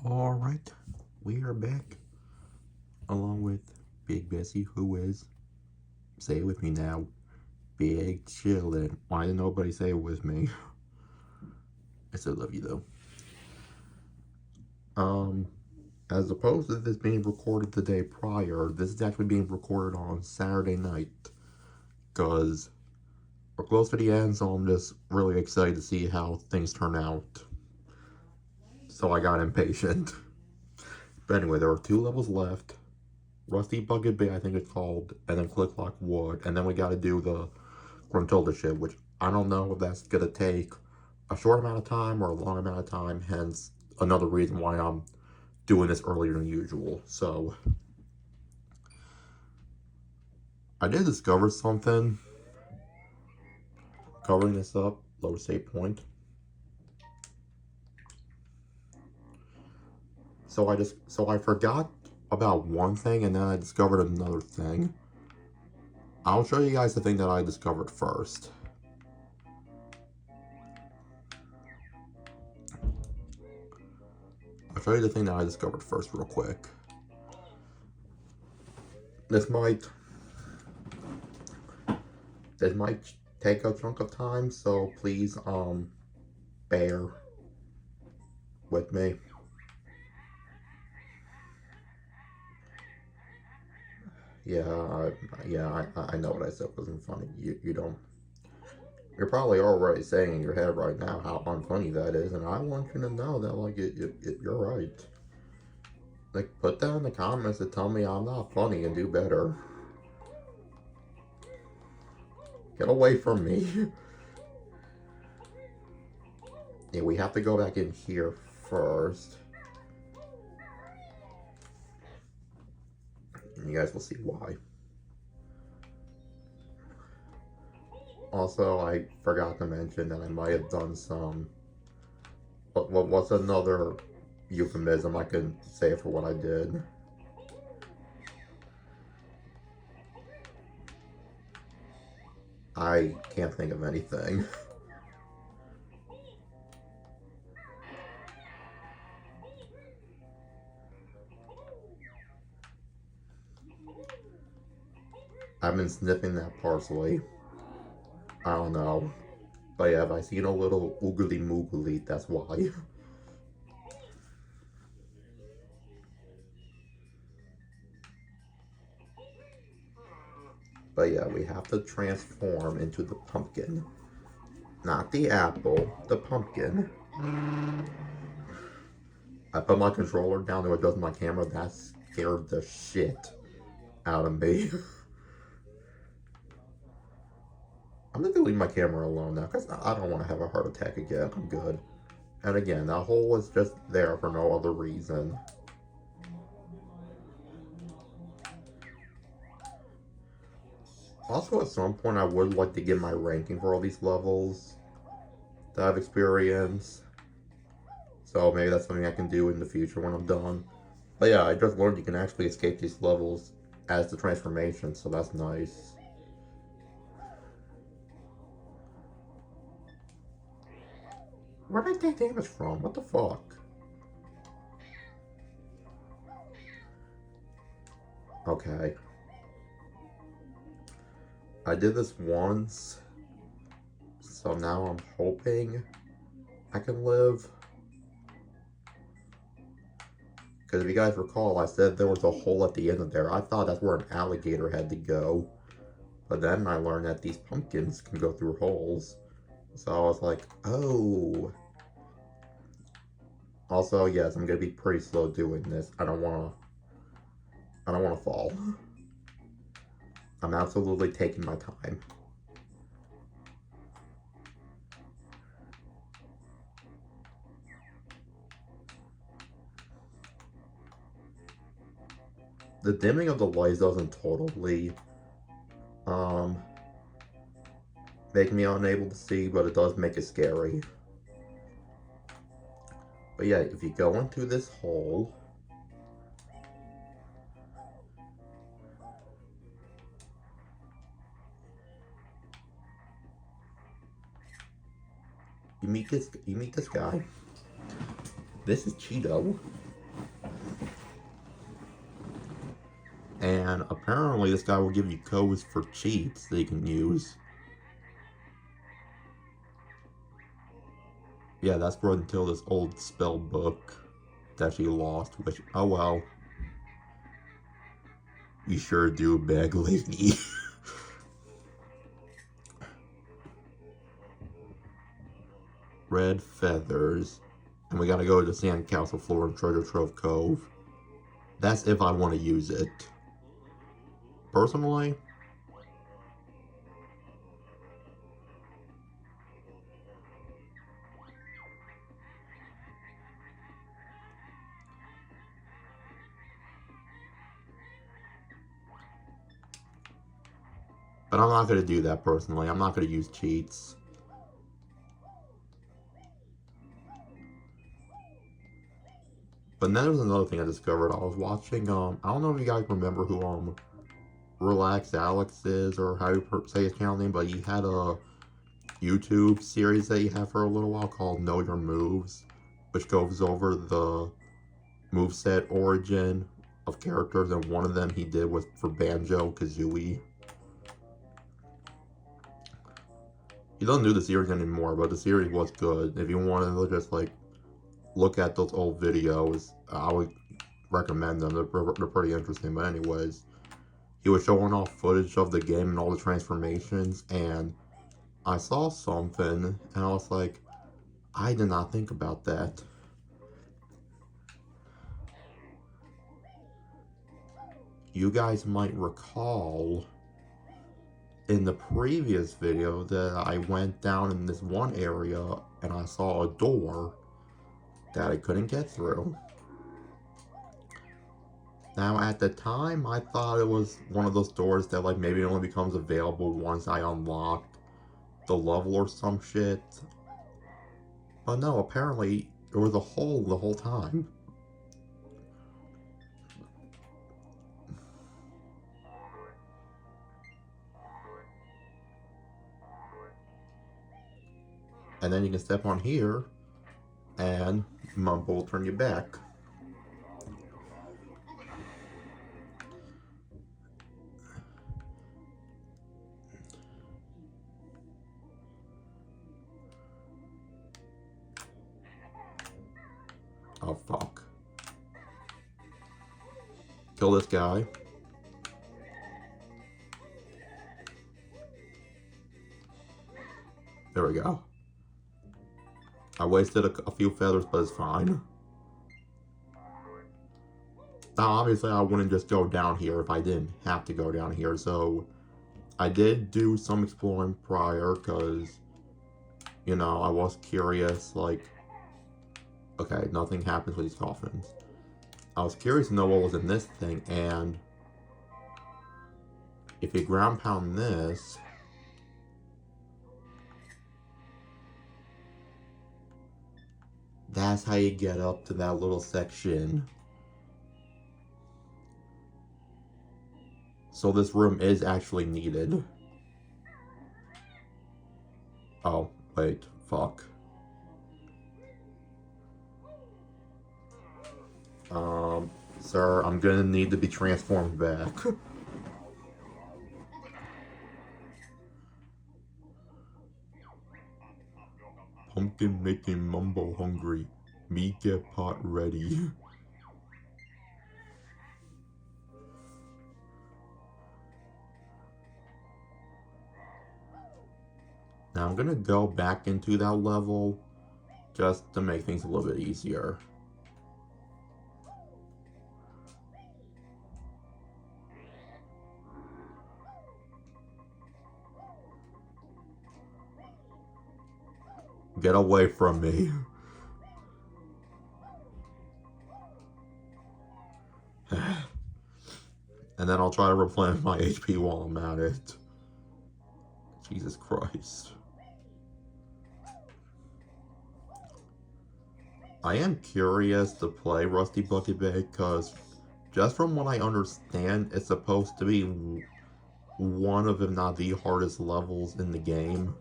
Alright, we are back along with Big Bessie, who is, say it with me now, Big Chillin'. Why didn't nobody say it with me? I still love you though. As opposed to this being recorded the day prior, this is actually being recorded on Saturday night. Because we're close to the end, so I'm just really excited to see how things turn out. So I got impatient. But anyway, there are 2 levels left. Rusty Bucket Bay, I think it's called, and then Click Clock Wood, and then we gotta do the Gruntilda shit, which I don't know if that's gonna take a short amount of time or a long amount of time, hence another reason why I'm doing this earlier than usual. So, I did discover something covering this up, lower save point. So I forgot about one thing and then I discovered another thing. I'll show you guys the thing that I discovered first. I'll show you the thing that I discovered first real quick. This might take a chunk of time, so please bear with me. I know what I said wasn't funny. You're probably already saying in your head right now how unfunny that is, and I want you to know that, like, you're right. Like, put that in the comments and tell me I'm not funny and do better. Get away from me. Yeah, we have to go back in here first. And you guys will see why. Also, I forgot to mention that I might have done some... What's another euphemism I can say for what I did? I can't think of anything. I've been sniffing that parsley. I don't know. But yeah, if I seen a little oogly moogly, that's why. But yeah, we have to transform into the pumpkin. Not the apple, the pumpkin. I put my controller down to adjust my camera. That scared the shit out of me. I'm gonna leave my camera alone now because I don't want to have a heart attack again. I'm good. And again, that hole is just there for no other reason. Also, at some point, I would like to give my ranking for all these levels that I've experienced. So maybe that's something I can do in the future when I'm done. But yeah, I just learned you can actually escape these levels as the transformation, so that's nice. Where did I take damage from? What the fuck? Okay. I did this once, so now I'm hoping I can live. Because if you guys recall, I said there was a hole at the end of there. I thought that's where an alligator had to go. But then I learned that these pumpkins can go through holes. So I was like, oh. Also, yes, I'm gonna be pretty slow doing this. I don't wanna fall. I'm absolutely taking my time. The dimming of the lights doesn't totally make me unable to see, but it does make it scary. But yeah, if you go into this hole, you meet this guy. This is Cheeto. And apparently this guy will give you codes for cheats that you can use. Yeah, that's for until this old spell book that she lost, which, oh well. You sure do, bag lady. Red feathers. And we gotta go to the Sandcastle floor in Treasure Trove Cove. That's if I want to use it. Personally, but I'm not gonna do that personally. I'm not gonna use cheats. But then there's another thing I discovered. I was watching, I don't know if you guys remember who, Relax Alex is, or how you say his channel name, but he had a YouTube series that he had for a little while called Know Your Moves, which goes over the moveset origin of characters, and one of them he did was for Banjo-Kazooie. He doesn't do the series anymore, but the series was good. If you wanted to just, like, look at those old videos, I would recommend them. They're pretty interesting. But anyways, he was showing off footage of the game and all the transformations, and I saw something, and I was like, I did not think about that. You guys might recall in the previous video that I went down in this one area and I saw a door that I couldn't get through. Now, at the time, I thought it was one of those doors that, like, maybe only becomes available once I unlock the level or some shit. But no, apparently, there was a hole the whole time. And then you can step on here, and Mumble will turn you back. Oh, fuck. Kill this guy. There we go. I wasted a few feathers, but it's fine. Now, obviously, I wouldn't just go down here if I didn't have to go down here, so I did do some exploring prior, because, you know, I was curious, like, okay, nothing happens with these coffins. I was curious to know what was in this thing, and if you ground pound this, that's how you get up to that little section. So this room is actually needed. Oh, wait, fuck. Sir, I'm gonna need to be transformed back. Pumpkin making Mumbo hungry. Me get pot ready. Now I'm gonna go back into that level just to make things a little bit easier. Get away from me. And then I'll try to replenish my HP while I'm at it. Jesus Christ. I am curious to play Rusty Bucket Bag, because just from what I understand, it's supposed to be one of, if not the hardest levels in the game.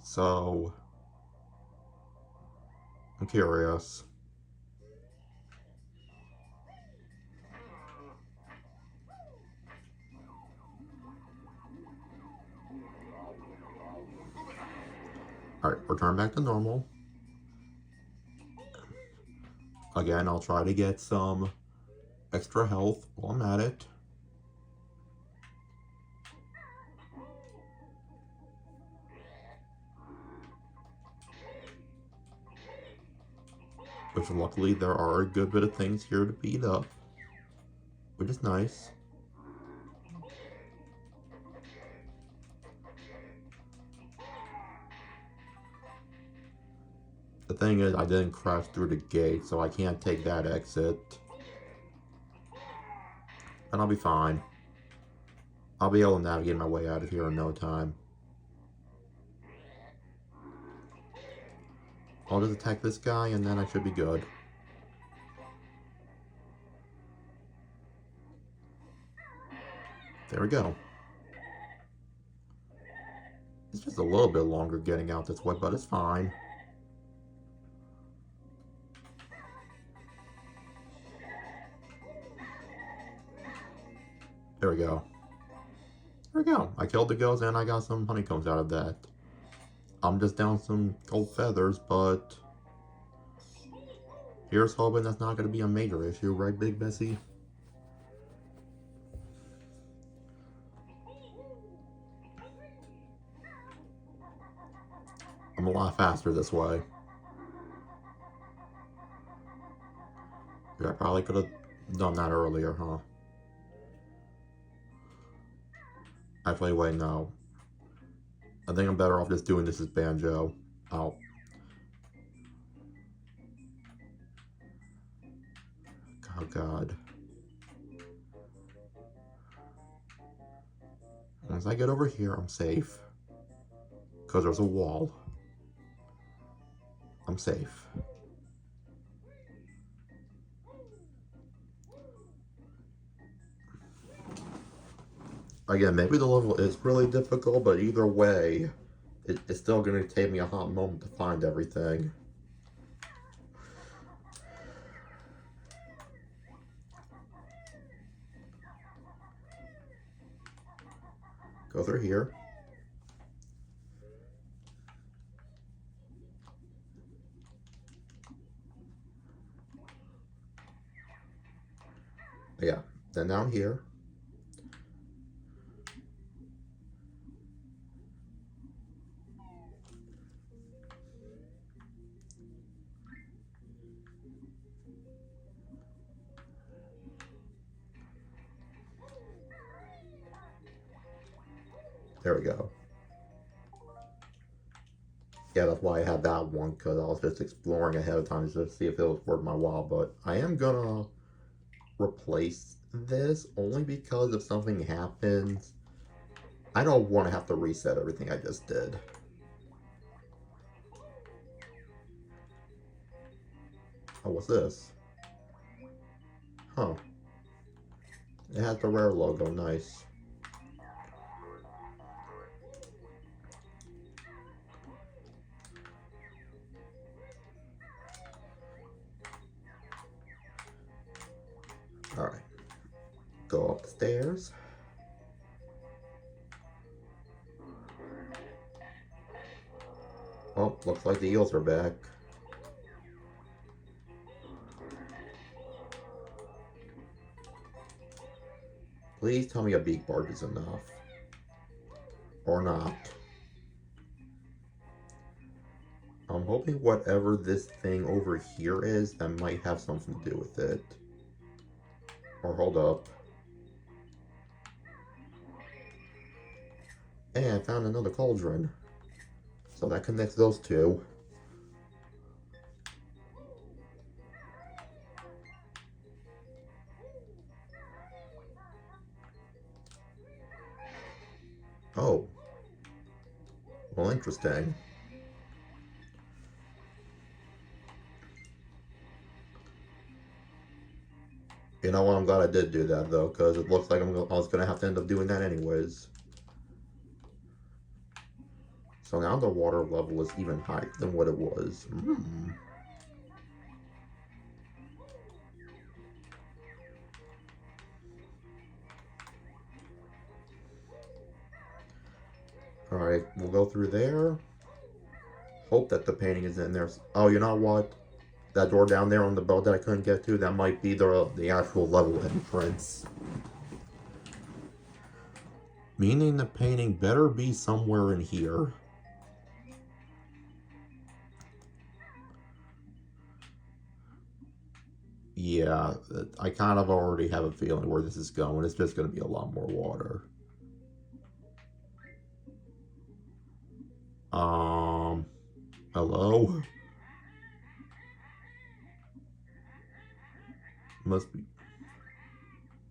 So, I'm curious. Alright, return back to normal. Again, I'll try to get some extra health while I'm at it. Which luckily there are a good bit of things here to beat up, which is nice. The thing is, I didn't crash through the gate, so I can't take that exit. And I'll be fine. I'll be able to navigate my way out of here in no time. I'll just attack this guy and then I should be good. There we go. It's just a little bit longer getting out this way, but it's fine. There we go. There we go. I killed the ghost and I got some honeycombs out of that. I'm just down some gold feathers, but here's hoping that's not going to be a major issue, right, Big Bessie? I'm a lot faster this way. I probably could have done that earlier, huh? Actually, wait, no. I think I'm better off just doing this as Banjo. Oh. Oh, God. Once I get over here, I'm safe. Because there's a wall. I'm safe. Again, maybe the level is really difficult, but either way, it's still going to take me a hot moment to find everything. Go through here. Yeah, then down here. There we go. Yeah, that's why I had that one, because I was just exploring ahead of time to see if it was worth my while. But I am gonna replace this only because if something happens, I don't want to have to reset everything I just did. Oh, what's this? Huh. It has the rare logo, nice. Alright. Go up the stairs. Oh, looks like the eels are back. Please tell me a beak barge is enough. Or not. I'm hoping whatever this thing over here is, that might have something to do with it. Or hold up. And I found another cauldron. So that connects those two. Oh. Well, interesting. You know what, I'm glad I did do that though, because it looks like I was going to have to end up doing that anyways. So now the water level is even higher than what it was. Alright, we'll go through there. Hope that the painting is in there. Oh, you know what? That door down there on the boat that I couldn't get to, that might be the actual level entrance. Meaning the painting better be somewhere in here. Yeah, I kind of already have a feeling where this is going. It's just going to be a lot more water. Um, hello? Must be.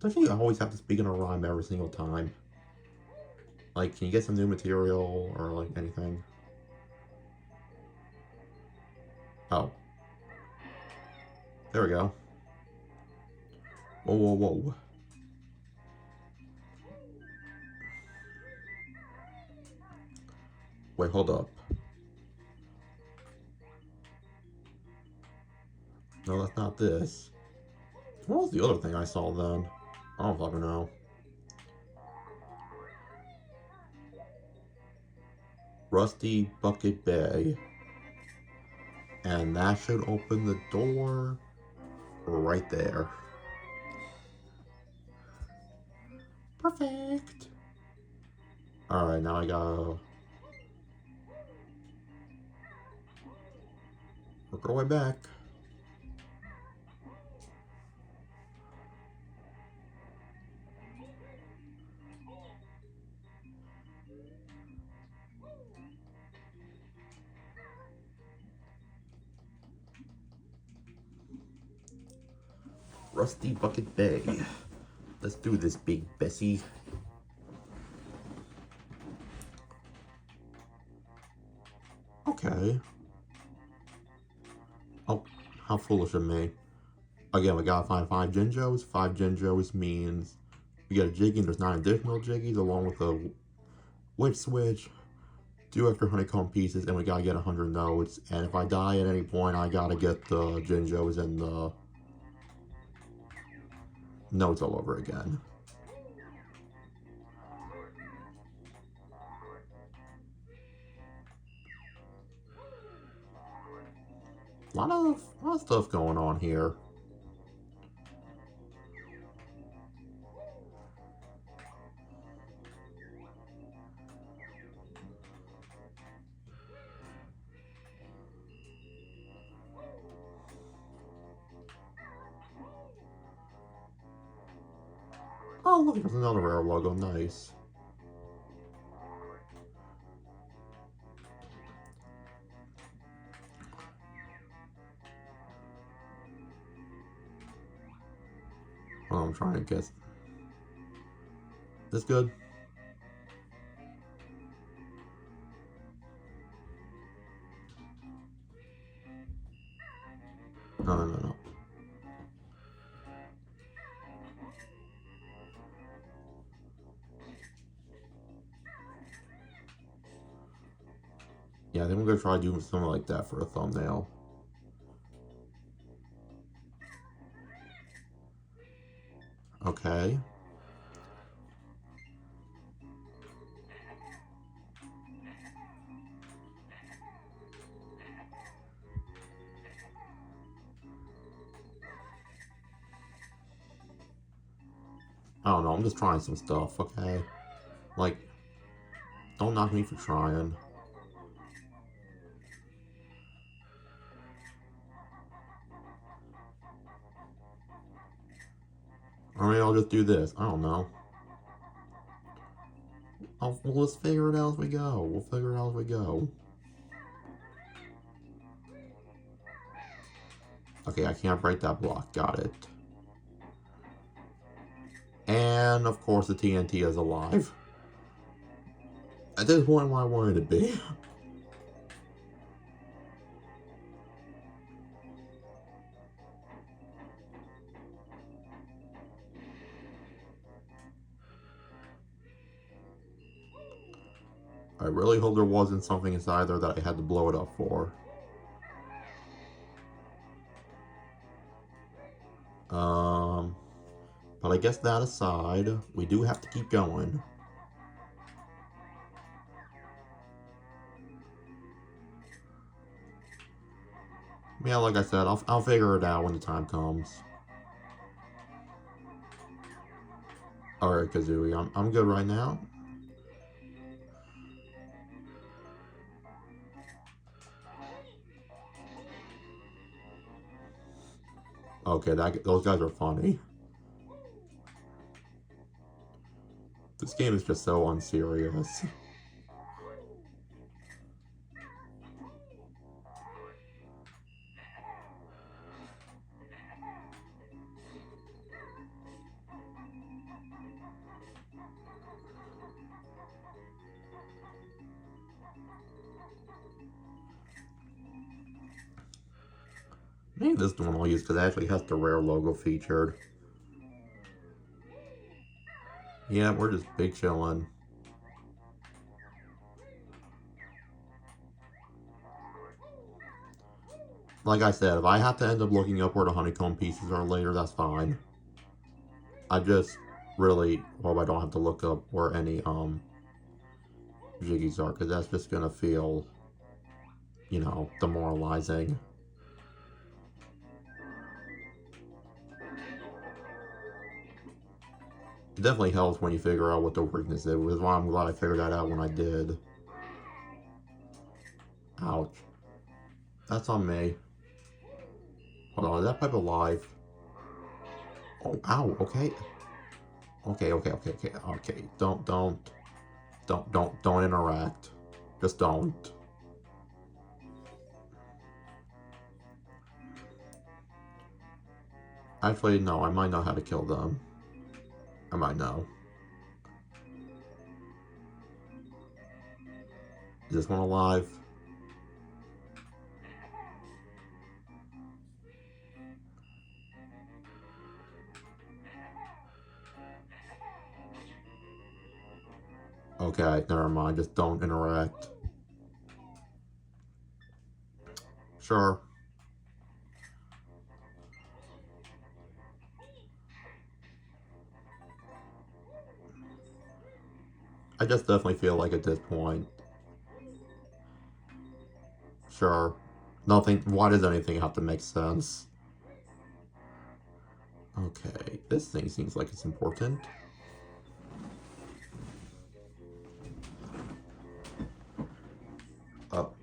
Doesn't he always have to speak in a rhyme every single time? Like, can you get some new material or like anything? Oh, there we go. Whoa, whoa, whoa. Wait, hold up. No, that's not this. What was the other thing I saw then? I don't fucking know. Rusty Bucket Bay. And that should open the door right there. Perfect. Alright, now I gotta work our way back. Rusty Bucket Bay. Let's do this, Big Bessie. Okay. Oh, how foolish of me. Again, we gotta find 5 Jinjos. 5 Jinjos means we get a Jiggy and there's 9 additional Jiggies along with a Witch Switch, 2 extra honeycomb pieces, and we gotta get 100 notes. And if I die at any point, I gotta get the Jinjos and the notes all over again. A lot of stuff going on here. Oh, look, there's another rare logo. Nice. Oh, I'm trying to guess. This good? No, no, no, no. Yeah, I think we're gonna try doing something like that for a thumbnail. Okay. I don't know, I'm just trying some stuff, okay? Like, don't knock me for trying. Or maybe I'll just do this. I don't know. We'll just figure it out as we go. We'll figure it out as we go. Okay, I can't break that block. Got it. And, of course, the TNT is alive. At this point, where I wanted to be. I really hope there wasn't something inside there that I had to blow it up for. But I guess that aside, we do have to keep going. Yeah, like I said, I'll figure it out when the time comes. Alright, Kazooie, I'm good right now. Okay, those guys are funny. This game is just so unserious. Maybe this one I'll use because it actually has the rare logo featured. Yeah, we're just big chillin'. Like I said, if I have to end up looking up where the honeycomb pieces are later, that's fine. I just really hope I don't have to look up where any jiggies are, because that's just gonna feel, you know, demoralizing. It definitely helps when you figure out what the weakness is, which is why I'm glad I figured that out when I did. Ouch. That's on me. Hold on, is that pipe alive? Oh, ow, okay. Okay. Don't interact. Just don't. Actually, no, I might know how to kill them. I might know. Is this one alive? Okay, never mind. Just don't interact. Sure. I just definitely feel like at this point. Sure. Nothing. Why does anything have to make sense? Okay, this thing seems like it's important. Up.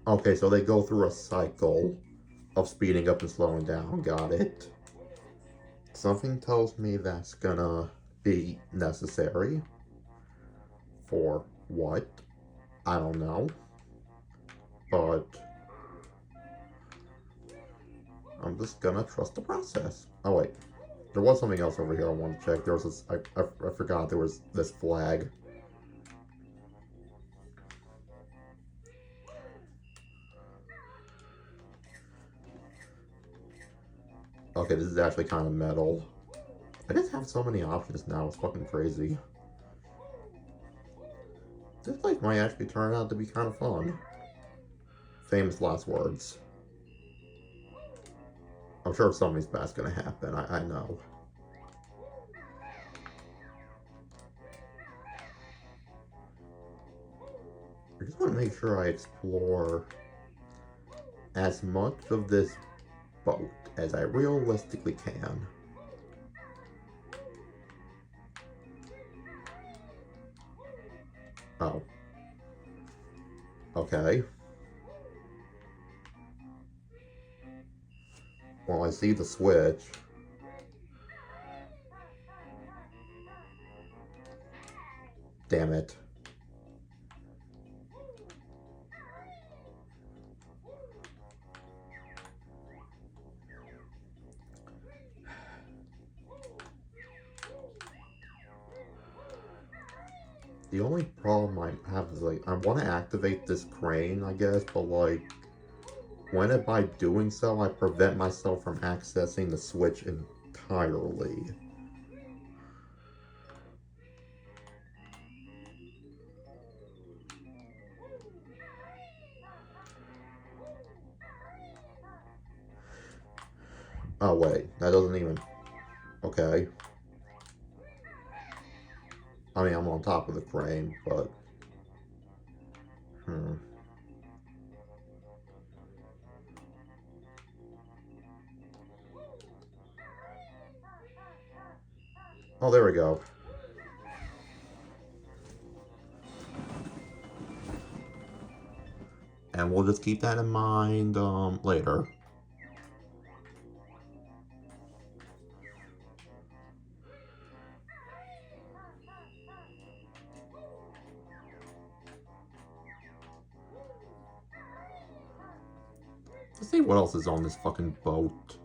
Okay, so they go through a cycle of speeding up and slowing down. Got it. Something tells me that's gonna be necessary. For what? I don't know. But I'm just gonna trust the process. Oh wait, there was something else over here I want to check. There was this, I forgot there was this flag. Okay, this is actually kind of metal. I just have so many options now, it's fucking crazy. This place might actually turn out to be kind of fun. Famous last words. I'm sure something's bad's gonna happen, I know. I just want to make sure I explore as much of this boat as I realistically can. Oh. Okay. Well, I see the switch. Damn it. The only problem I have is, like, I want to activate this crane, I guess, but, like, when by doing so, I prevent myself from accessing the switch entirely. Oh, wait, that doesn't even... Okay. I mean, I'm on top of the crane, but... Oh, there we go. And we'll just keep that in mind later. Let's see what else is on this fucking boat.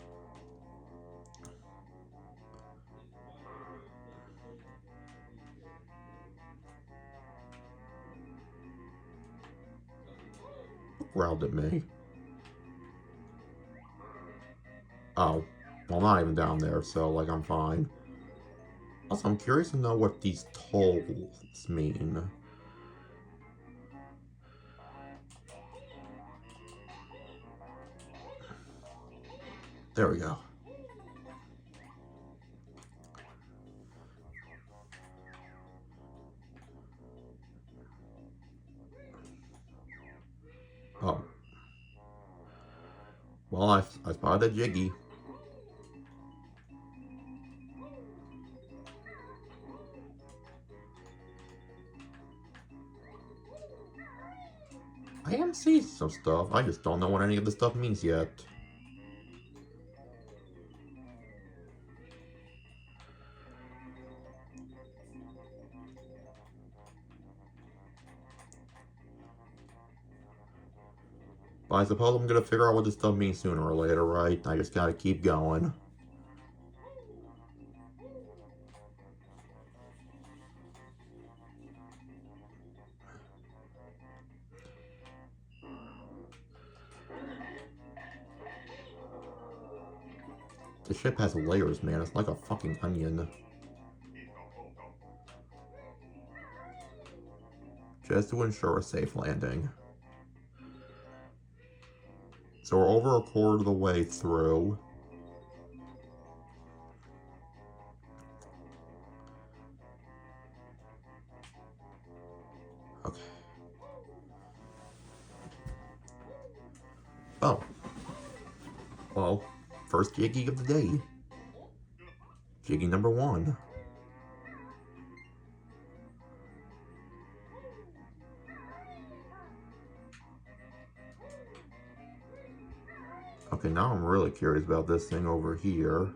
Growled at me. Oh, well, not even down there, so, like, I'm fine. Also, I'm curious to know what these tolls mean. There we go. Oh. Well, I spotted a Jiggy. I am seeing some stuff. I just don't know what any of the stuff means yet. But I suppose I'm gonna figure out what this stuff means sooner or later, right? I just gotta keep going. The ship has layers, man. It's like a fucking onion. Just to ensure a safe landing. So we're over a quarter of the way through. Okay. Oh. Well, first Jiggy of the day. Jiggy number 1. Okay, now I'm really curious about this thing over here.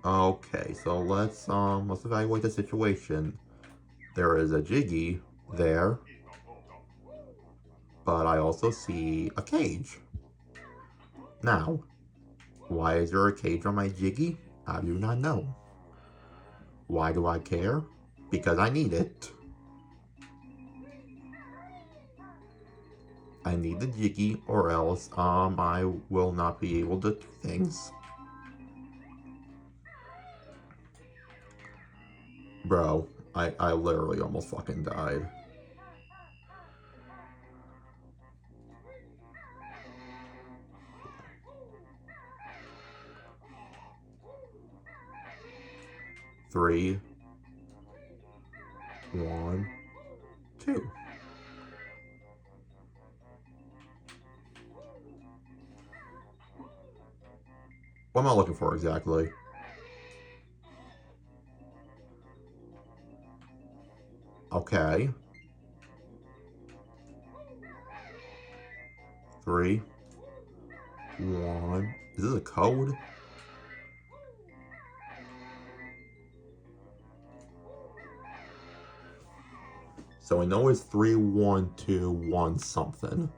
Okay, so let's evaluate the situation. There is a Jiggy there, but I also see a cage. Now, why is there a cage on my Jiggy? I do not know. Why do I care? Because I need it. I need the Jiggy, or else I will not be able to do things. Bro, I literally almost fucking died. Three, 1, 2. What am I looking for exactly? Okay. 3, 1. Is this a code? So we know it's 3121 something.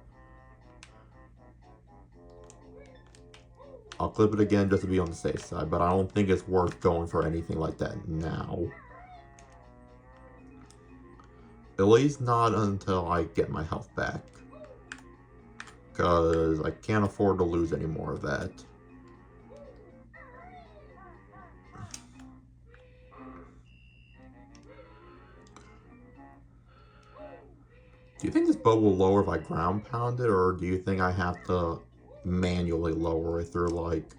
I'll clip it again just to be on the safe side, but I don't think it's worth going for anything like that now. At least not until I get my health back. Because I can't afford to lose any more of that. Do you think this boat will lower if I ground pound it, or do you think I have to manually lower it through, like,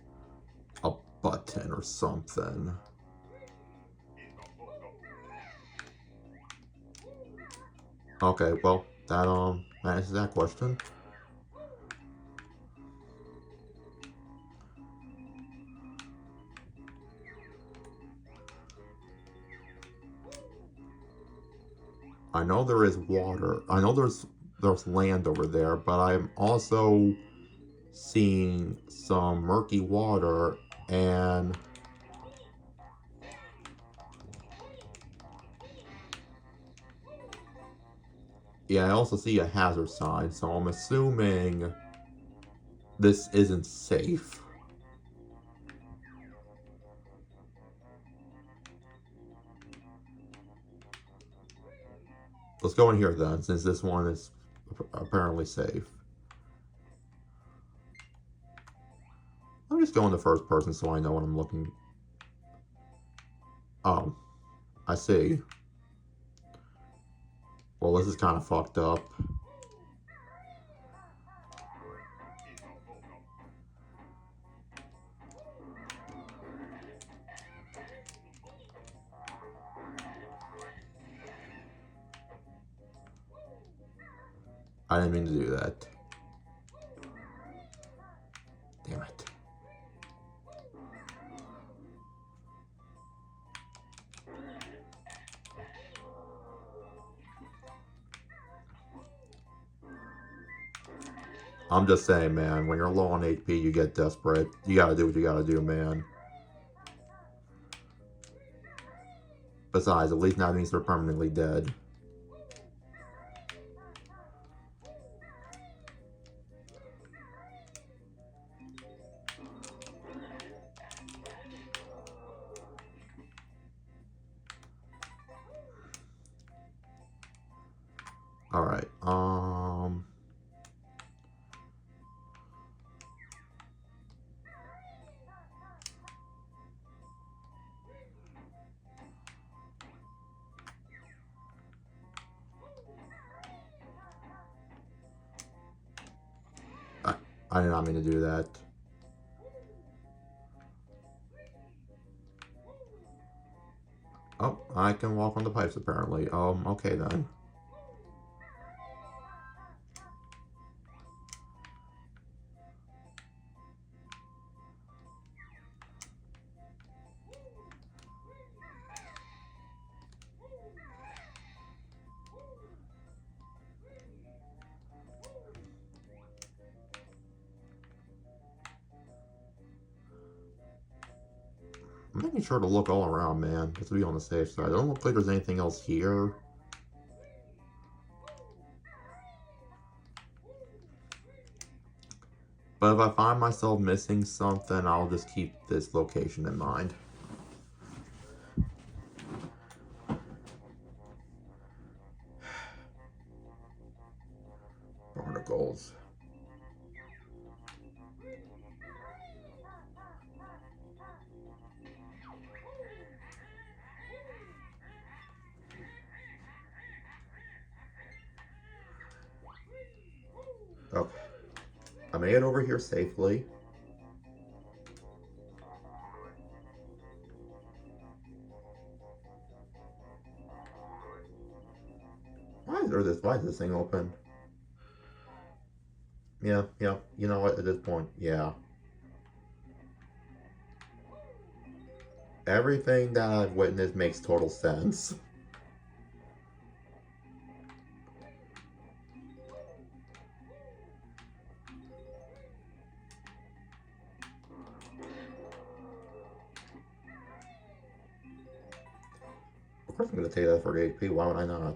a button or something? Okay, well, that answers that question. I know there is water. I know there's land over there, but I'm also seeing some murky water, and yeah, I also see a hazard sign, so I'm assuming this isn't safe. Let's go in here then, since this one is apparently safe. I'm just going to first person so I know what I'm looking. Oh, I see. Well, this is kind of fucked up. I didn't mean to do that. Damn it. I'm just saying, man, when you're low on HP, you get desperate. You gotta do what you gotta do, man. Besides, at least now it means they're permanently dead. Alright, I did not mean to do that. Oh, I can walk on the pipes apparently. Okay then. I'm making sure to look all around, man, just to be on the safe side. I don't look like there's anything else here. But if I find myself missing something, I'll just keep this location in mind. Barnacles. Okay. I made it over here safely. Why is this thing open? Yeah, you know what, at this point, yeah. Everything that I've witnessed makes total sense. Of course I'm gonna take that for HP, why would I not?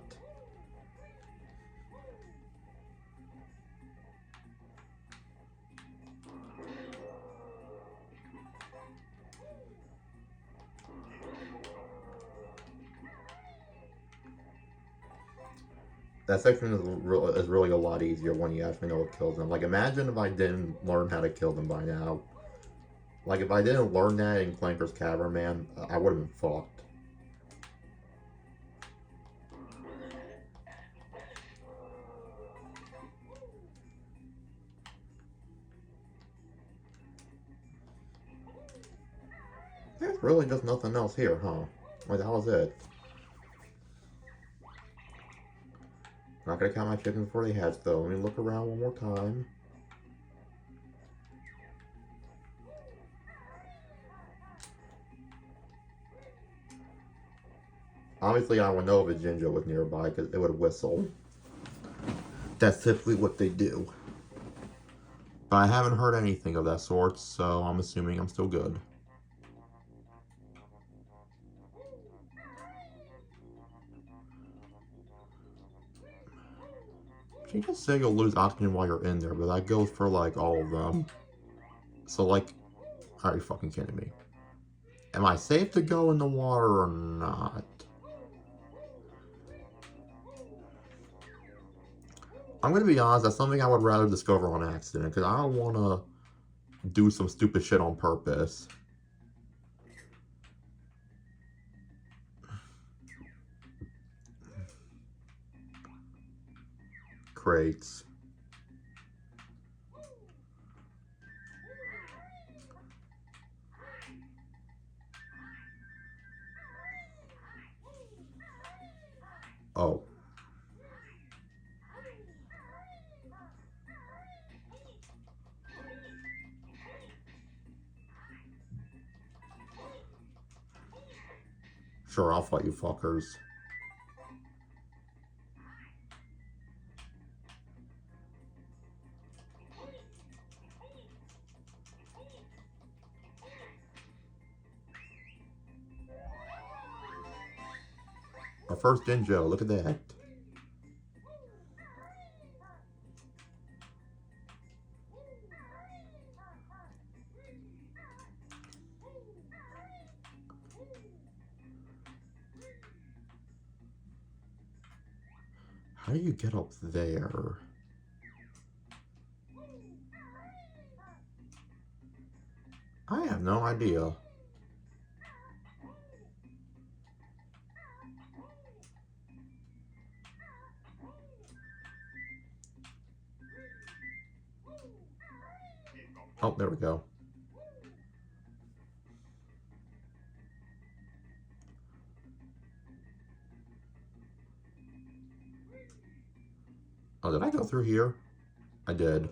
That section is really a lot easier when you actually know what kills them. Like, imagine if I didn't learn how to kill them by now. Like, if I didn't learn that in Clanker's Cavern, man, I would have been fucked. There's really just nothing else here, huh? Like, that was it. Not gonna count my chickens before they hatch though. Let me look around one more time. Obviously, I would know if a ginger was nearby because it would whistle. That's typically what they do. But I haven't heard anything of that sort, so I'm assuming I'm still good. You can say you'll lose oxygen while you're in there, but that goes for like all of them. So like, are you fucking kidding me? Am I safe to go in the water or not? I'm gonna be honest, that's something I would rather discover on accident, because I don't want to do some stupid shit on purpose. Crates. Oh. Sure, I'll fight you fuckers. Our first Dinjo, look at that. How do you get up there? I have no idea. Oh, there we go. Oh, did I go through here? I did.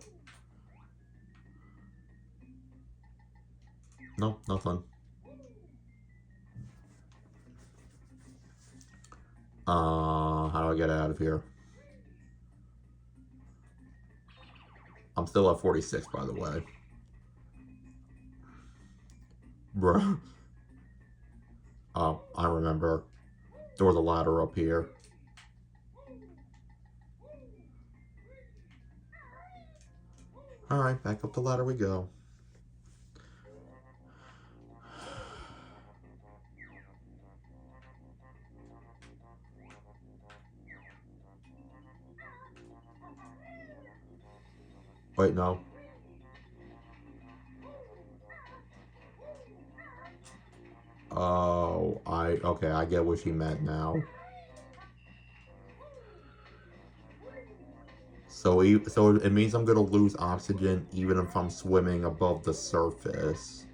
No, nothing. How do I get out of here? I'm still at 46, by the way. Bruh. Oh, I remember. There was a ladder up here. Alright, back up the ladder we go. Wait, no. Oh, okay, I get what she meant now. So it means I'm gonna lose oxygen even if I'm swimming above the surface.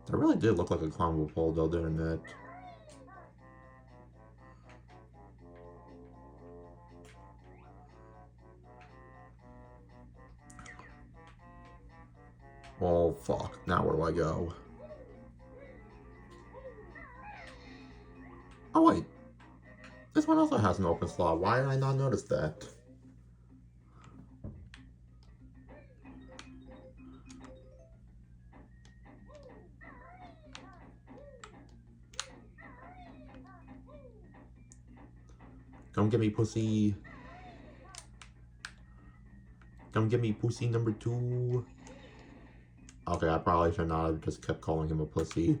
That really did look like a climbable pole though, didn't it? Oh, fuck. Now where do I go? Oh, wait. This one also has an open slot. Why did I not notice that? Don't get me, pussy. Don't get me, pussy number 2. Okay, I probably should not have just kept calling him a pussy.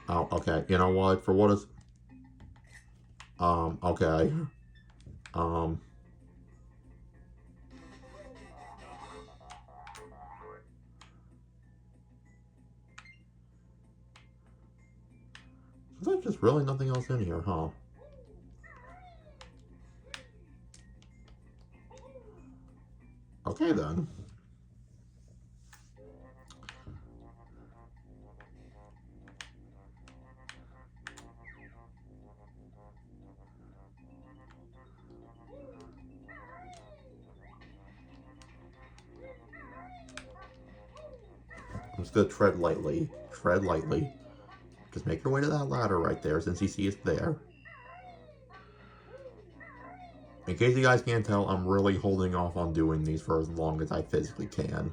Oh, okay. You know what? For what is... okay. There's just really nothing else in here, huh? Okay then. I'm just gonna tread lightly. Tread lightly. Just make your way to that ladder right there since you see it's there. In case you guys can't tell, I'm really holding off on doing these for as long as I physically can.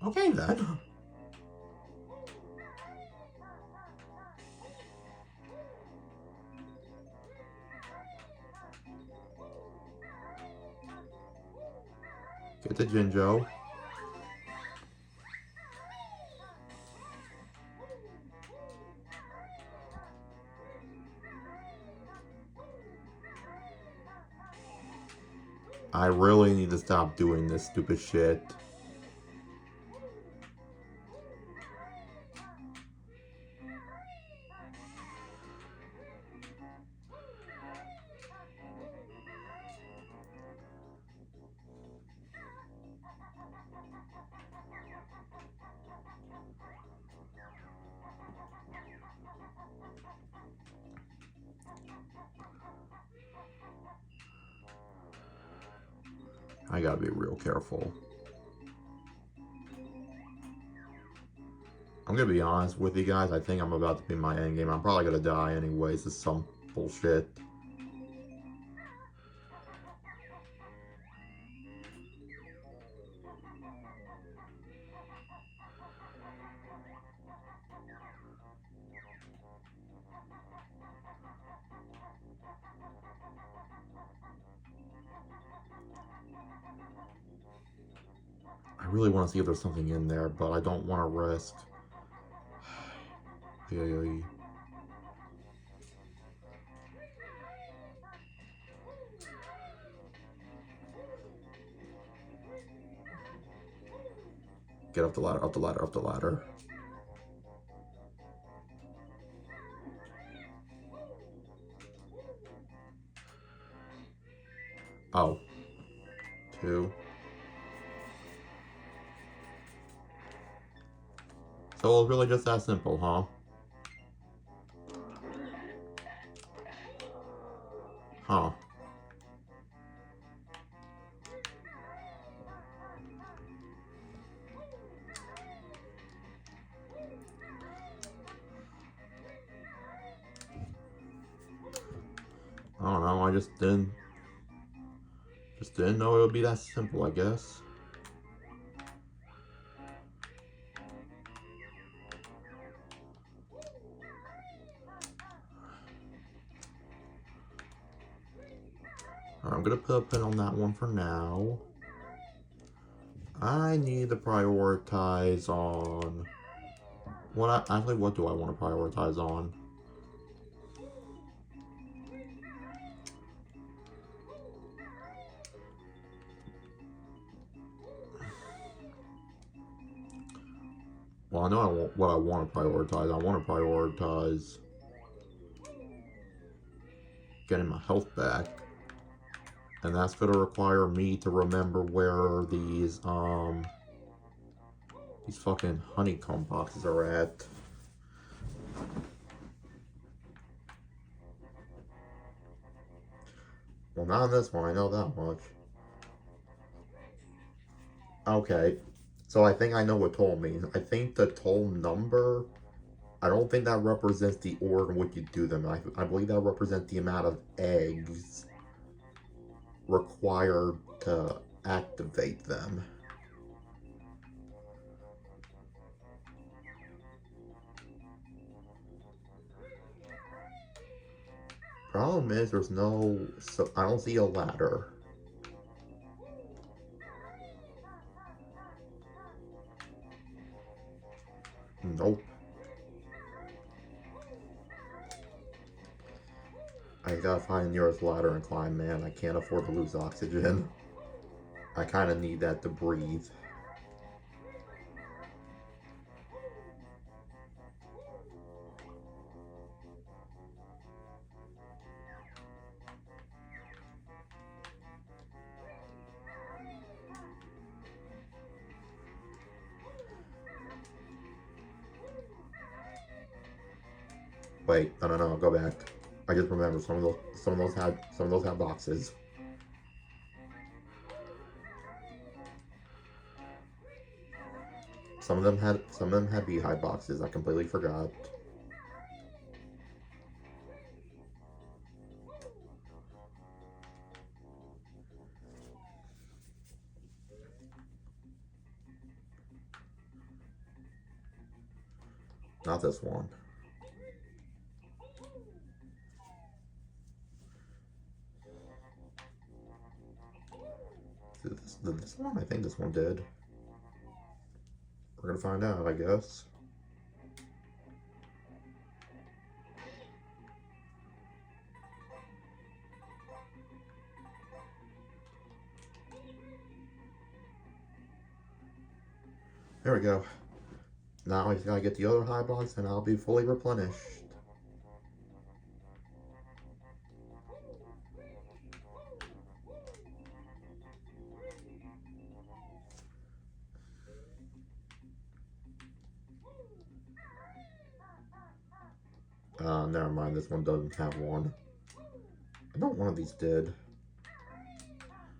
Okay then. Get the Jinjo. I really need to stop doing this stupid shit. I gotta be real careful. I'm gonna be honest with you guys, I think I'm about to be my endgame. I'm probably gonna die anyways, it's some bullshit. I really want to see if there's something in there, but I don't want to risk. Get up the ladder, up the ladder, up the ladder. Oh. 2. So it's really just that simple, huh? Huh. I don't know, I just didn't know it would be that simple, I guess. I'm gonna put a pin on that one for now. I need to prioritize on what do I want to prioritize on? Well, I know what I want to prioritize. I want to prioritize getting my health back. And that's going to require me to remember where these fucking honeycomb boxes are at. Well, not on this one, I know that much. Okay, so I think I know what toll means. I think the toll number, I don't think that represents the order in which you do them. I believe that represents the amount of eggs required to activate them. Problem is, there's no, so I don't see a ladder. Nope. I gotta find the nearest ladder and climb, man. I can't afford to lose oxygen. I kind of need that to breathe. Wait, no, go back. I just remember some of those had boxes. Some of them had beehive boxes. I completely forgot. Not this one. This one? I think this one did. We're gonna find out, I guess. There we go. Now I just gotta get the other high box and I'll be fully replenished. Never mind, this one doesn't have one. I know one of these did.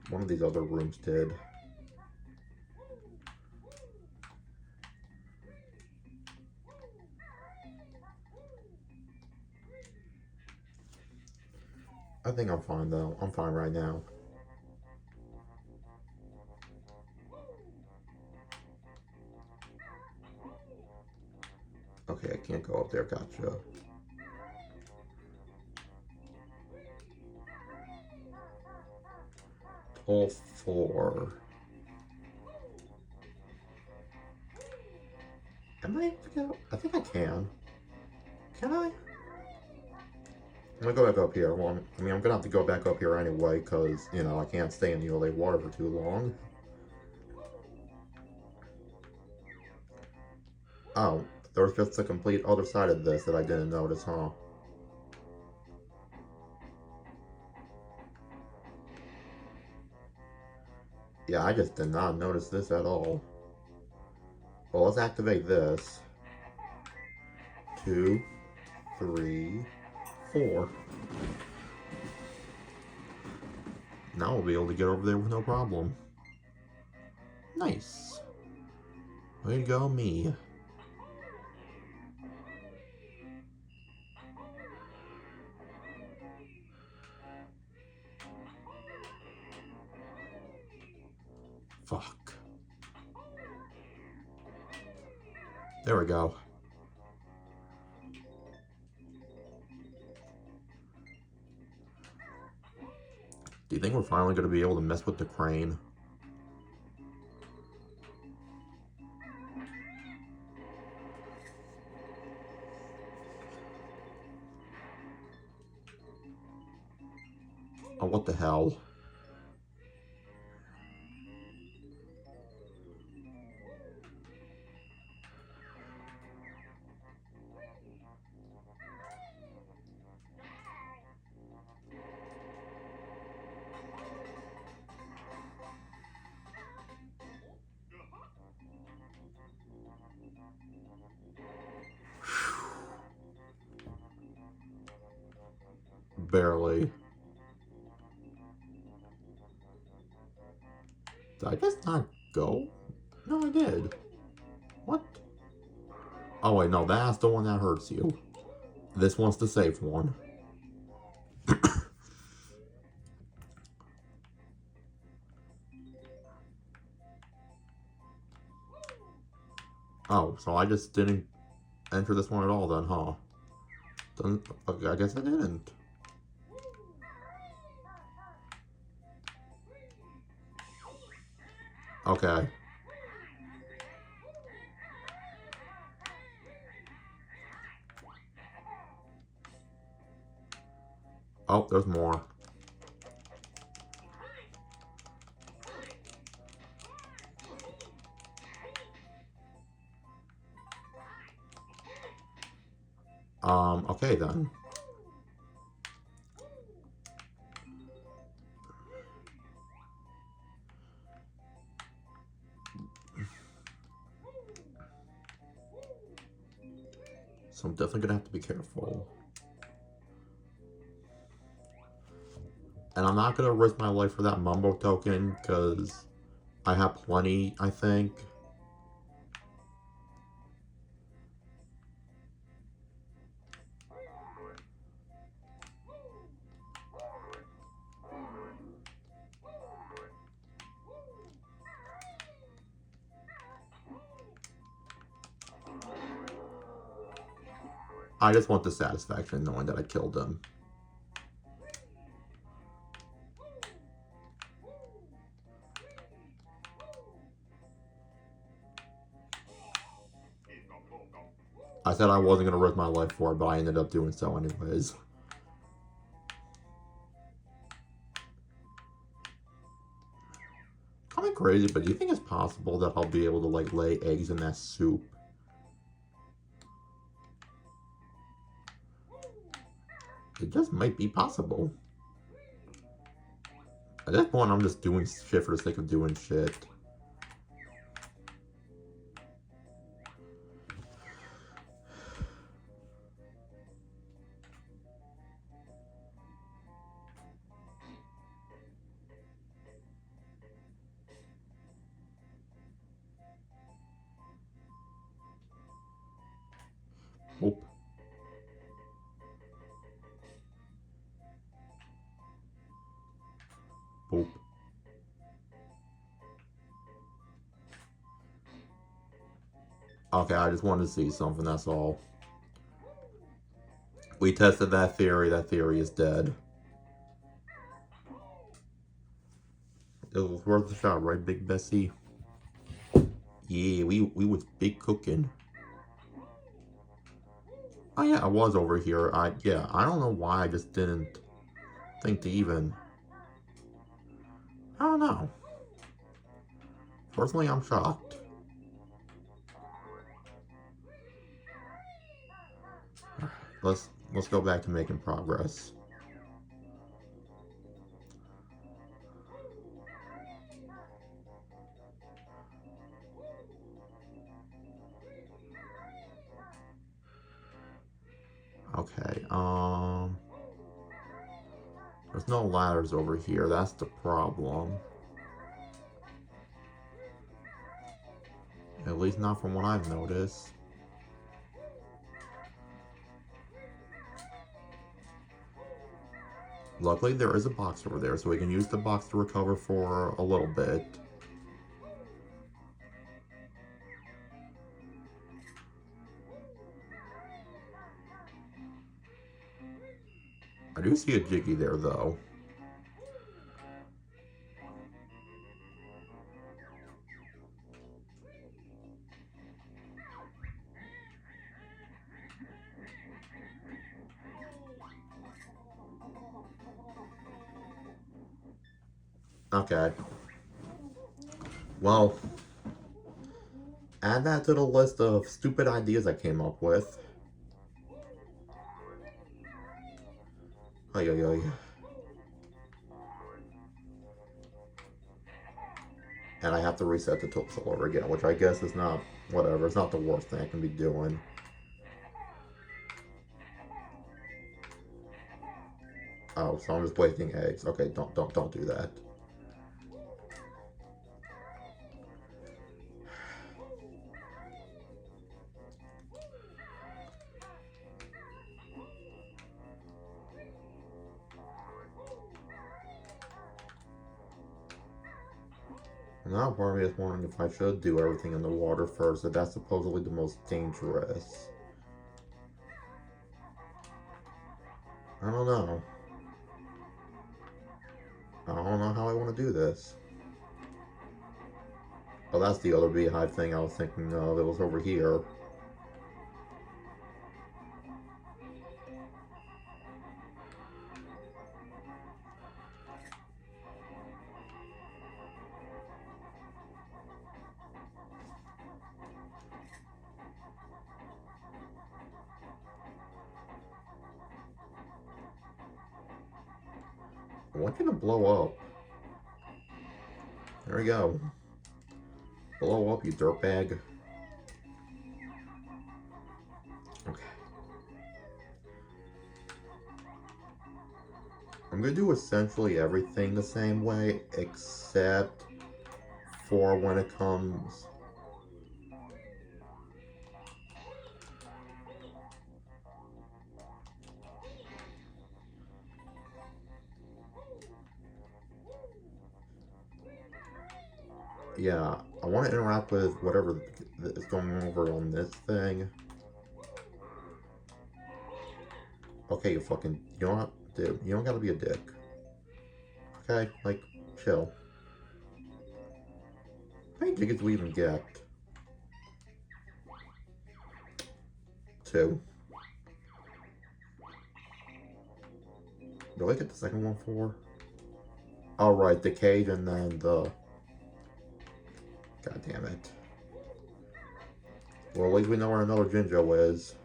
One of these other rooms did. I think I'm fine though. I'm fine right now. Okay, I can't go up there, gotcha. All four. Am I able to go? I think I can. Can I? I'm gonna go back up here. Well, I mean, I'm gonna have to go back up here anyway, because, you know, I can't stay in the LA water for too long. Oh, there's just a complete other side of this that I didn't notice, huh? Yeah, I just did not notice this at all. Well, let's activate this. 2, 3, 4. Now we'll be able to get over there with no problem. Nice. Way to go, me. Fuck. There we go. Do you think we're finally going to be able to mess with the crane? Oh, what the hell? Barely. Did I just not go? No, I did. What? Oh, wait, no, that's the one that hurts you. This one's the safe one. Oh, so I just didn't enter this one at all then, huh? Okay, I guess I didn't. Okay. Oh, there's more. Okay then. So I'm definitely gonna have to be careful. And I'm not gonna risk my life for that Mumbo token, because I have plenty, I think. I just want the satisfaction knowing that I killed him. I said I wasn't gonna risk my life for it, but I ended up doing so anyways. Kind of crazy, but do you think it's possible that I'll be able to like lay eggs in that soup? It just might be possible. At this point, I'm just doing shit for the sake of doing shit. Oop. Boop. Okay, I just wanted to see something, that's all. We tested that theory is dead. It was worth a shot, right, Big Bessie? Yeah, we was big cooking. Oh yeah, I was over here. I don't know why I just didn't think to even. I don't know. Personally, I'm shocked. Let's go back to making progress. Okay, there's no ladders over here, that's the problem. At least not from what I've noticed. Luckily, there is a box over there, so we can use the box to recover for a little bit. I do see a Jiggy there, though. Okay. Well, add that to the list of stupid ideas I came up with. Ay, ay, ay. And I have to reset the tools all over again, which I guess is not, whatever, it's not the worst thing I can be doing. Oh, so I'm just wasting eggs. Okay, don't do that. Now part of me is wondering if I should do everything in the water first, if that's supposedly the most dangerous. I don't know. I don't know how I want to do this. Oh, that's the other beehive thing I was thinking of. It was over here. I want you to blow up. There we go. Blow up, you dirtbag. Okay. I'm gonna do essentially everything the same way, except for when it comes... Yeah, I want to interact with whatever is going over on this thing. Okay, you fucking... You don't have... Dude, you don't gotta be a dick. Okay? Like, chill. How many tickets do we even get? 2. Do I get the second one for? Oh, right, the cage and then the... God damn it. Well, at least we know where another Jinjo is.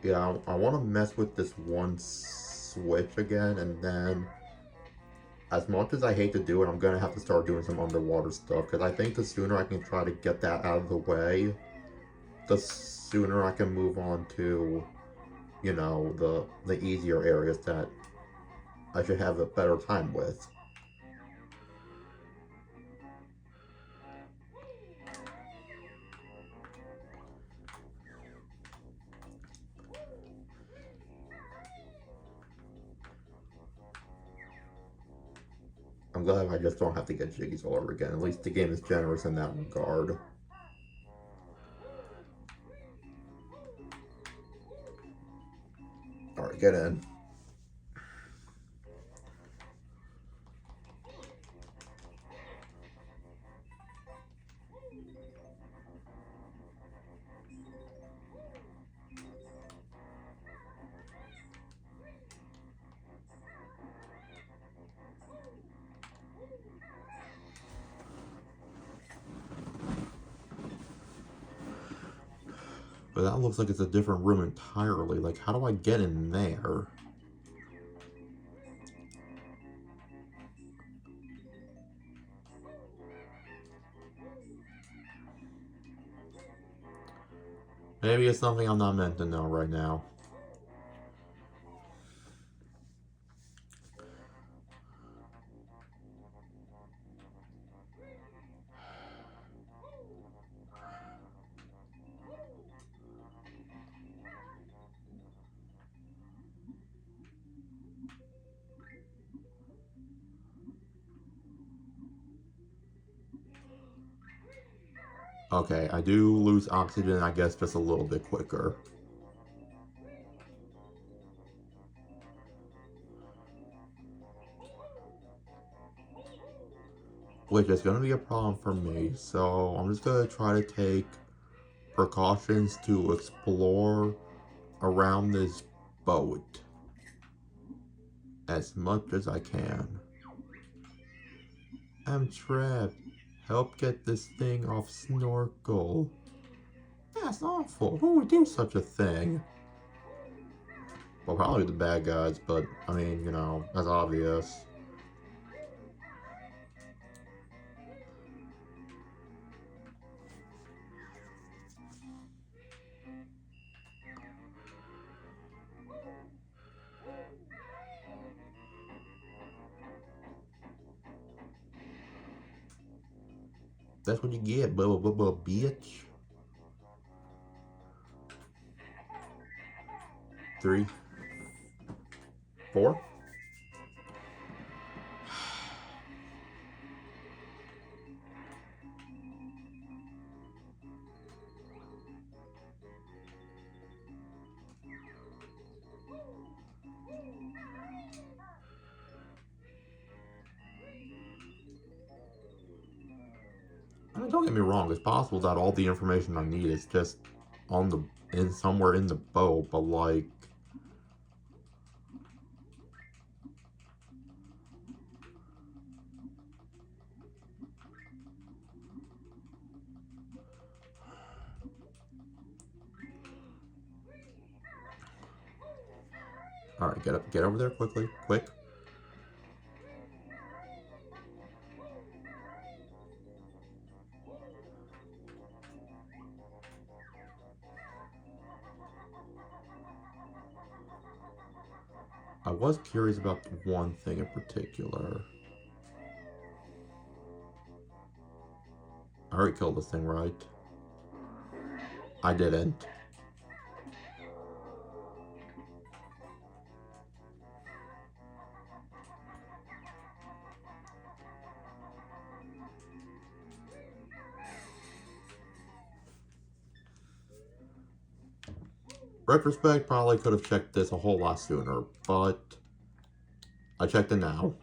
Yeah, I want to mess with this one switch again, and then, as much as I hate to do it, I'm going to have to start doing some underwater stuff, because I think the sooner I can try to get that out of the way, the sooner I can move on to, you know, the easier areas that I should have a better time with. I'm glad I just don't have to get jiggies all over again. At least the game is generous in that regard. Alright, get in. But that looks like it's a different room entirely. Like, how do I get in there? Maybe it's something I'm not meant to know right now. Okay, I do lose oxygen, I guess, just a little bit quicker. Which is going to be a problem for me, so I'm just going to try to take precautions to explore around this boat as much as I can. I'm trapped. Help get this thing off Snorkel. That's awful. Who would do such a thing? Well, probably the bad guys, but, I mean, you know, that's obvious. That's what you get, blah, blah, blah, blah, bitch. 3, 4. I mean, don't get me wrong, it's possible that all the information I need is just on somewhere in the boat, but like, Alright, get over there quickly. Quick. I was curious about one thing in particular. I already killed this thing, right? I didn't. Retrospect, probably could have checked this a whole lot sooner, but I checked it now.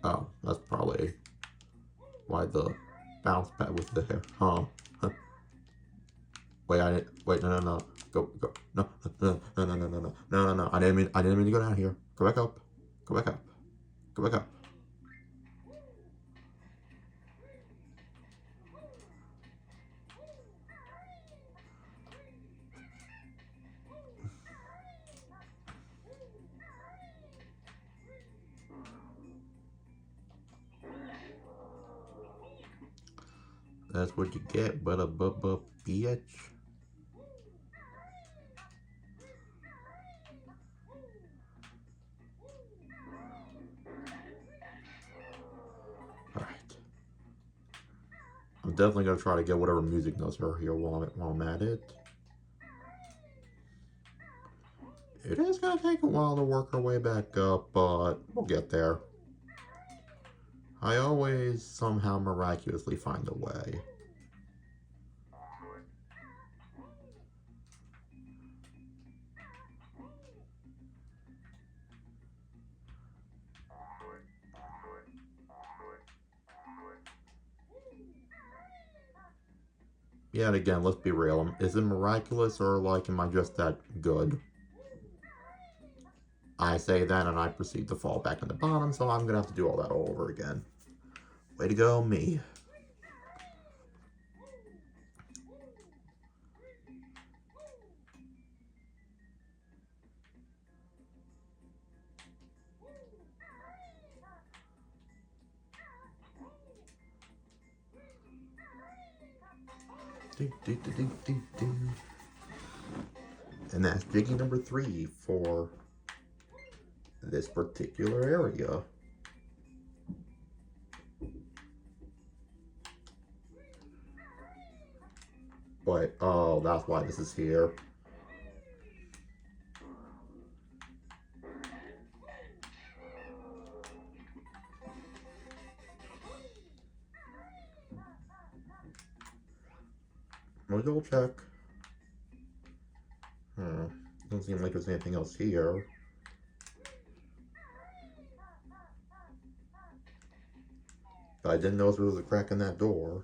Oh, that's probably why the bounce pad was there. Huh. Wait, I didn't. Wait, no. Go. No. No. I didn't mean to go down here. Go back up. Go back up. Go back up. That's what you get, but a bitch. Alright. I'm definitely gonna try to get whatever music notes are here while I'm at it. It is gonna take a while to work our way back up, but we'll get there. I always somehow miraculously find a way. Yet again, let's be real. Is it miraculous or like am I just that good? I say that and I proceed to fall back in the bottom, so I'm gonna have to do all that all over again. Way to go, me. And that's Jiggy number 3 for this particular area. But, oh, that's why this is here. We'll double check. Doesn't seem like there's anything else here. But I didn't notice there was a crack in that door.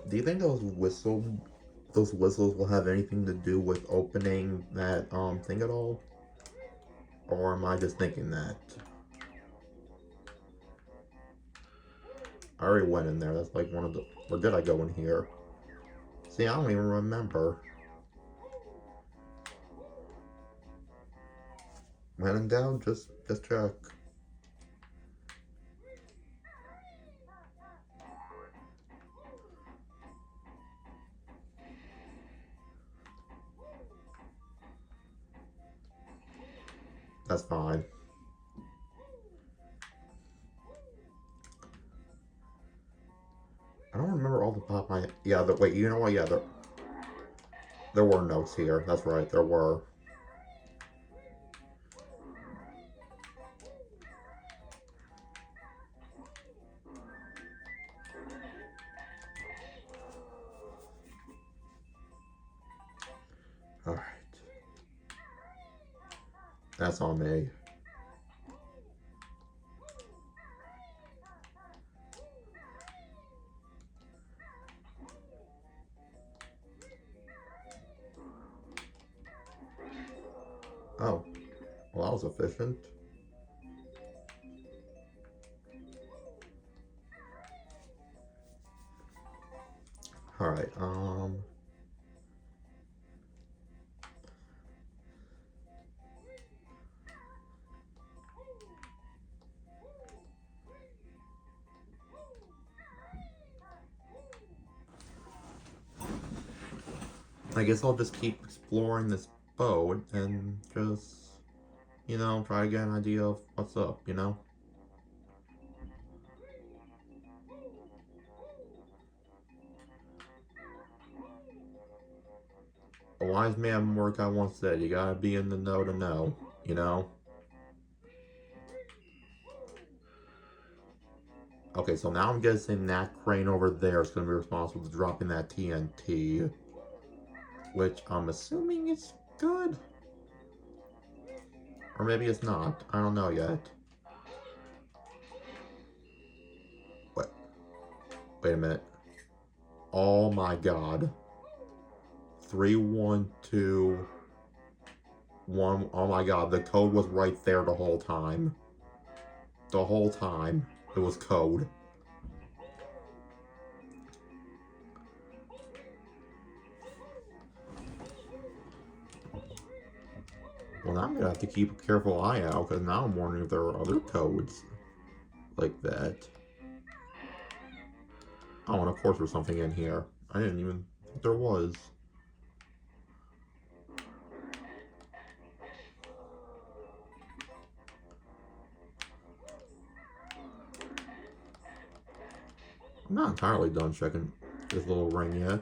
Do you think those whistles will have anything to do with opening that thing at all? Or am I just thinking that? I already went in there. That's like one of the... Or did I go in here? See, I don't even remember. When in doubt, just check. That's fine. I don't remember all the pop my... Yeah, wait, you know what? Yeah, there were notes here. That's right, there were. That's on me. Oh, well, that was efficient. Alright, I guess I'll just keep exploring this boat and just, you know, try to get an idea of what's up, you know? A wise man work I once said, you gotta be in the know to know, you know? Okay, so now I'm guessing that crane over there is gonna be responsible for dropping that TNT. Which I'm assuming is good? Or maybe it's not. I don't know yet. What? Wait a minute. Oh my god. 3121. Oh my god, the code was right there the whole time. The whole time. It was code. Well, now I'm gonna have to keep a careful eye out, because now I'm wondering if there are other codes like that. Oh, and of course there's something in here. I didn't even think there was. I'm not entirely done checking this little ring yet.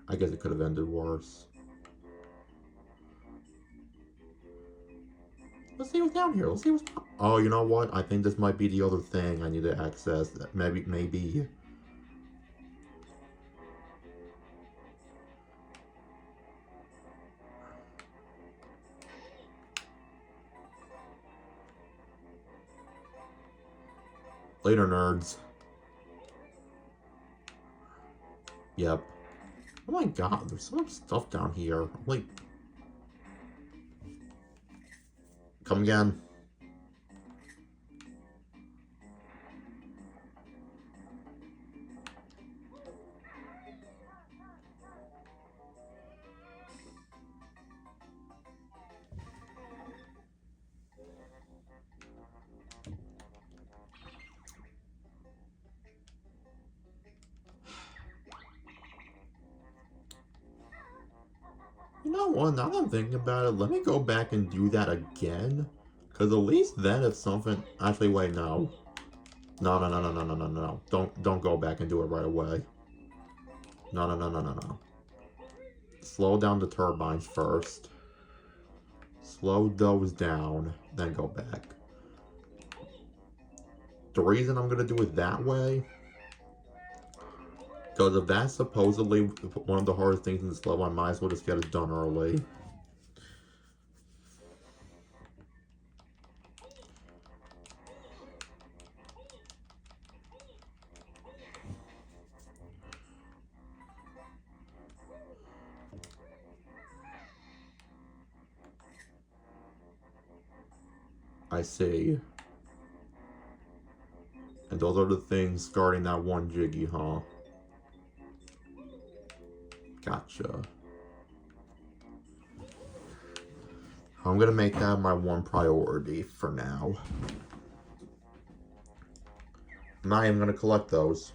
I guess it could have ended worse. Let's see what's down here. Let's see what's... Oh, you know what? I think this might be the other thing I need to access. Maybe. Later, nerds. Yep. Oh my god, there's so much stuff down here. Like... Come again. You know what, now that I'm thinking about it, let me go back and do that again. Because at least then if something... Actually, wait, no. No. Don't go back and do it right away. No. Slow down the turbines first. Slow those down, then go back. The reason I'm going to do it that way... Because if that's supposedly one of the hardest things in this level, I might as well just get it done early. I see. And those are the things guarding that one Jiggy, huh? Gotcha. I'm gonna make that my one priority for now. I'm not even gonna collect those.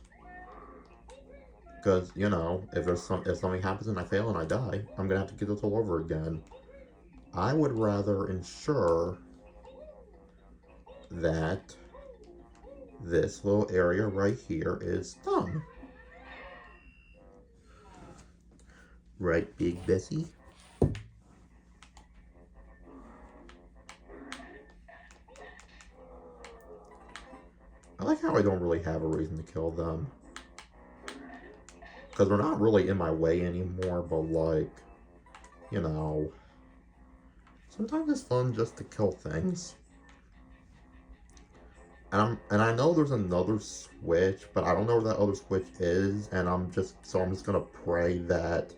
Because, you know, if something happens and I fail and I die, I'm gonna have to get this all over again. I would rather ensure that this little area right here is done. Right, Big Bessie? I like how I don't really have a reason to kill them. Because they're not really in my way anymore, but like, you know, sometimes it's fun just to kill things. And I know there's another switch, but I don't know where that other switch is, and I'm just gonna pray that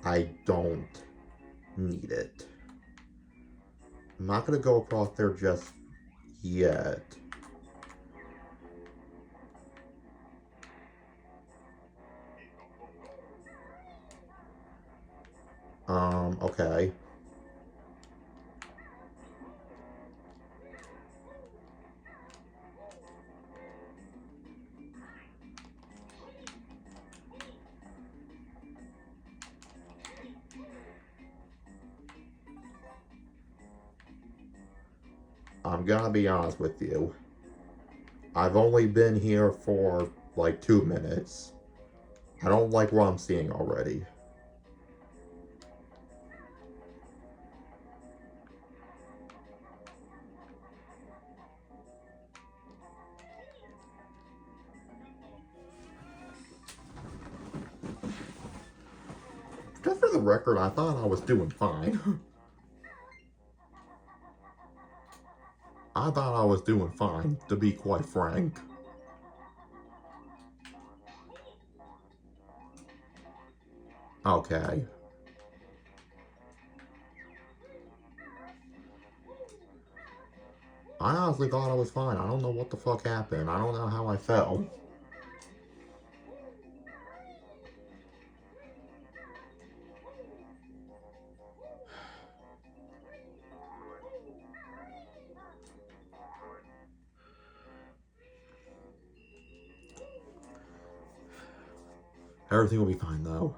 I don't need it. I'm not gonna go across there just yet. Okay. I'm gonna be honest with you. I've only been here for like 2 minutes. I don't like what I'm seeing already. Just for the record, I thought I was doing fine. I thought I was doing fine, to be quite frank. Okay. I honestly thought I was fine. I don't know what the fuck happened. I don't know how I fell. Everything will be fine, though.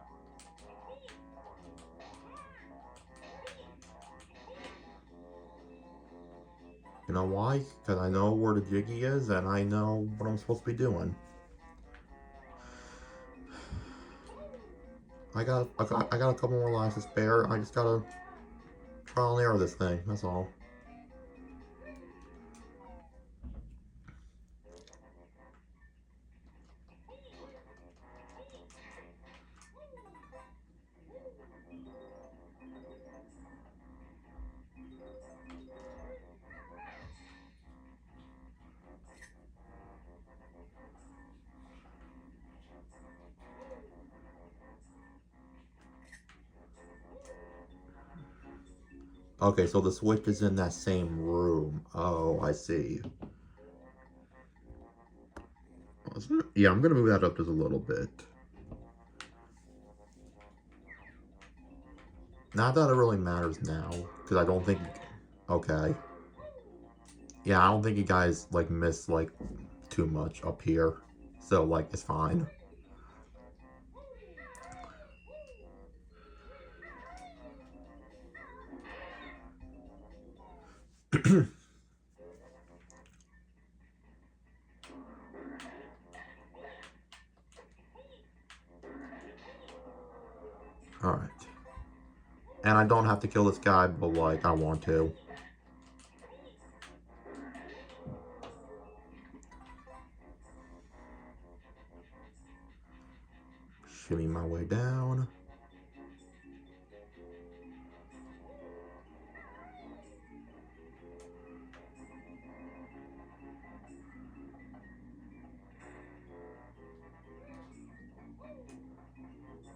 You know why? Because I know where the Jiggy is, and I know what I'm supposed to be doing. I got a couple more lives to spare. I just gotta trial and error this thing. That's all. Okay, so the switch is in that same room. Oh, I see. Yeah, I'm gonna move that up just a little bit. Not that it really matters now, because I don't think... Okay. Yeah, I don't think you guys, like, miss, like, too much up here. So, like, it's fine. Alright. And I don't have to kill this guy, but, like, I want to. Shimmy my way down.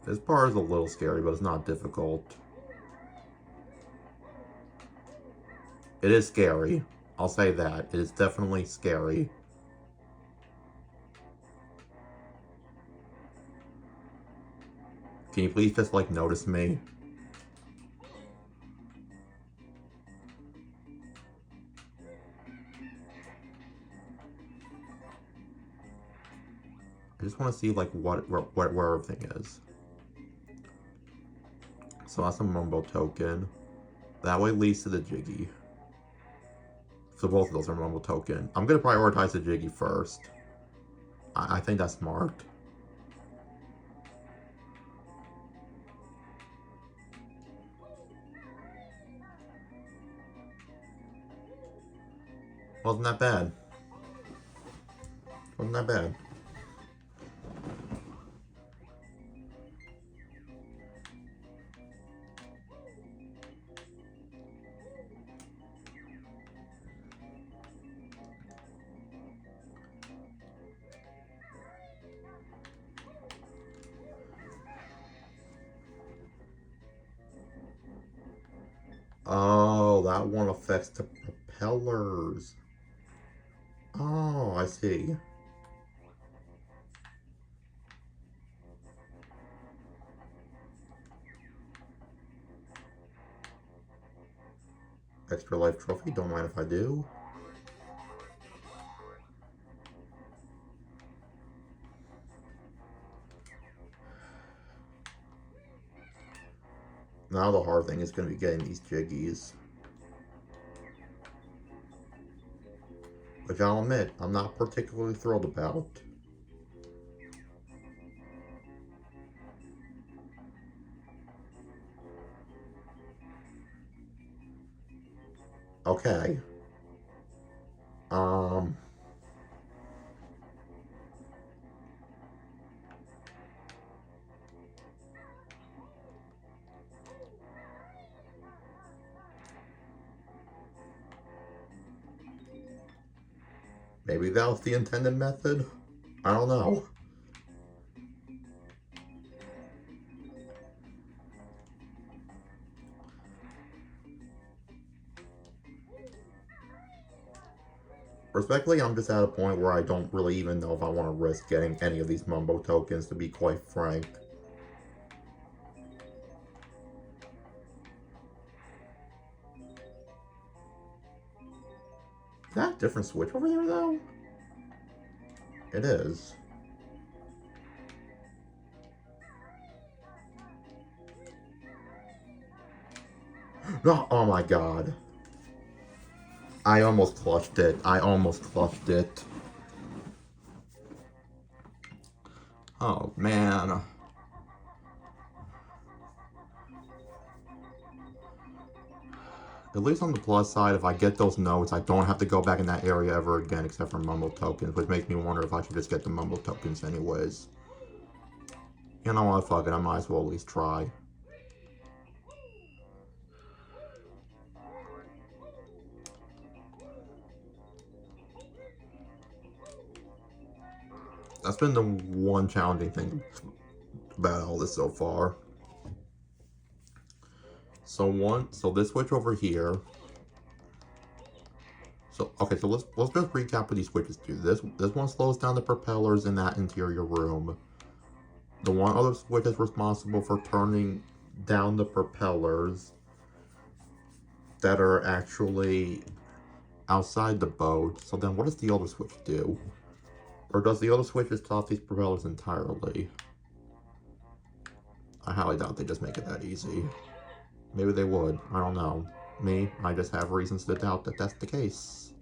This part is a little scary, but it's not difficult. It is scary. I'll say that. It is definitely scary. Can you please just, like, notice me? I just want to see, like, where everything is. So that's a Mumbo token. That way leads to the Jiggy. So both of those are Mumbo token. I'm going to prioritize the Jiggy first. I think that's smart. Wasn't that bad. Wasn't that bad. Oh, that one affects the propellers. Oh, I see. Extra life trophy, don't mind if I do. Now the hard thing is going to be getting these jiggies. Which I'll admit, I'm not particularly thrilled about. Okay. Um... Maybe that was the intended method? I don't know. Respectfully, I'm just at a point where I don't really even know if I want to risk getting any of these Mumbo tokens, to be quite frank. Is that a different switch over there, though? It is. No, oh my god. I almost clutched it. I almost clutched it. Oh, man. At least on the plus side, if I get those notes, I don't have to go back in that area ever again, except for Mumbo tokens, which makes me wonder if I should just get the Mumbo tokens anyways. You know what, fuck it, I might as well at least try. That's been the one challenging thing about all this so far. So this switch over here. So okay, so let's just recap what these switches do. This one slows down the propellers in that interior room. The one other switch is responsible for turning down the propellers that are actually outside the boat. So then what does the other switch do? Or does the other switch just stop these propellers entirely? I highly doubt they just make it that easy. Maybe they would. I don't know. Me, I just have reasons to doubt that that's the case.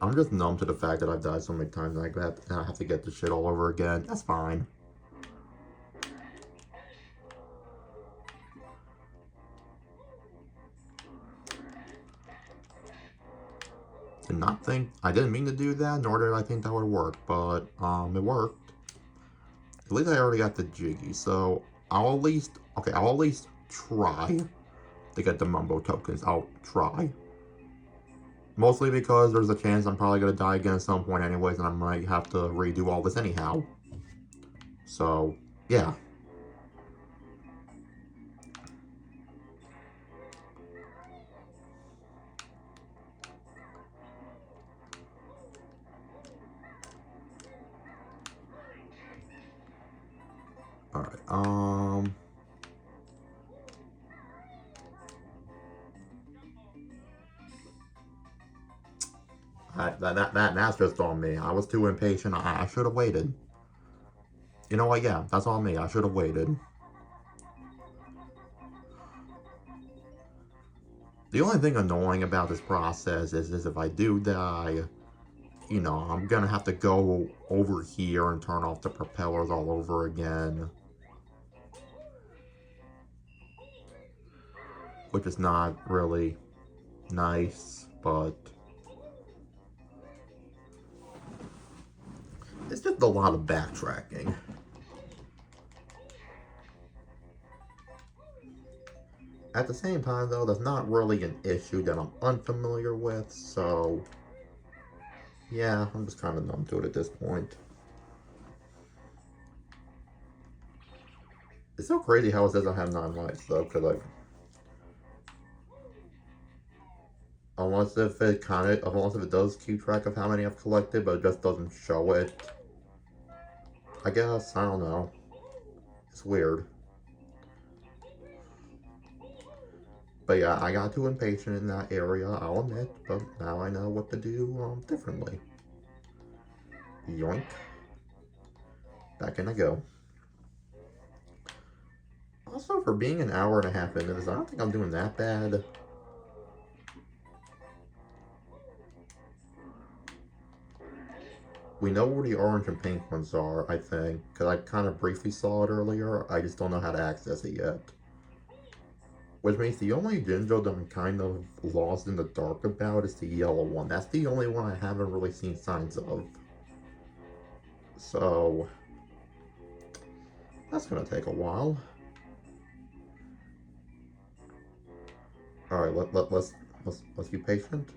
I'm just numb to the fact that I've died so many times and I have to get this shit all over again. That's fine. I didn't mean to do that, nor did I think that would work, but it worked. At least I already got the jiggy, so I'll at least try to get the Mumbo tokens. I'll try. Mostly because there's a chance I'm probably gonna die again at some point anyways, and I might have to redo all this anyhow. So, yeah. Alright, that's just on me. I was too impatient. I should have waited. You know what? Yeah, that's on me. I should have waited. The only thing annoying about this process is if I do die, you know, I'm gonna have to go over here and turn off the propellers all over again. Which is not really nice, but it's just a lot of backtracking. At the same time, though, that's not really an issue that I'm unfamiliar with, so Yeah, I'm just kind of numb to it at this point. It's so crazy how it says I have 9 lives though, because like, unless if it does keep track of how many I've collected, but it just doesn't show it. I guess, I don't know. It's weird. But yeah, I got too impatient in that area, I'll admit, but now I know what to do differently. Yoink. Back in I go. Also, for being an hour and a half into this, I don't think I'm doing that bad. We know where the orange and pink ones are, I think, because I kind of briefly saw it earlier. I just don't know how to access it yet. Which means the only Jinjo that I'm kind of lost in the dark about is the yellow one. That's the only one I haven't really seen signs of. So, that's gonna take a while. Alright, let's be patient.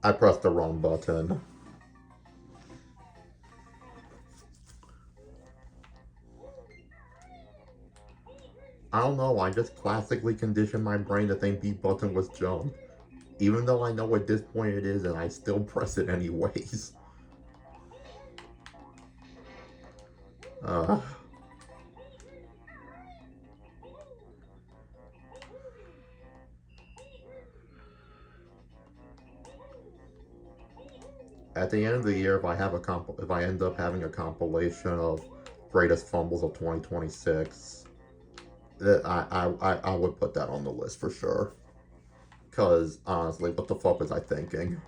I pressed the wrong button. I don't know, I just classically conditioned my brain to think B button was jump. Even though I know at this point it is, and I still press it anyways. Uh, at the end of the year, if I end up having a compilation of greatest fumbles of 2026, I would put that on the list for sure. Cause honestly, what the fuck was I thinking?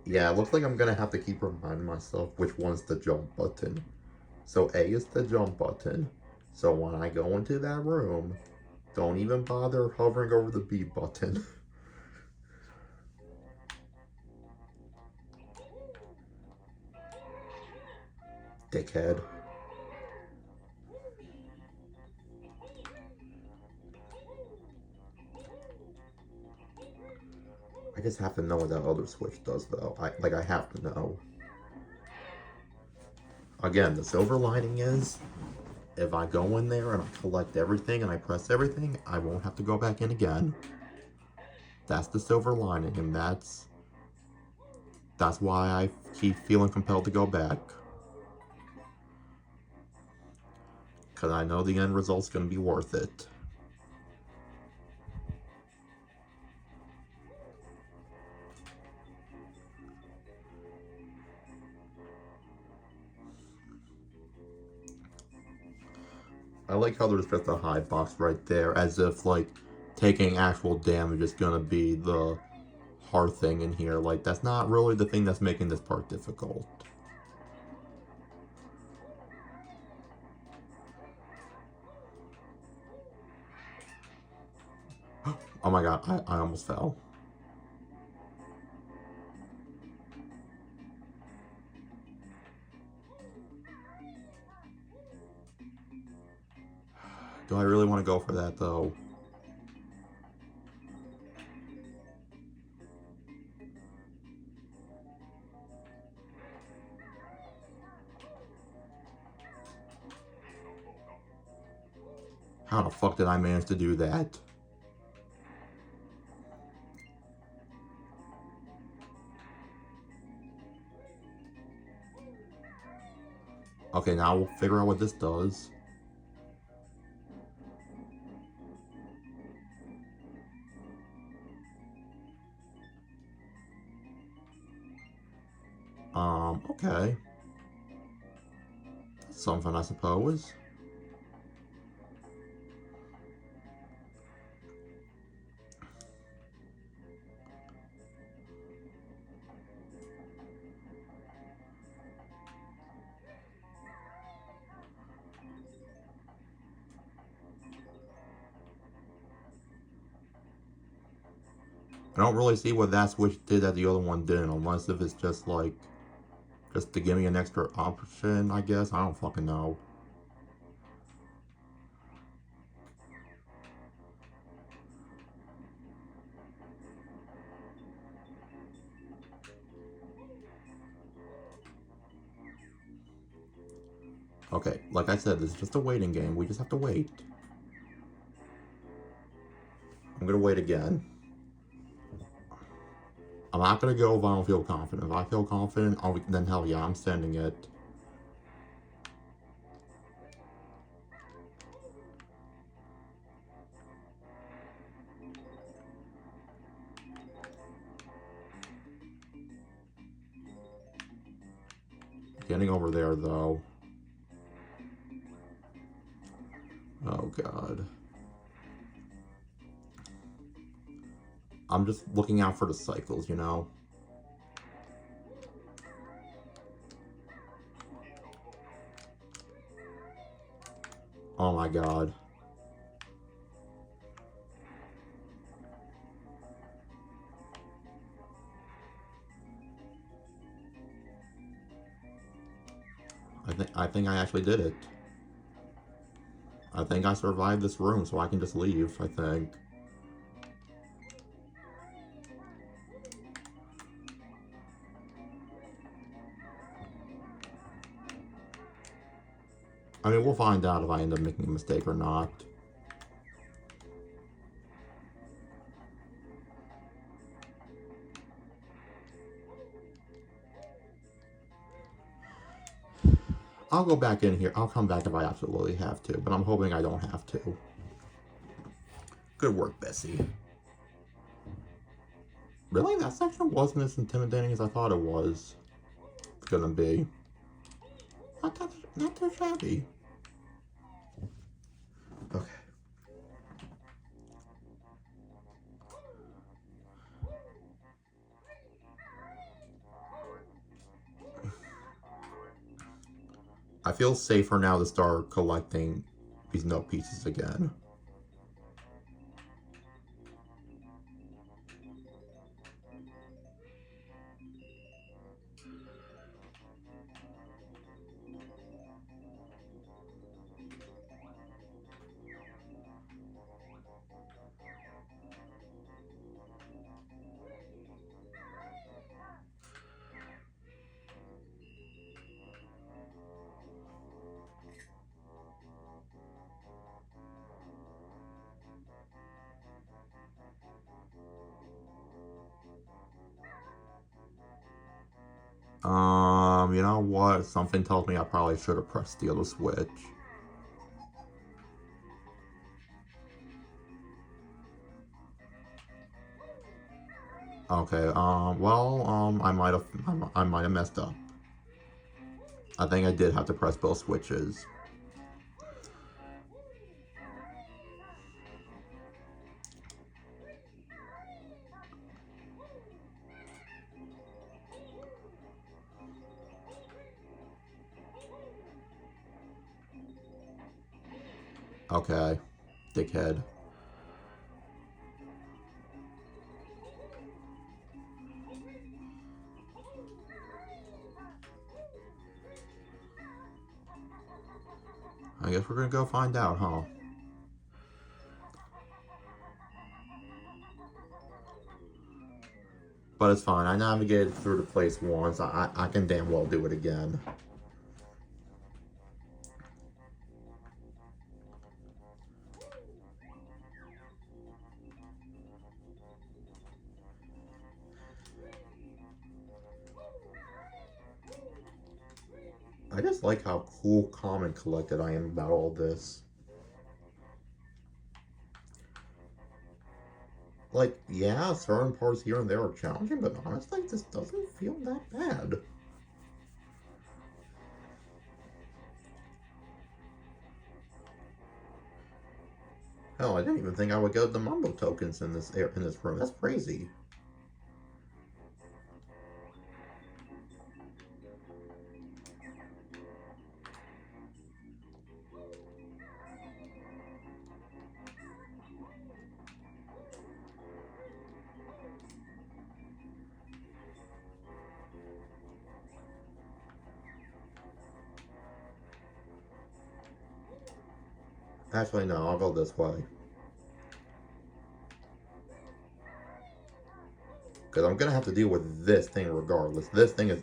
Yeah, it looks like I'm gonna have to keep reminding myself which one's the jump button. So A is the jump button. So when I go into that room, don't even bother hovering over the B button. Dickhead. I just have to know what that other switch does though. I have to know. Again, the silver lining is if I go in there and I collect everything and I press everything, I won't have to go back in again. That's the silver lining, and that's why I keep feeling compelled to go back. Because I know the end result's going to be worth it. I like how there's just a high box right there, as if, like, taking actual damage is going to be the hard thing in here. Like, that's not really the thing that's making this part difficult. Oh my god, I almost fell. Do I really want to go for that, though? How the fuck did I manage to do that? Okay, now we'll figure out what this does. Okay. Something, I suppose. I don't really see what that switch did that the other one didn't, unless if it's just like Just to give me an extra option, I guess? I don't fucking know. Okay, like I said, this is just a waiting game. We just have to wait. I'm gonna wait again. I'm not gonna go if I don't feel confident. If I feel confident, then hell yeah, I'm sending it. Getting over there, though. Oh, God. I'm just looking out for the cycles, you know? Oh, my God. I think I actually did it. I think I survived this room, so I can just leave, I think. I mean, we'll find out if I end up making a mistake or not. I'll go back in here. I'll come back if I absolutely have to, but I'm hoping I don't have to. Good work, Bessie. Really? That section wasn't as intimidating as I thought it was gonna be. Not too shabby. Okay. I feel safer now to start collecting these note pieces again. You know what? Something tells me I probably should have pressed the other switch. Okay, I might have messed up. I think I did have to press both switches. Okay, dickhead. I guess we're gonna go find out, huh? But it's fine. I navigated through the place once. I can damn well do it again. I just like how cool, calm, and collected I am about all this. Like, yeah, certain parts here and there are challenging, but honestly, this doesn't feel that bad. Hell, I didn't even think I would get the Mumbo tokens in this room. That's crazy. Actually, no, I'll go this way. Because I'm gonna have to deal with this thing regardless. This thing is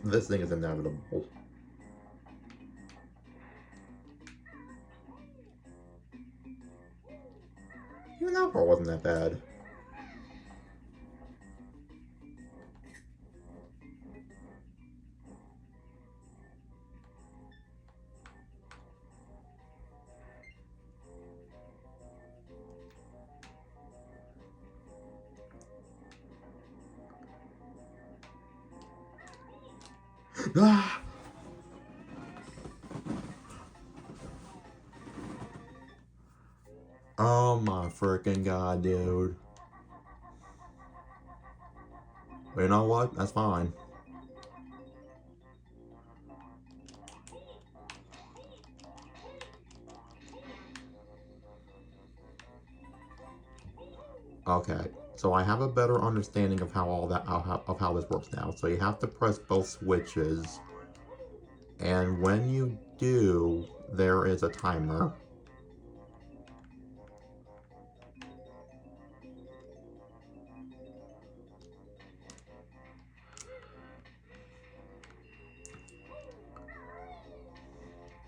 inevitable. Even that part wasn't that bad. Ah! Oh my freaking god, dude. But you know what? That's fine. Okay, so I have a better understanding of how of how this works now. So you have to press both switches, and when you do, there is a timer.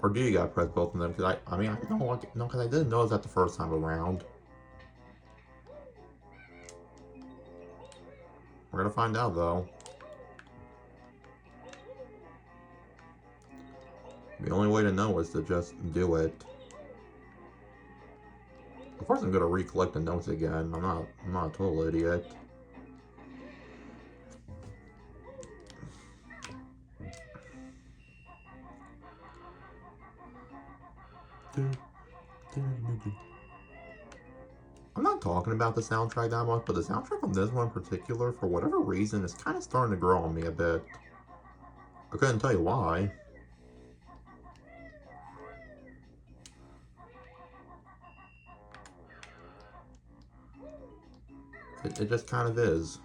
Or do you gotta press both of them? Because I mean, I don't want no, because I didn't notice that the first time around. We're gonna find out though. The only way to know is to just do it. Of course, I'm gonna recollect the notes again. I'm not a total idiot. I'm not talking about the soundtrack that much, but the soundtrack on this one in particular, for whatever reason, is kind of starting to grow on me a bit. I couldn't tell you why. It just kind of is.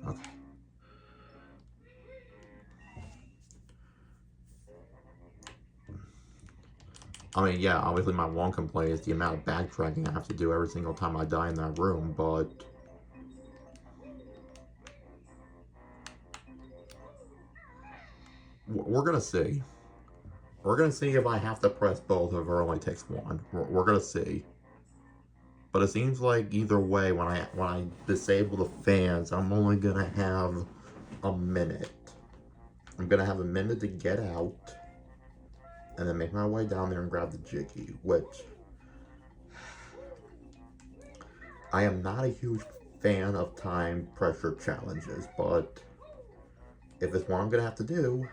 Okay. I mean, yeah, obviously my one complaint is the amount of backtracking I have to do every single time I die in that room, but we're gonna see. We're gonna see if I have to press both or if it only takes one. We're gonna see. But it seems like either way, when I disable the fans, I'm only gonna have a minute. I'm gonna have a minute to get out, and then make my way down there and grab the Jiggy, which I am not a huge fan of time pressure challenges, but if it's what I'm gonna have to do,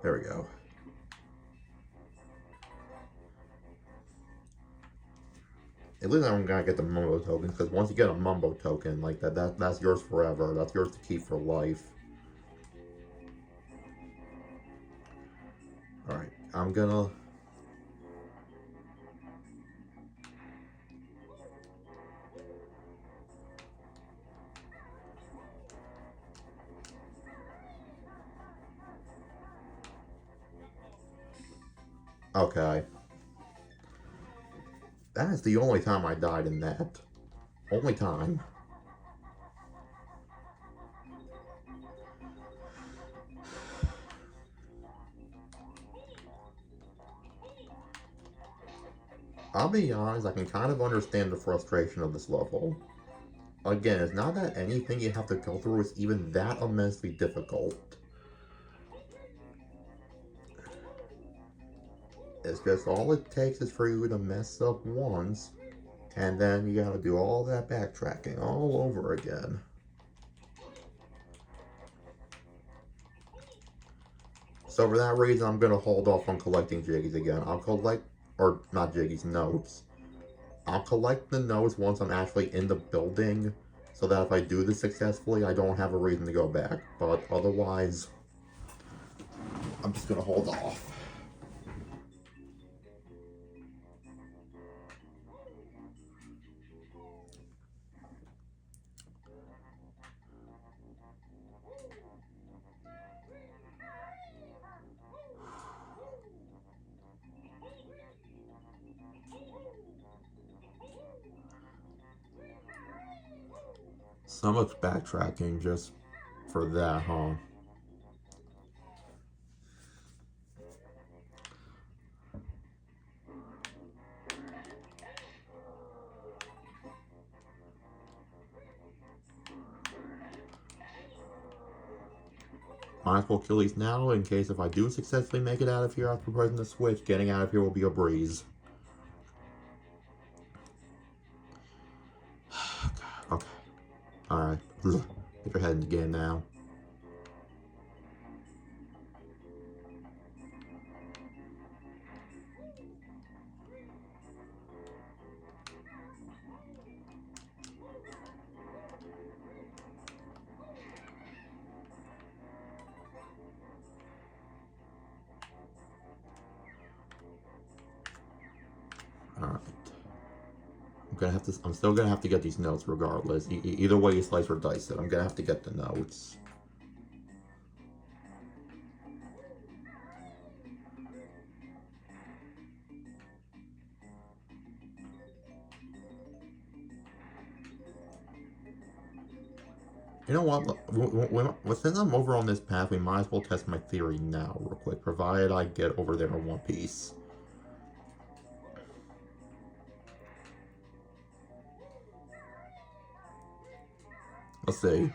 there we go. At least I'm gonna get the Mumbo token, because once you get a Mumbo token like that's yours forever. That's yours to keep for life. Alright, I'm gonna... Okay. That is the only time I died in that. Only time. I'll be honest, I can kind of understand the frustration of this level. Again, it's not that anything you have to go through is even that immensely difficult. It's just all it takes is for you to mess up once, and then you gotta do all that backtracking all over again. So for that reason, I'm gonna hold off on collecting Jiggies again. I'll collect, or not Jiggies, notes. I'll collect the notes once I'm actually in the building, so that if I do this successfully, I don't have a reason to go back. But otherwise, I'm just gonna hold off. So much backtracking just for that, huh? Might as well kill these now in case if I do successfully make it out of here after pressing the switch, getting out of here will be a breeze. Okay. Alright. Get your head in the game now. Alright. I'm still gonna have to get these notes regardless. Either way you slice or dice it, I'm gonna have to get the notes. You know what? Since I'm over on this path, we might as well test my theory now, real quick, provided I get over there in one piece. Let's see.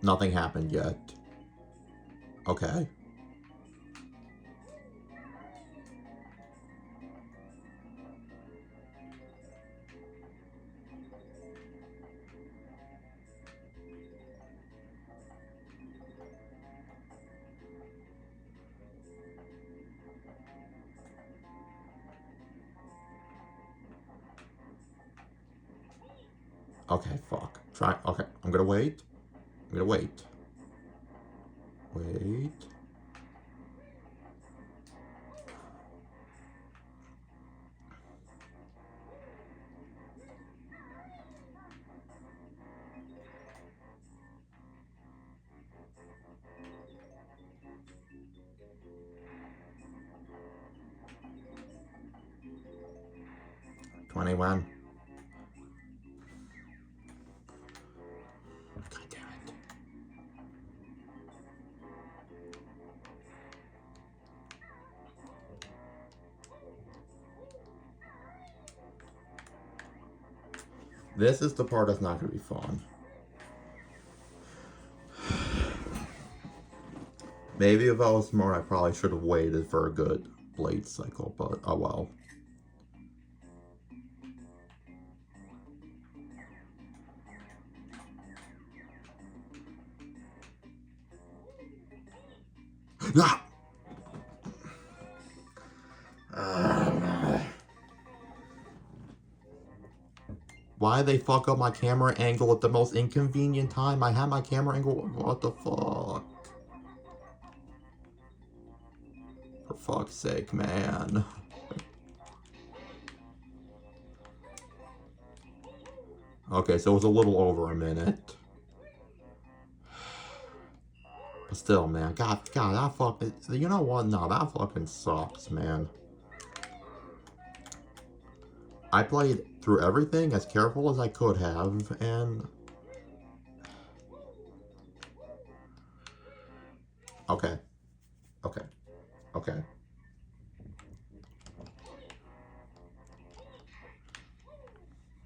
Nothing happened yet. Okay. Okay, fuck. Okay, I'm gonna wait. I'm gonna wait. Wait. $21. God damn it. This is the part that's not gonna be fun. Maybe if I was smart, I probably should have waited for a good blade cycle, but oh well. Ah! Why they fuck up my camera angle at the most inconvenient time? I had my camera angle. What the fuck? For fuck's sake, man. Okay, so it was a little over a minute. But still, man. God, that fucking... You know what? No, that fucking sucks, man. I played through everything as careful as I could have, and... Okay. Okay. Okay.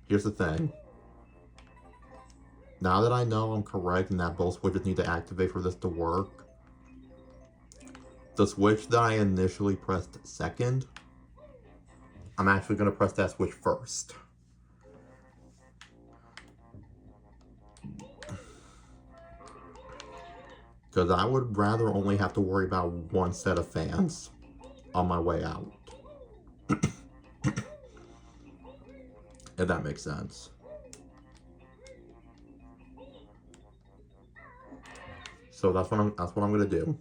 Here's the thing. Now that I know I'm correct and that both switches need to activate for this to work, the switch that I initially pressed second, I'm actually going to press that switch first. Because I would rather only have to worry about one set of fans on my way out. If that makes sense. So that's what I'm gonna do.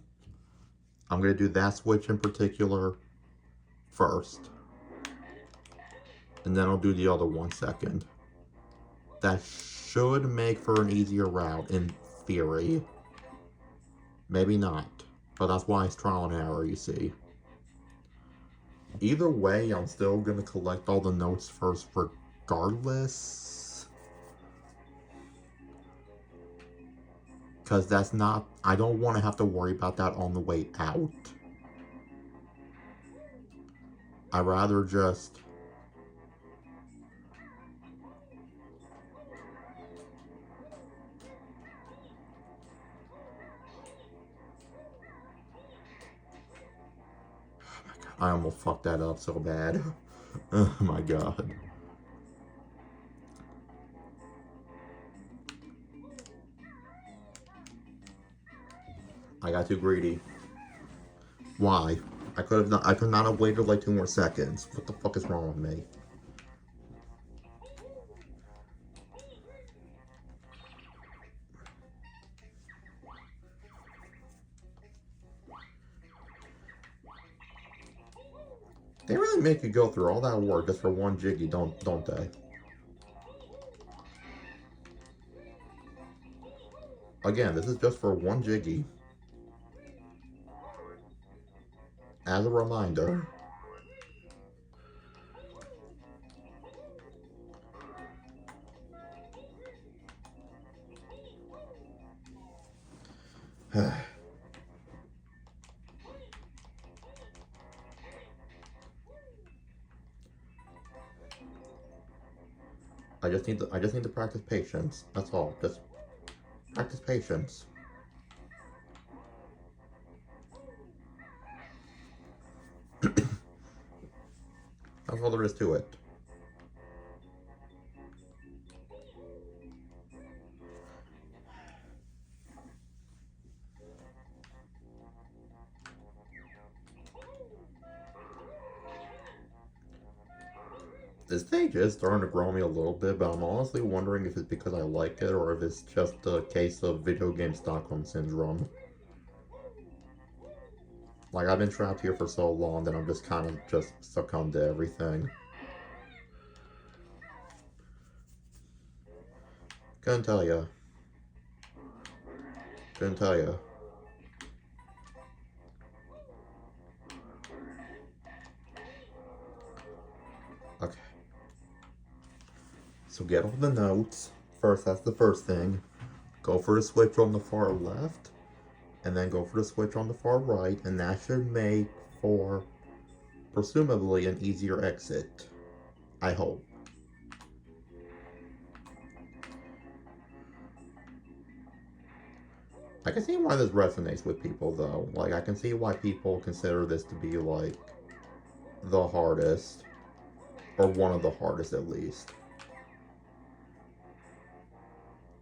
I'm gonna do that switch in particular first. And then I'll do the other one second. That should make for an easier route in theory. Maybe not. But that's why it's trial and error, you see. Either way, I'm still gonna collect all the notes first regardless. Because that's not... I don't want to have to worry about that on the way out. I'd rather just... I almost fucked that up so bad. Oh my god. I got too greedy. Why? I could not have waited like 2 more seconds. What the fuck is wrong with me? They really make you go through all that work just for one Jiggy, don't they? Again, this is just for one Jiggy. As a reminder. I just need to practice patience. That's all. Just practice patience. That's all there is to it. This stage is starting to grow me a little bit, but I'm honestly wondering if it's because I like it or if it's just a case of video game Stockholm Syndrome. Like, I've been trapped here for so long that I'm just kind of just succumbed to everything. Couldn't tell ya. Couldn't tell ya. Okay. So get all the notes. First, that's the first thing. Go for the switch on the far left. And then go for the switch on the far right. And that should make for, presumably, an easier exit. I hope. I can see why this resonates with people, though. Like, I can see why people consider this to be, like, the hardest. Or one of the hardest, at least.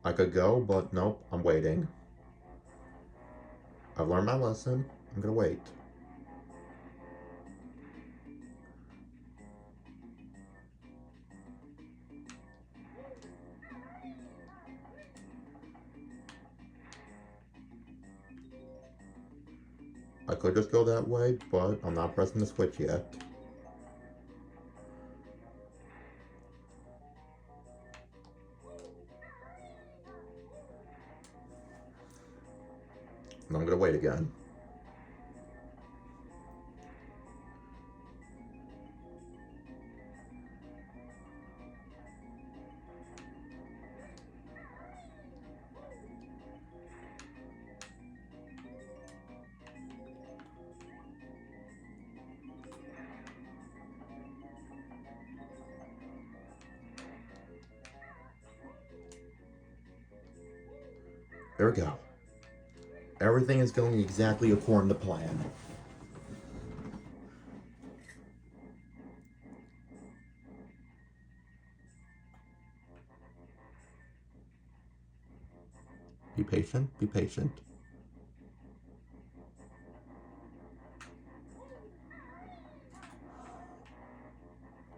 I could go, but nope, I'm waiting. I've learned my lesson. I'm gonna wait. I could just go that way, but I'm not pressing the switch yet. And I'm gonna wait again. There we go. Everything is going exactly according to plan. Be patient, be patient.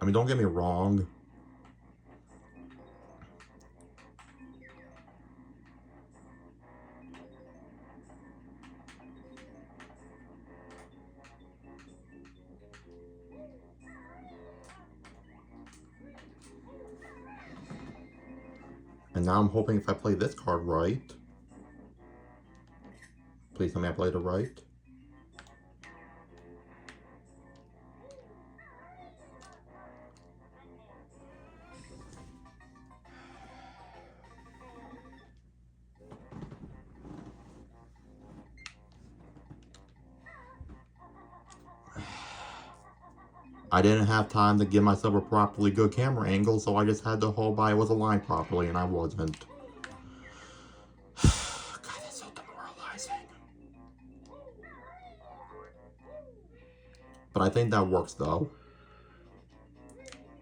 I mean, don't get me wrong. And now I'm hoping if I play this card right. Please tell me I played it right. I didn't have time to give myself a properly good camera angle, so I just had to hold by it was aligned properly, and I wasn't. God, that's so demoralizing. But I think that works, though.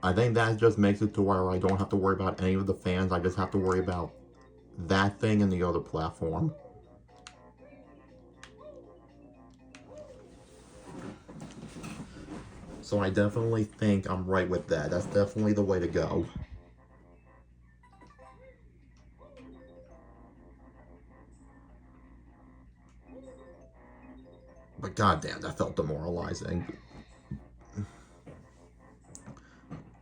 I think that just makes it to where I don't have to worry about any of the fans. I just have to worry about that thing and the other platform. So I definitely think I'm right with that. That's definitely the way to go. But goddamn, that felt demoralizing.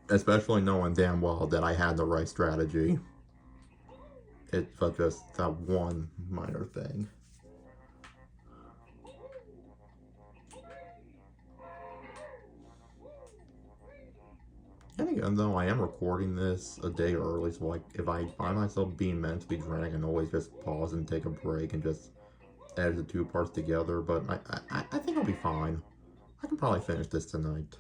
Especially knowing damn well that I had the right strategy. It's just that one minor thing. And again, though, I am recording this a day early, so like, if I find myself being mentally drained, I can always just pause and take a break and just edit the two parts together. But I think I'll be fine. I can probably finish this tonight.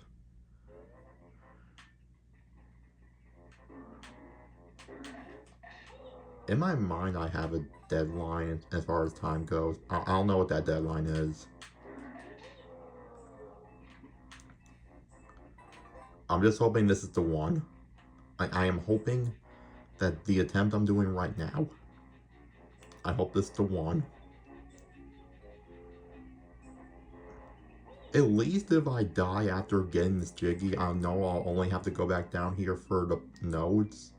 In my mind, I have a deadline as far as time goes. I don't know what that deadline is. I'm just hoping this is the one. I am hoping that the attempt I'm doing right now, I hope this is the one. At least if I die after getting this Jiggy, I know I'll only have to go back down here for the nodes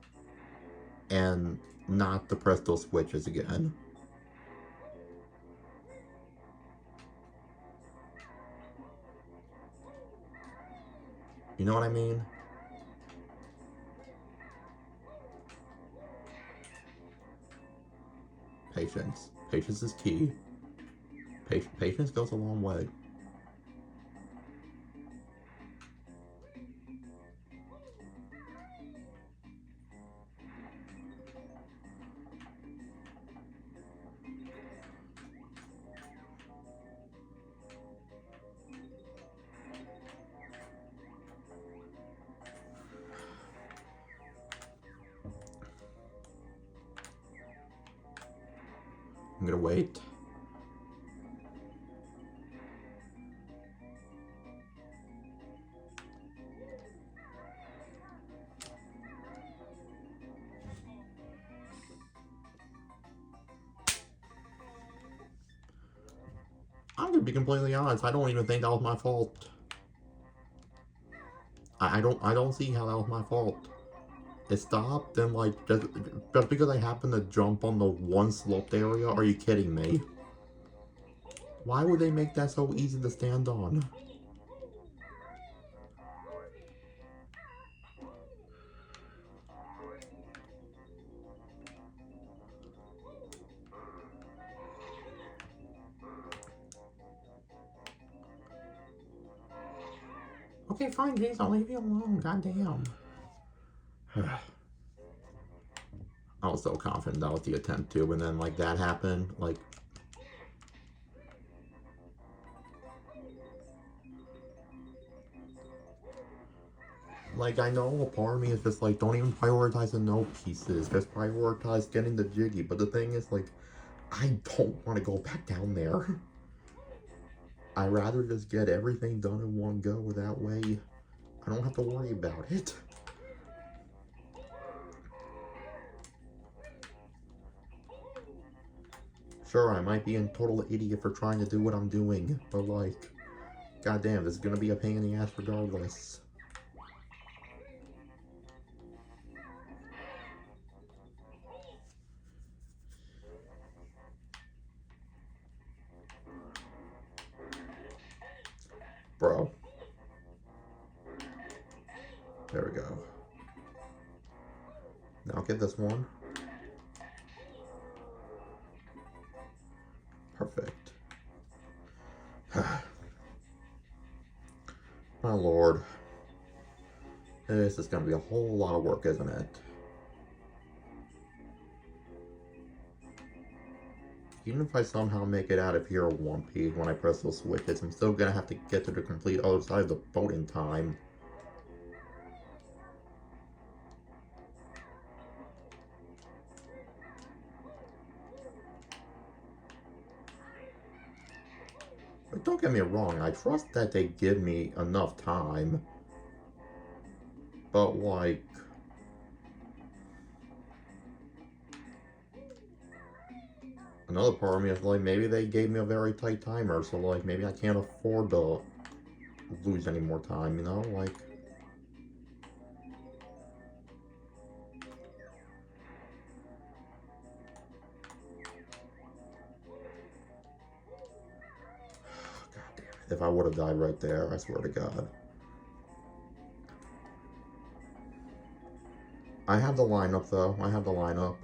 and not to press those switches again. You know what I mean? Patience. Patience is key. Patience goes a long way. I'm gonna wait. I'm gonna be completely honest, I don't even think that was my fault. I don't see how that was my fault. It stopped and like just because I happened to jump on the one sloped area, are you kidding me? Why would they make that so easy to stand on? Okay, fine, Jace, I'll leave you alone, goddamn. I was so confident that was the attempt to, and then like that happened, like I know a part of me is just like, don't even prioritize the no pieces, just prioritize getting the Jiggy, but the thing is like, I don't want to go back down there. I'd rather just get everything done in one go, that way I don't have to worry about it. Sure, I might be a total idiot for trying to do what I'm doing, but like, goddamn, this is gonna be a pain in the ass regardless. Bro. There we go. Now get this one. Perfect. My lord. This is going to be a whole lot of work, isn't it? Even if I somehow make it out of here one piece when I press those switches, I'm still going to have to get to the complete other side of the boat in time. But don't get me wrong, I trust that they give me enough time. But like... Another part of me is like, maybe they gave me a very tight timer, so like, maybe I can't afford to lose any more time, you know? Like... God damn it. If I would have died right there, I swear to God. I have the lineup though, I have the lineup.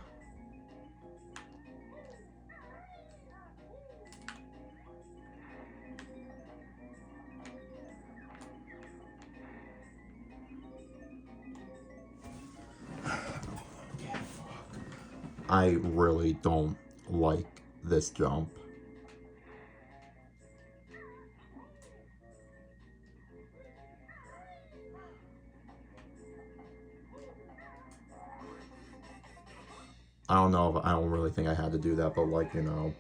I really don't like this jump. I don't know if I don't really think I had to do that, but like, you know,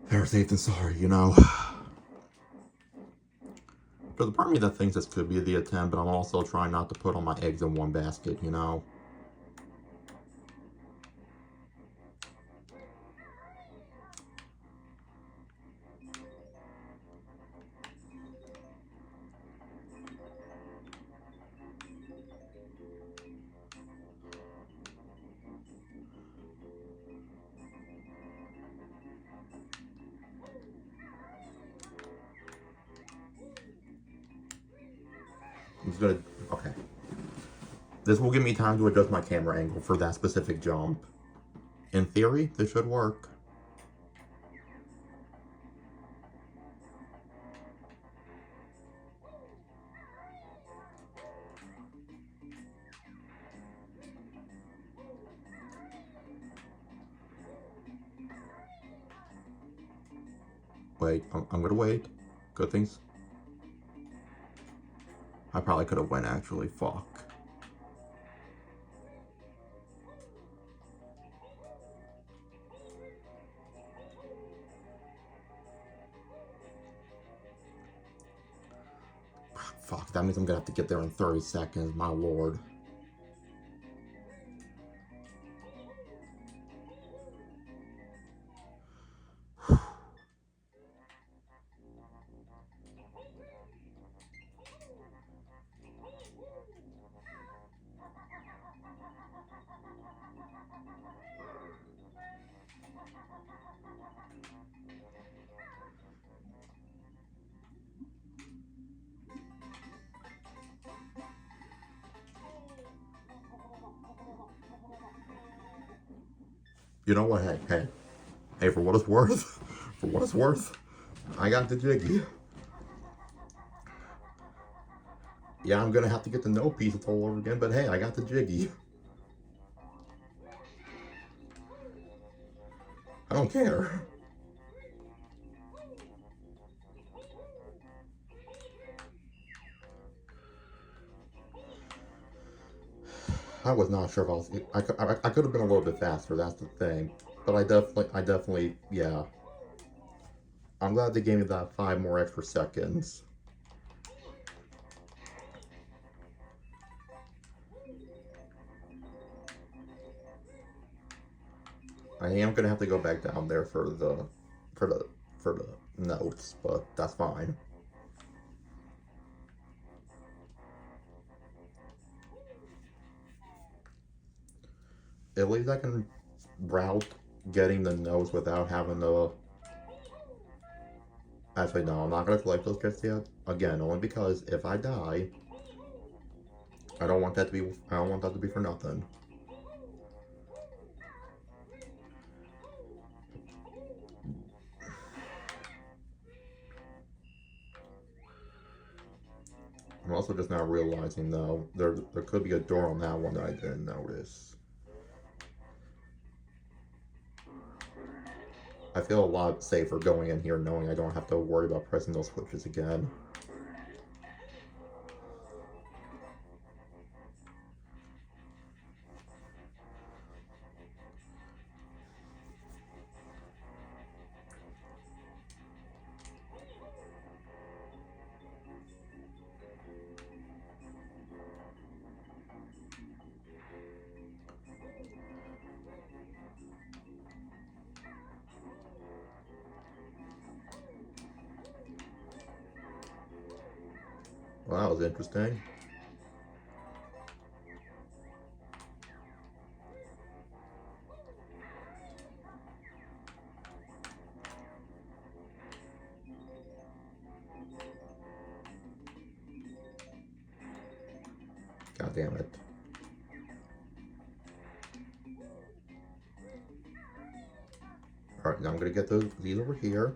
better safe than sorry, you know. There's a part of me that thinks this could be the attempt, but I'm also trying not to put all my eggs in one basket, you know. I'm just gonna, okay. This will give me time to adjust my camera angle for that specific jump. In theory, this should work. Wait, I'm gonna wait. Good things. I probably could have went actually, fuck. Fuck, that means I'm gonna have to get there in 30 seconds, my lord. You know what, hey, for what it's worth, for what it's worth, I got the jiggy. Yeah, I'm gonna have to get the no pieces all over again, but hey, I got the jiggy. I don't care. I was not sure if I was, I could have been a little bit faster, that's the thing. But I definitely, yeah. I'm glad they gave me that 5 more extra seconds. I am gonna have to go back down there for the notes, but that's fine. At least I can route getting the notes without having to Actually, no, I'm not gonna collect those kits yet. Again, only because if I die, I don't want that to be. I don't want that to be for nothing. I'm also just now realizing though there could be a door on that one that I didn't notice. I feel a lot safer going in here knowing I don't have to worry about pressing those switches again. Well, that was interesting. God damn it. Alright, now I'm gonna get these over here.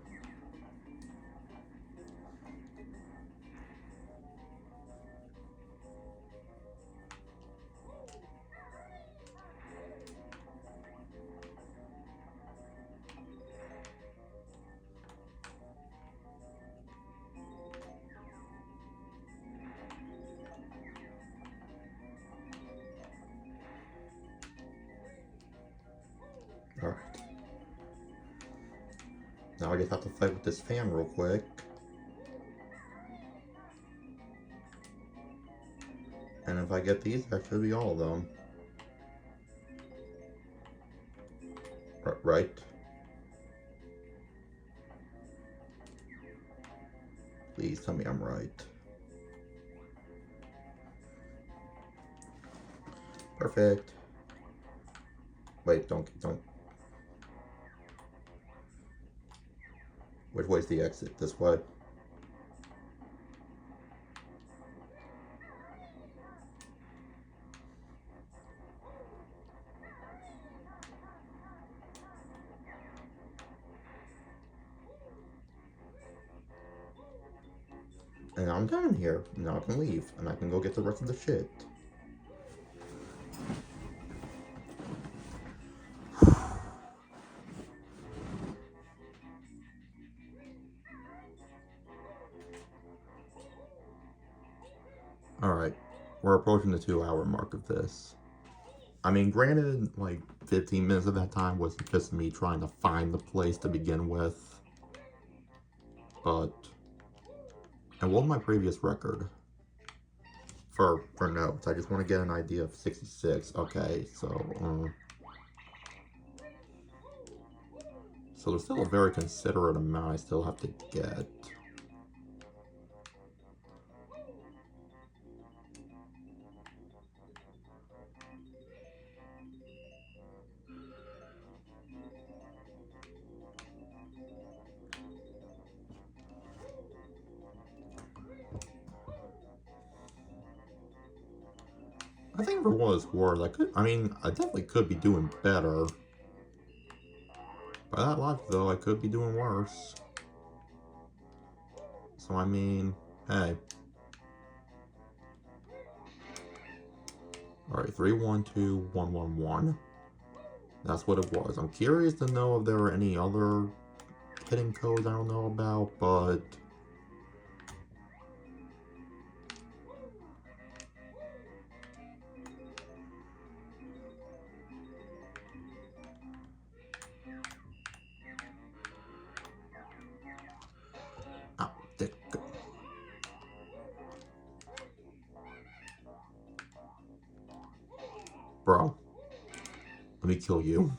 Alright. Now I just have to fight with this fan real quick. And if I get these, that should be all of them. Right? Please tell me I'm right. Perfect. Wait, don't. Which way's the exit? This way? And I'm done here. Now I can leave, and I can go get the rest of the shit. Alright, we're approaching the 2-hour mark of this. I mean, granted, like, 15 minutes of that time was just me trying to find the place to begin with. But... And what was my previous record? For notes, I just want to get an idea of 66. Okay, so there's still a very considerate amount I still have to get. I think for what it's worth, I definitely could be doing better. By that logic, though, I could be doing worse. So, I mean, hey. Alright, 312111. That's what it was. I'm curious to know if there are any other hidden codes I don't know about, but... Oh, dick. Bro. Let me kill you.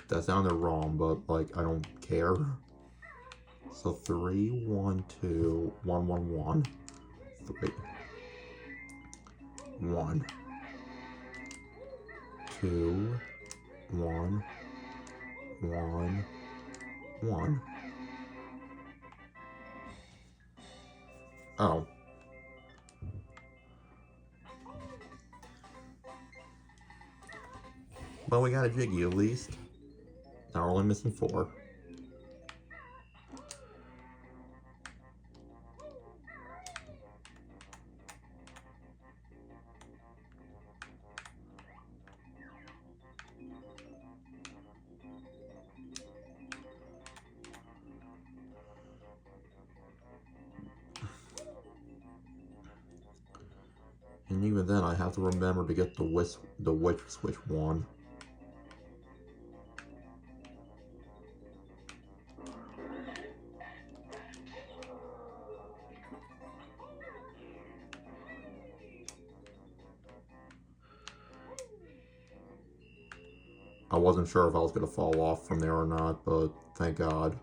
That sounded wrong, but, like, I don't care. So 312111. 3 1 2 1 1 1 Oh. Well, we got a Jiggy at least. Now we're only missing 4. And even then, I have to remember to get the witch switch one. I wasn't sure if I was going to fall off from there or not, but thank God.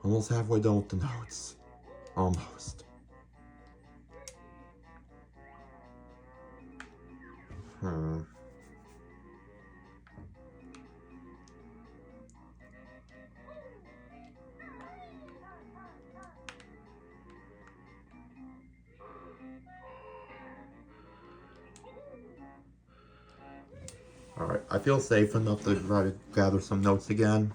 Almost halfway done with the notes. Almost. Alright, I feel safe enough to try to gather some notes again.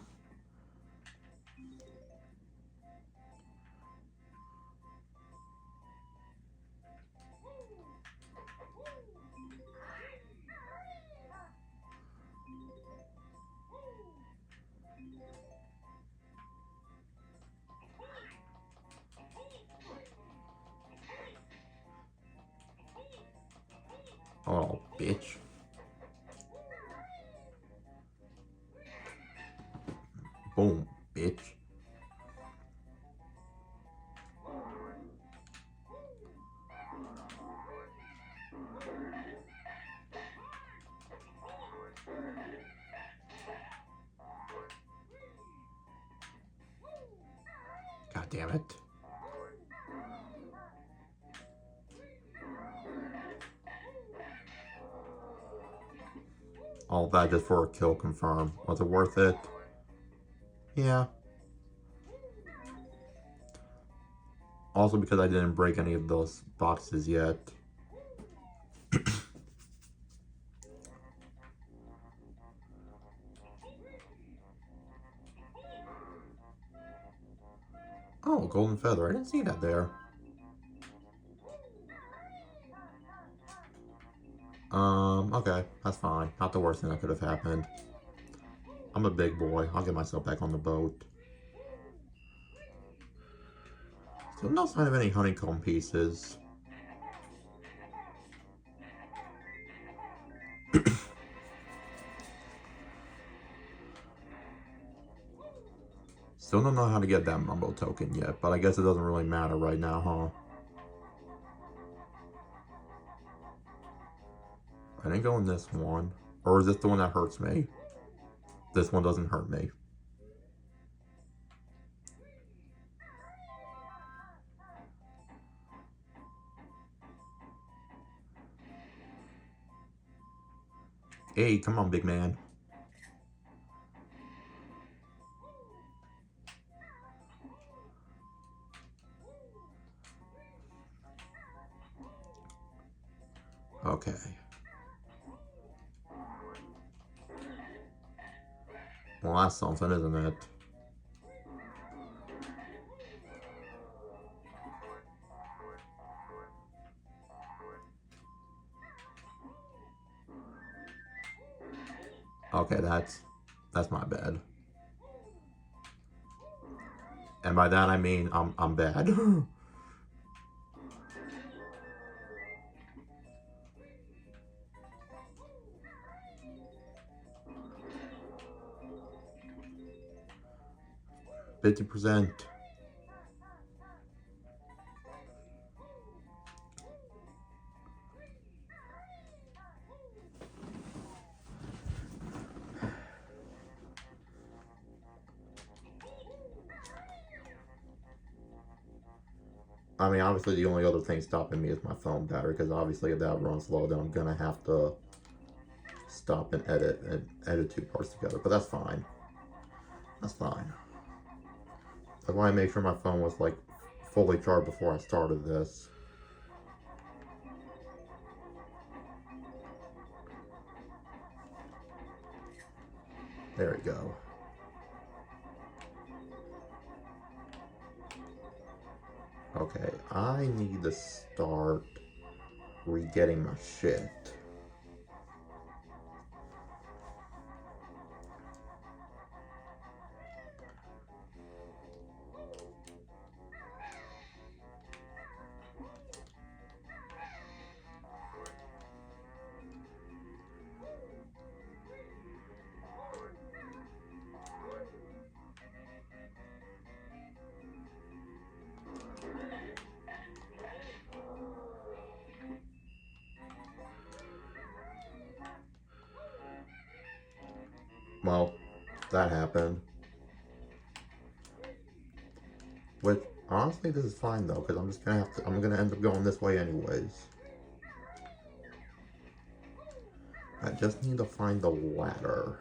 Oh, bitch. Boom, bitch. God damn it. All that just for a kill confirm. Was it worth it? Yeah. Also because I didn't break any of those boxes yet. Oh, golden feather. I didn't see that there. Okay. That's fine. Not the worst thing that could have happened. I'm a big boy. I'll get myself back on the boat. Still no sign of any honeycomb pieces. Still don't know how to get that Mumbo token yet, but I guess it doesn't really matter right now, huh? I didn't go in this one. Or is this the one that hurts me? This one doesn't hurt me. Hey, come on, big man. Okay. Well, that's something, isn't it? Okay, that's my bad. And by that I mean I'm bad. %. I mean, obviously the only other thing stopping me is my phone battery, because obviously if that runs low, then I'm gonna have to stop and edit 2 parts together, but that's fine. That's fine. I want to make sure my phone was like fully charged before I started this. There we go. Okay, I need to start re-getting my shit. Well, that happened. Which, honestly, this is fine though, because I'm gonna end up going this way anyways. I just need to find the ladder.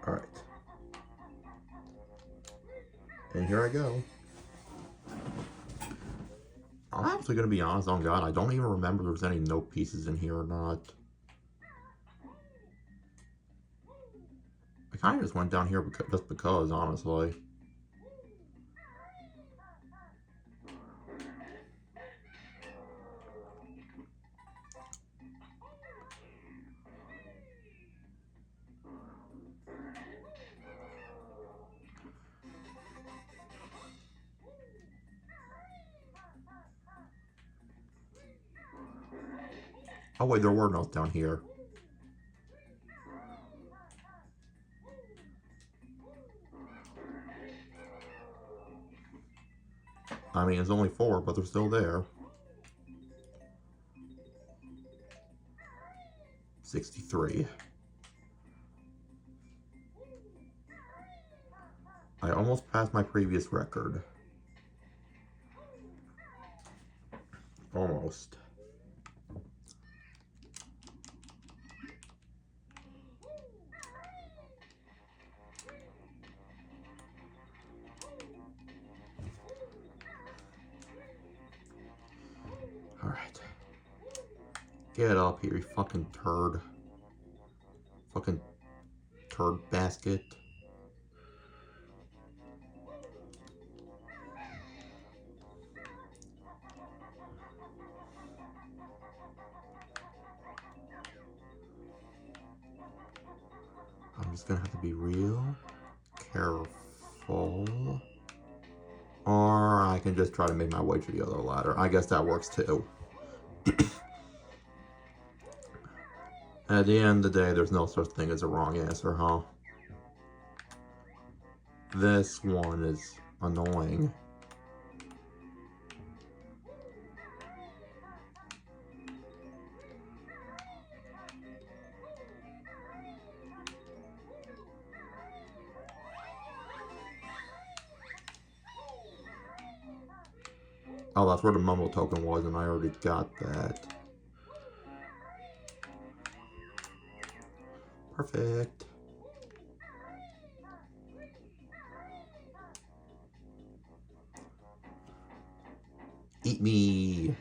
Alright. And here I go. I'm actually gonna be honest, on God, I don't even remember if there's any note pieces in here or not. I kind of just went down here just because, honestly. Oh wait, there were notes down here. I mean, it's only 4, but they're still there. 63. I almost passed my previous record. Almost. Alright. Get up here, you fucking turd. Fucking turd basket. I'm just gonna have to be real careful. Or I can just try to make my way to the other ladder. I guess that works too. At the end of the day, there's no such thing as a wrong answer, huh? This one is annoying. Oh, that's where the mumble token was, and I already got that. Perfect. Eat me.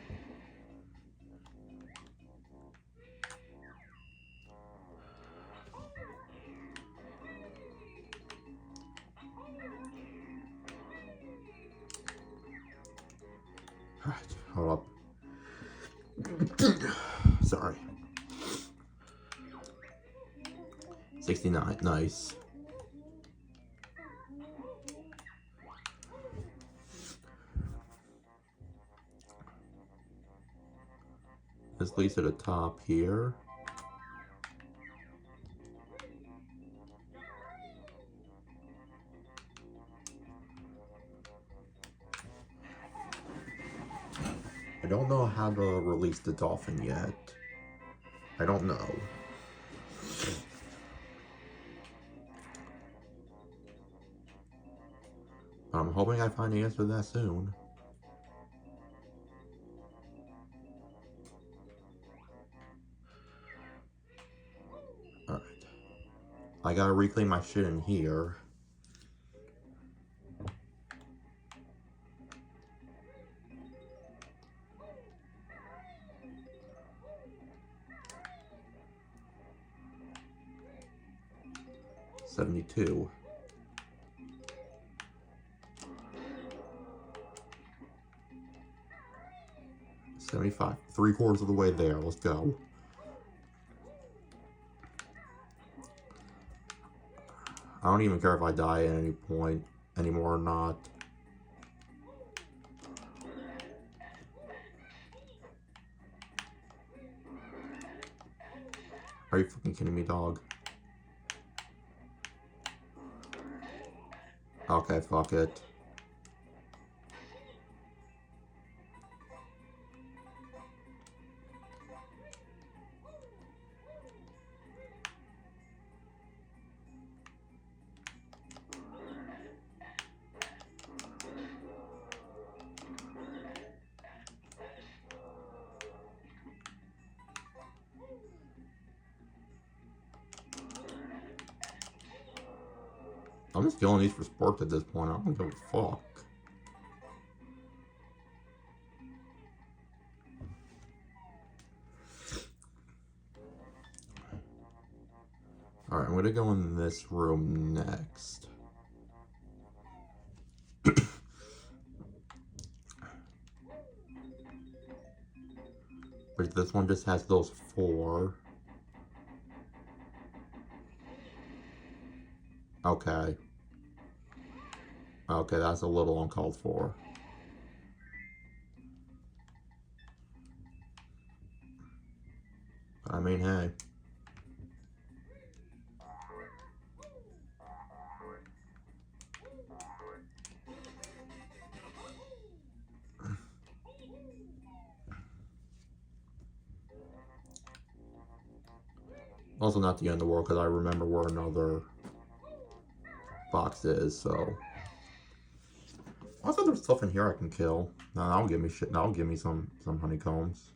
Alright, hold up. Sorry. 69, nice. This leads to the top here. don't know how to release the dolphin yet. I don't know. But I'm hoping I find the answer to that soon. Alright. I gotta reclaim my shit in here. $72. 75. 3/4 of the way there. Let's go. I don't even care if I die at any point anymore or not. Are you fucking kidding me, dog? Okay, fuck it. I'm just killing these for sport at this point. I don't give a fuck. Alright, I'm gonna go in this room next. But this one just has those 4. Okay. Okay, that's a little uncalled for. I mean, hey. Also not the end of the world, because I remember where another box is, so. Also, there's stuff in here I can kill. No, that'll give me shit. That'll give me some honeycombs.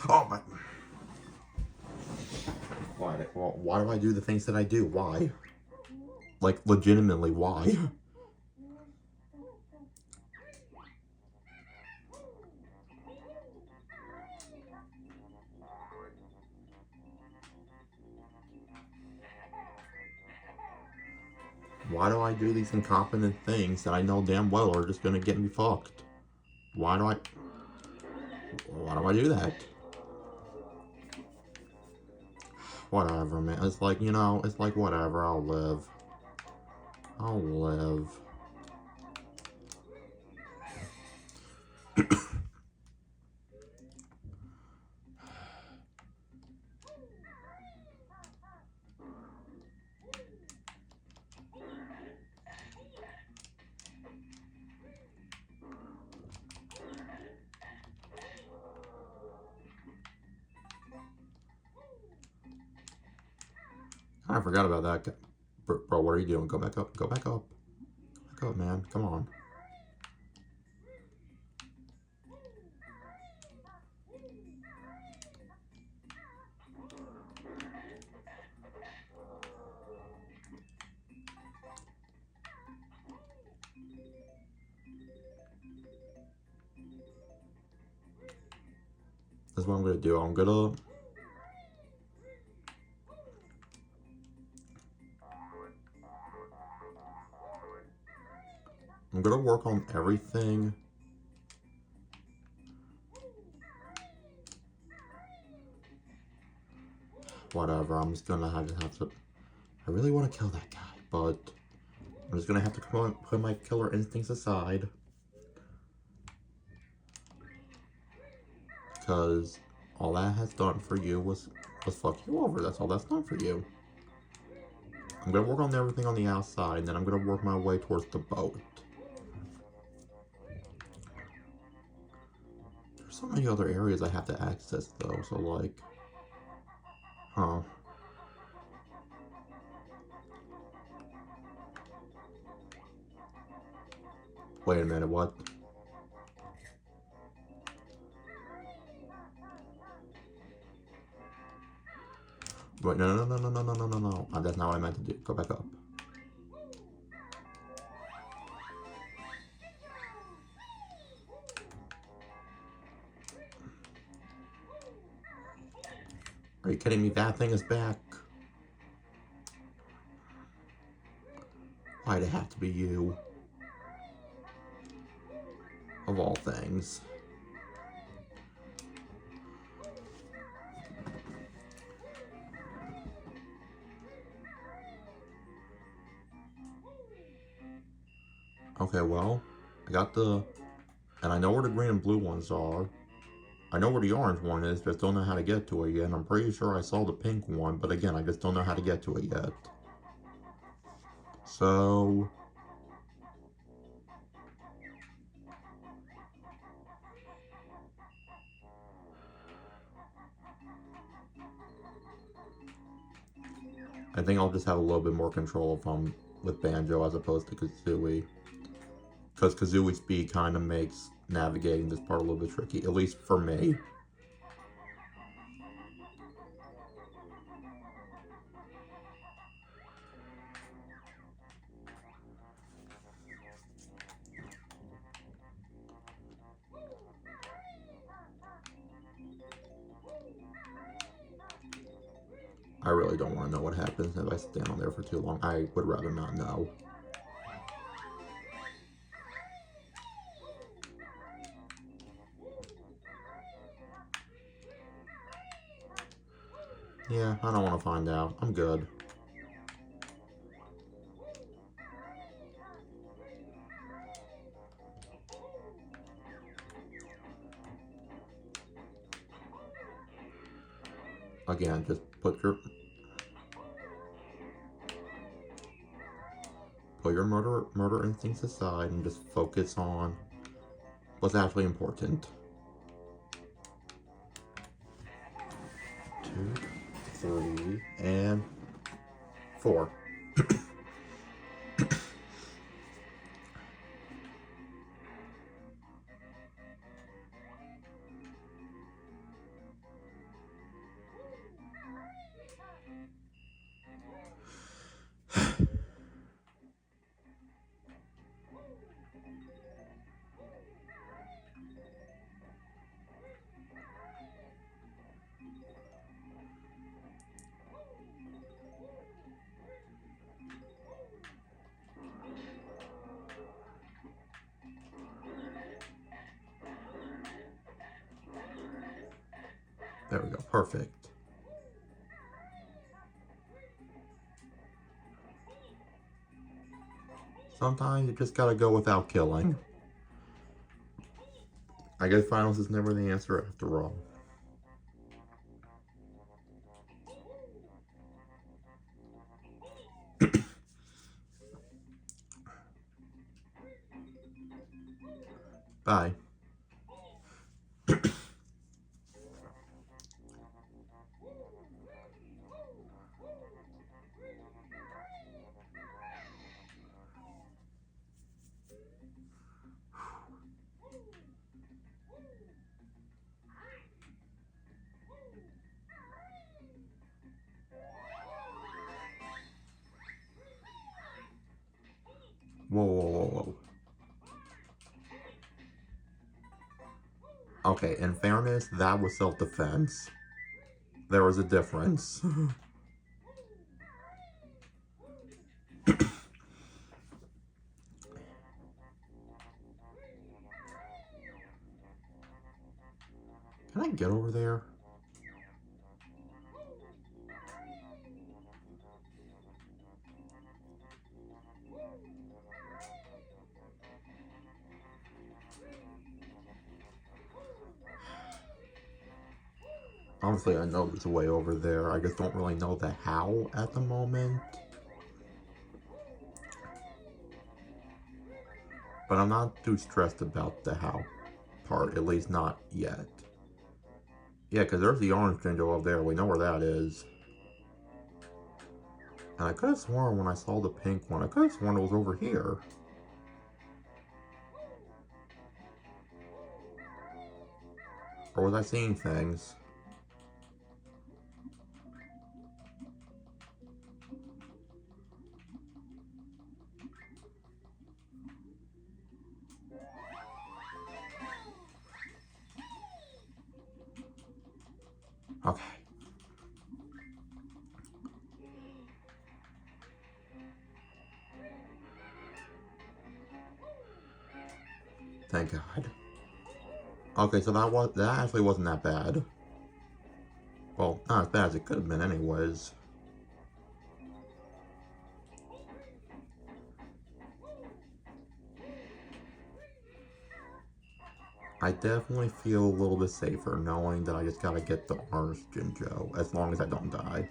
Oh my. Why do I do the things that I do? Why? Like, legitimately, why? Why do I do these incompetent things that I know damn well are just gonna get me fucked? Why do I do that? Whatever, man. It's like, you know, it's like, whatever, I'll live. I'll live. I forgot about that. Bro, what are you doing? Go back up. Go back up. Go back up, man. Come on. That's what I'm gonna do. I'm gonna work on everything whatever, I'm just gonna have to... I really want to kill that guy, but I'm just gonna have to put my killer instincts aside. Because all that has done for you was fuck you over. That's all that's done for you. I'm gonna work on everything on the outside, and then I'm gonna work my way towards the boat. There's so many other areas I have to access, though, so like... Huh. Wait a minute, what? Wait, no. That's not what I meant to do. Go back up. Are you kidding me? That thing is back. Why'd it have to be you? Of all things. Okay, well, I got the... And I know where the green and blue ones are. I know where the orange one is, but don't know how to get to it yet. And I'm pretty sure I saw the pink one, but again, I just don't know how to get to it yet. So... I think I'll just have a little bit more control if I'm with Banjo as opposed to Kazooie. Because Kazooie's speed kind of makes navigating this part a little bit tricky, at least for me. I really don't want to know what happens if I stand on there for too long. I would rather not know. Yeah, I don't want to find out. I'm good. Again, just put your murder instincts aside and just focus on what's actually important. 2, 3, and 4. There we go, perfect. Sometimes you just gotta go without killing. I guess finals is never the answer after all. Bye. Whoa. Okay, in fairness, that was self-defense. There was a difference. Can I get over there? Honestly, I know there's a way over there. I just don't really know the how at the moment. But I'm not too stressed about the how part, at least not yet. Yeah, because there's the orange ginger over there. We know where that is. And I could have sworn when I saw the pink one, I could have sworn it was over here. Or was I seeing things? Okay. Thank God. Okay, so that actually wasn't that bad. Well, not as bad as it could have been anyways. I definitely feel a little bit safer knowing that I just gotta get the orange Jinjo, as long as I don't die.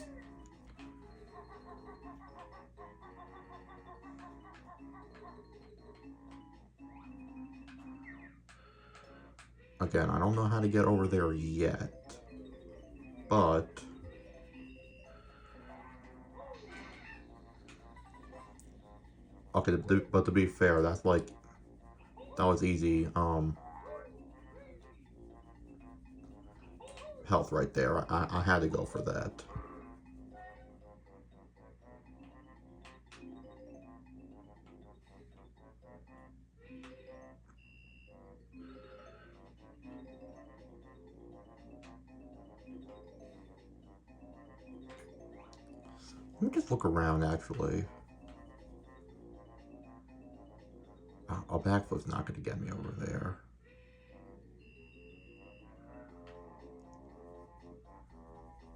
Again, I don't know how to get over there yet, but okay, but to be fair, that's like, that was easy, health right there. I had to go for that. Let me just look around, actually. A backflip's not going to get me over there.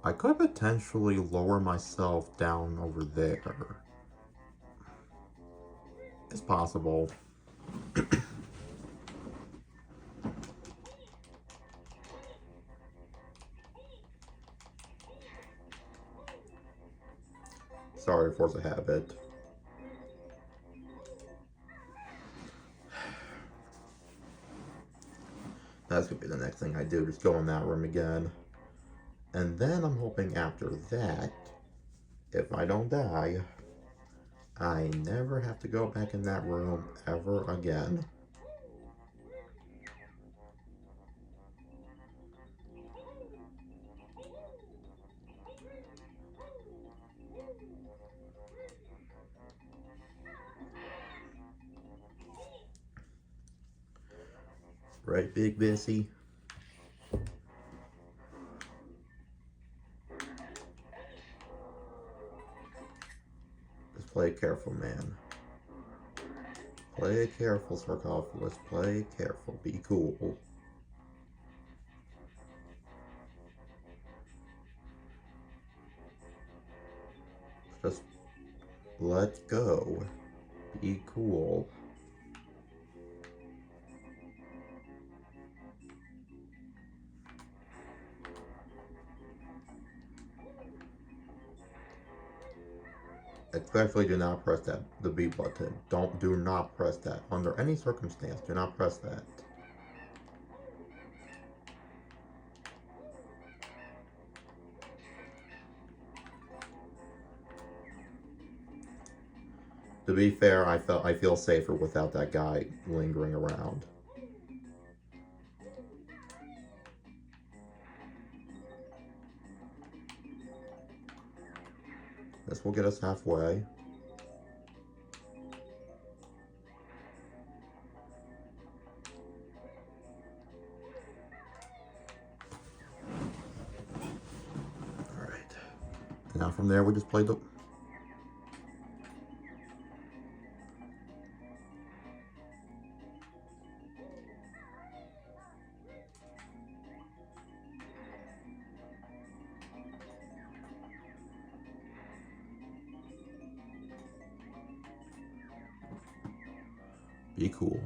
I could potentially lower myself down over there. It's possible. Sorry, force a habit. That's gonna be the next thing I do, just go in that room again. And then I'm hoping after that, if I don't die, I never have to go back in that room ever again. Right, Big Bissy? Just play careful, man. Play careful, Sarcophagus. Play careful. Be cool. Just let go. Be cool. Especially do not press the B button. Do not press that. Under any circumstance, do not press that. To be fair, I feel safer without that guy lingering around. This will get us halfway. Alright. Now from there we just play the... Be cool.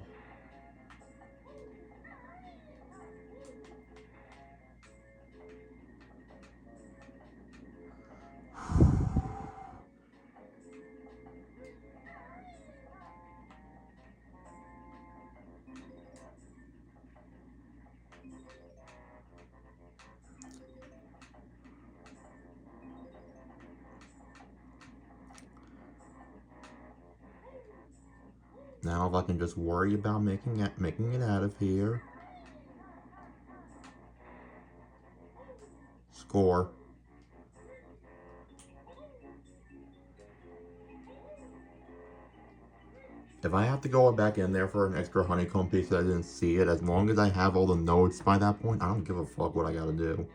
Now if I can just worry about making it out of here. Score. If I have to go back in there for an extra honeycomb piece that I didn't see it, as long as I have all the notes by that point, I don't give a fuck what I gotta do.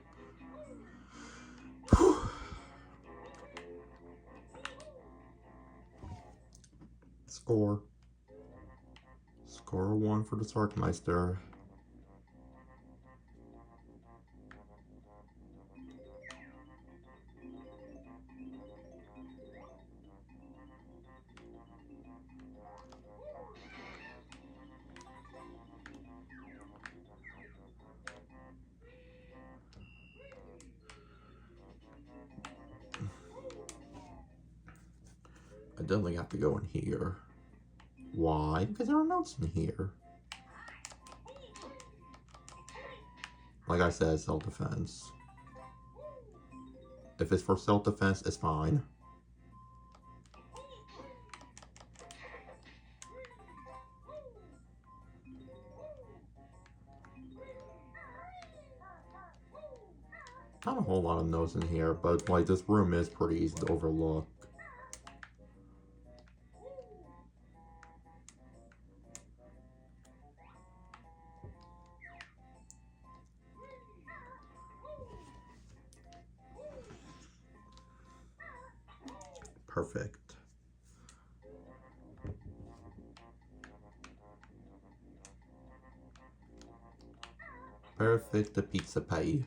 Score. Score 1 for the Sarkmeister. I definitely have to go in here. Why? Because there are notes in here. Like I said, self-defense. If it's for self-defense, it's fine. Not a whole lot of notes in here, but like this room is pretty easy to overlook. Perfect. Perfect the pizza pie.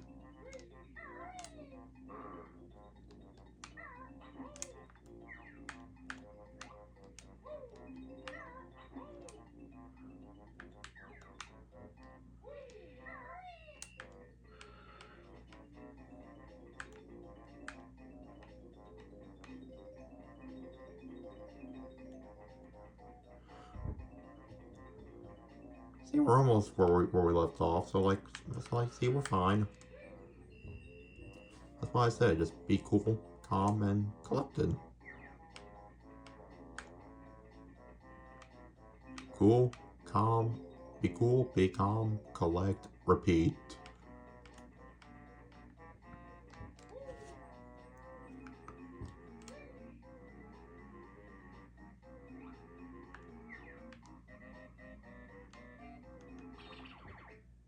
See, we're almost where we left off, so like, see, we're fine. That's why I said, just be cool, calm, and collected. Cool, calm, be cool, be calm, collect, repeat.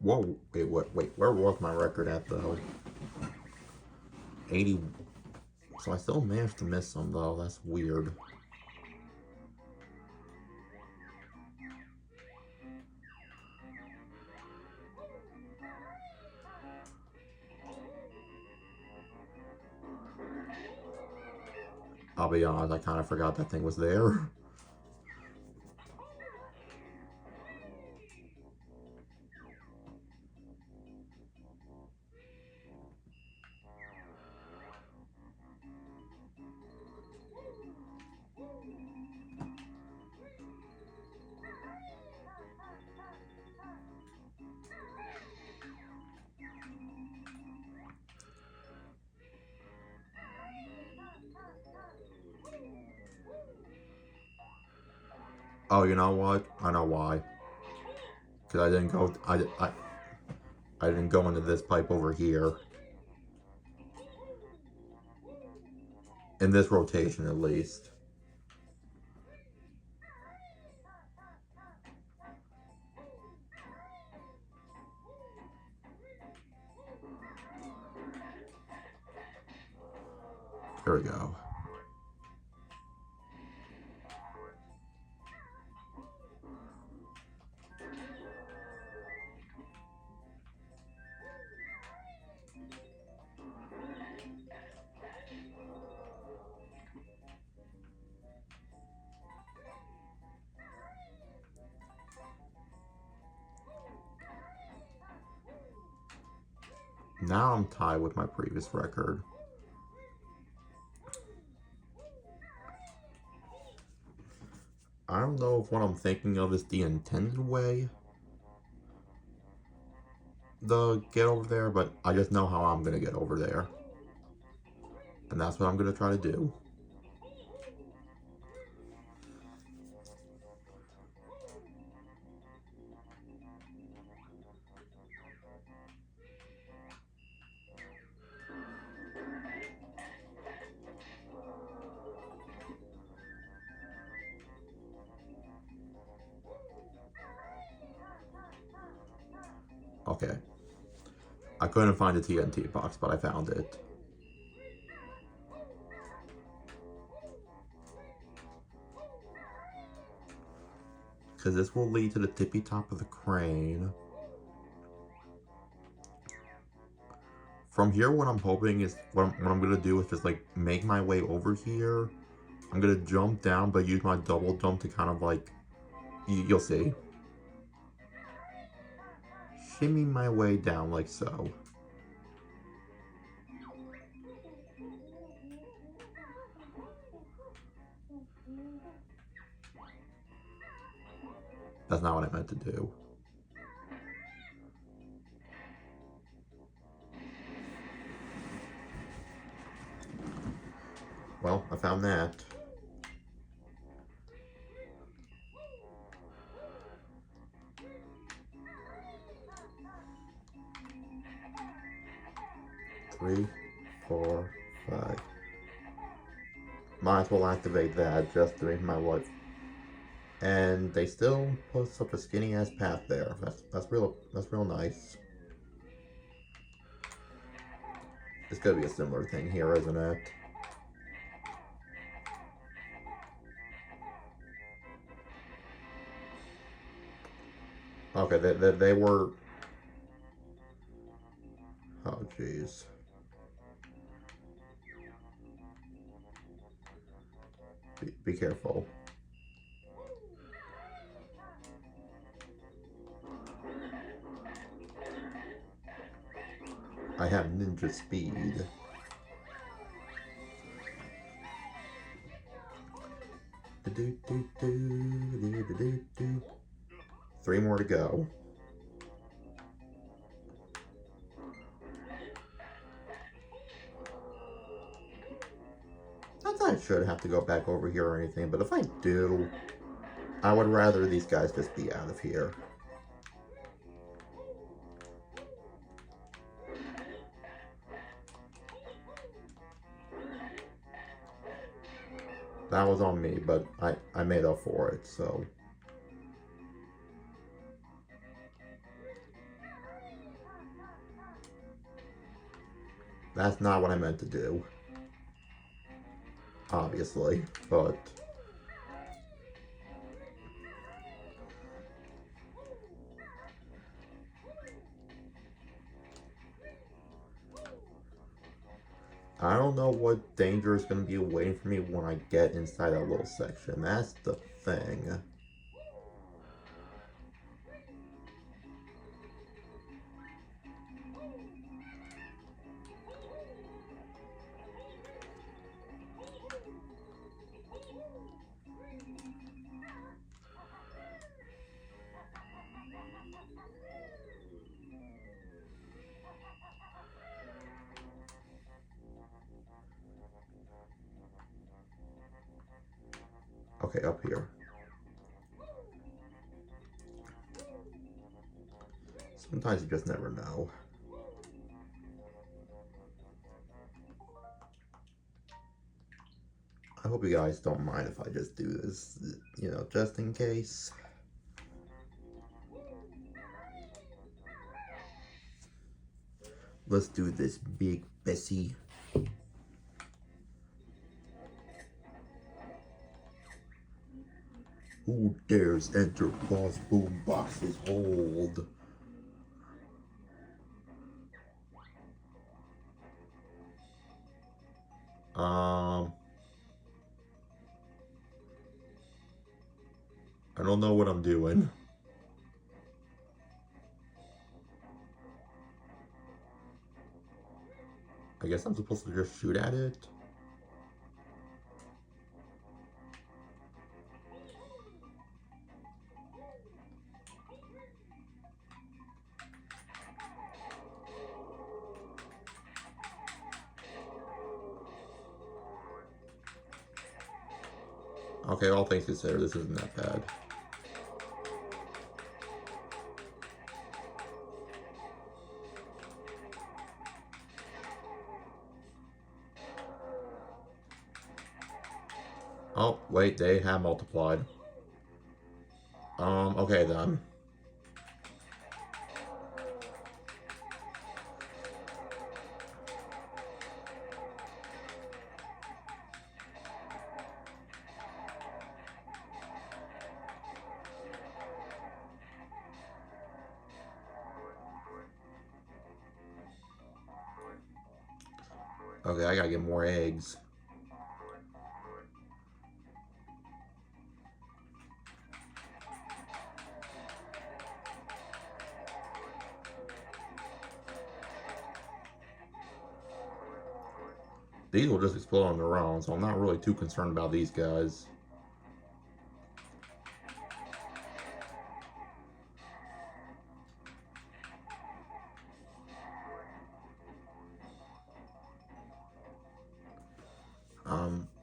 Whoa, wait, where was my record at though? 80. So I still managed to miss some though, that's weird. I'll be honest, I kind of forgot that thing was there. Oh, you know what? I know why. Because I didn't go. I didn't go into this pipe over here. In this rotation, at least. Here we go. Now I'm tied with my previous record. I don't know if what I'm thinking of is the intended way to get over there, but I just know how I'm going to get over there. And that's what I'm going to try to do. Okay. I couldn't find the TNT box, but I found it. Because this will lead to the tippy top of the crane. From here, what I'm hoping is, what I'm going to do is just, like, make my way over here. I'm going to jump down, but use my double jump to kind of, like, you'll see. Shimmy my way down like so. That's not what I meant to do. Well, I found that. Three, 4, 5. Might as well activate that just to make my life. And they still post up a skinny ass path there. That's real nice. It's gonna be a similar thing here, isn't it? Okay, they were. Oh jeez. Be careful. I have ninja speed. Three more to go. Not that I should have to go back over here or anything, but if I do, I would rather these guys just be out of here. That was on me, but I made up for it, so. That's not what I meant to do. Obviously, but. I don't know what danger is going to be waiting for me when I get inside that little section. That's the thing. Okay, up here. Sometimes you just never know. I hope you guys don't mind if I just do this, you know, just in case. Let's do this, Big Bessie. Who dares enter Boss Boombox's hold? I don't know what I'm doing. I guess I'm supposed to just shoot at it. Okay, all things considered, this isn't that bad. Oh, wait, they have multiplied. Okay then. Okay, I gotta get more eggs. These will just explode on their own, so I'm not really too concerned about these guys.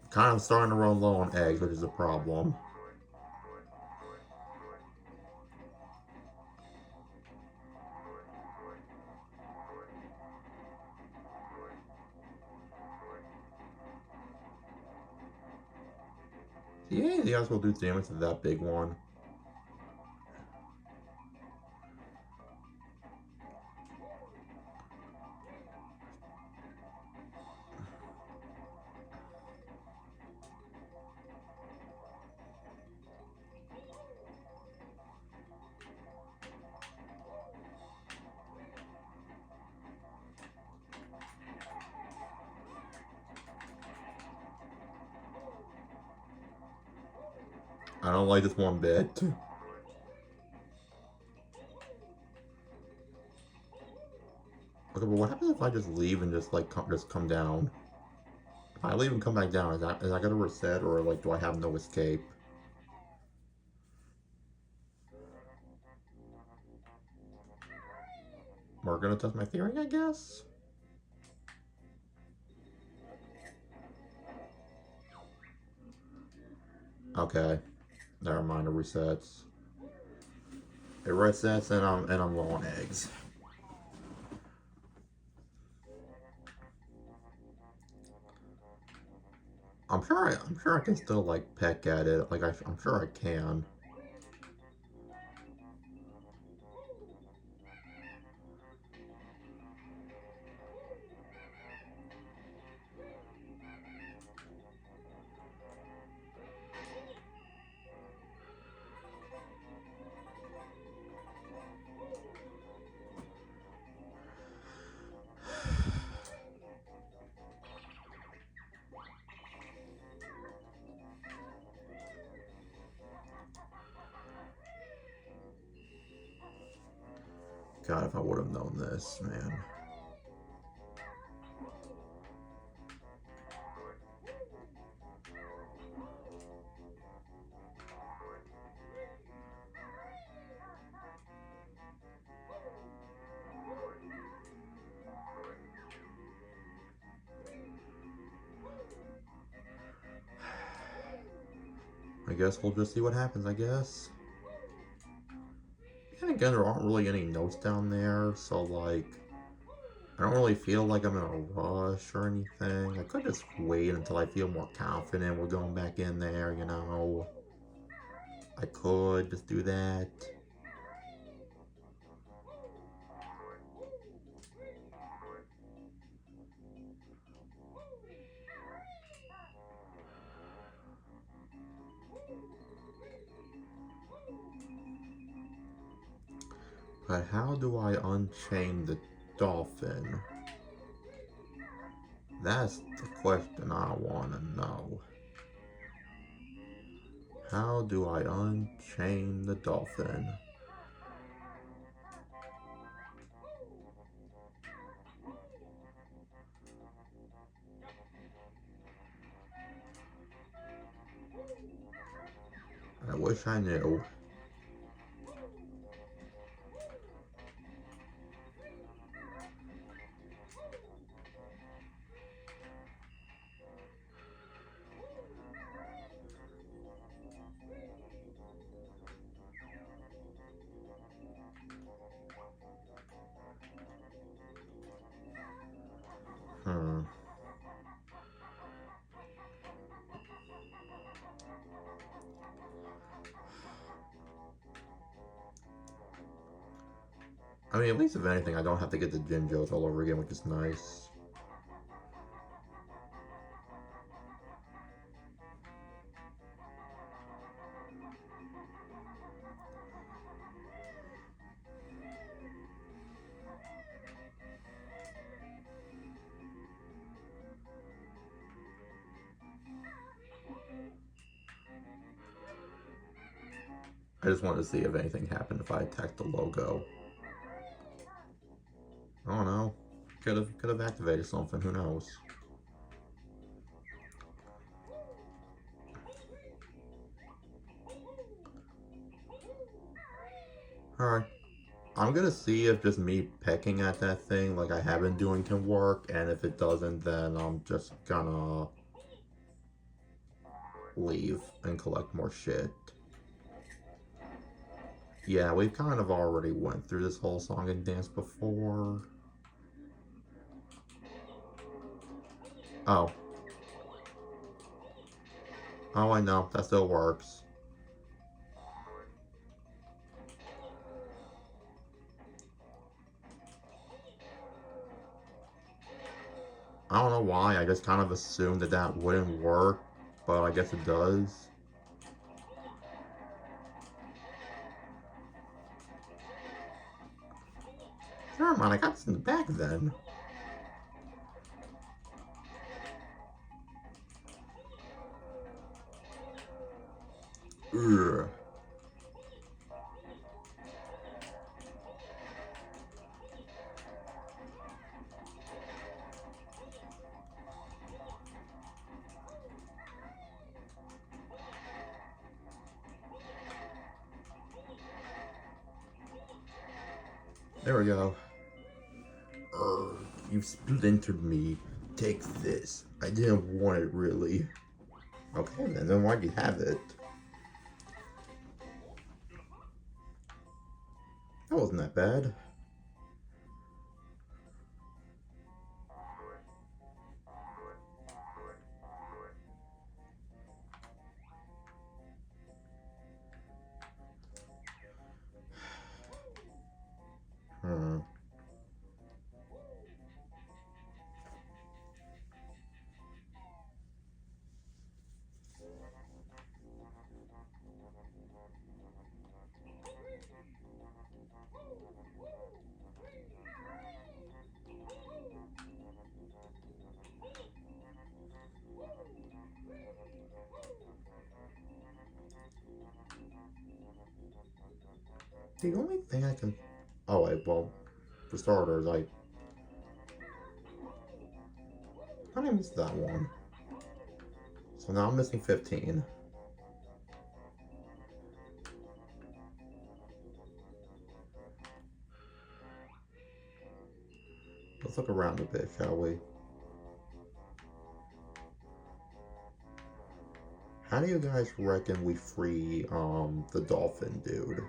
Kind of starting to run low on eggs, which is a problem. Yeah, the guys will do damage to that big one. I don't like this one bit. Okay, but what happens if I just leave and just like come down? If I leave and come back down, is that gonna reset, or like do I have no escape? We're gonna test my theory, I guess. Okay, never mind. It resets. It resets, and I'm low on eggs. I'm sure I can still like peck at it. Like I'm sure I can. God, if I would have known this, man. I guess we'll just see what happens, I guess. And again, there aren't really any notes down there, so like, I don't really feel like I'm in a rush or anything. I could just wait until I feel more confident we're going back in there, you know. I could just do that. But how do I unchain the dolphin? That's the question I want to know. How do I unchain the dolphin? I wish I knew. Hmm. I mean, at least if anything, I don't have to get the Jinjos all over again, which is nice. I just wanted to see if anything happened if I attacked the logo. I don't know. Could have activated something. Who knows? Alright. I'm gonna see if just me pecking at that thing like I have been doing can work, and if it doesn't, then I'm just gonna leave and collect more shit. Yeah, we've kind of already went through this whole song and dance before. Oh. Oh, I know. That still works. I don't know why. I just kind of assumed that that wouldn't work, but I guess it does. Never mind, I got this in the back then. Ugh. There we go. You splintered me. Take this. I didn't want it, really. Okay, then why'd you have it? That wasn't that bad. Hmm. The only thing I can... Oh, wait, well, for starters, I missed that one. So now I'm missing 15. Let's look around a bit, shall we? How do you guys reckon we free, the dolphin dude?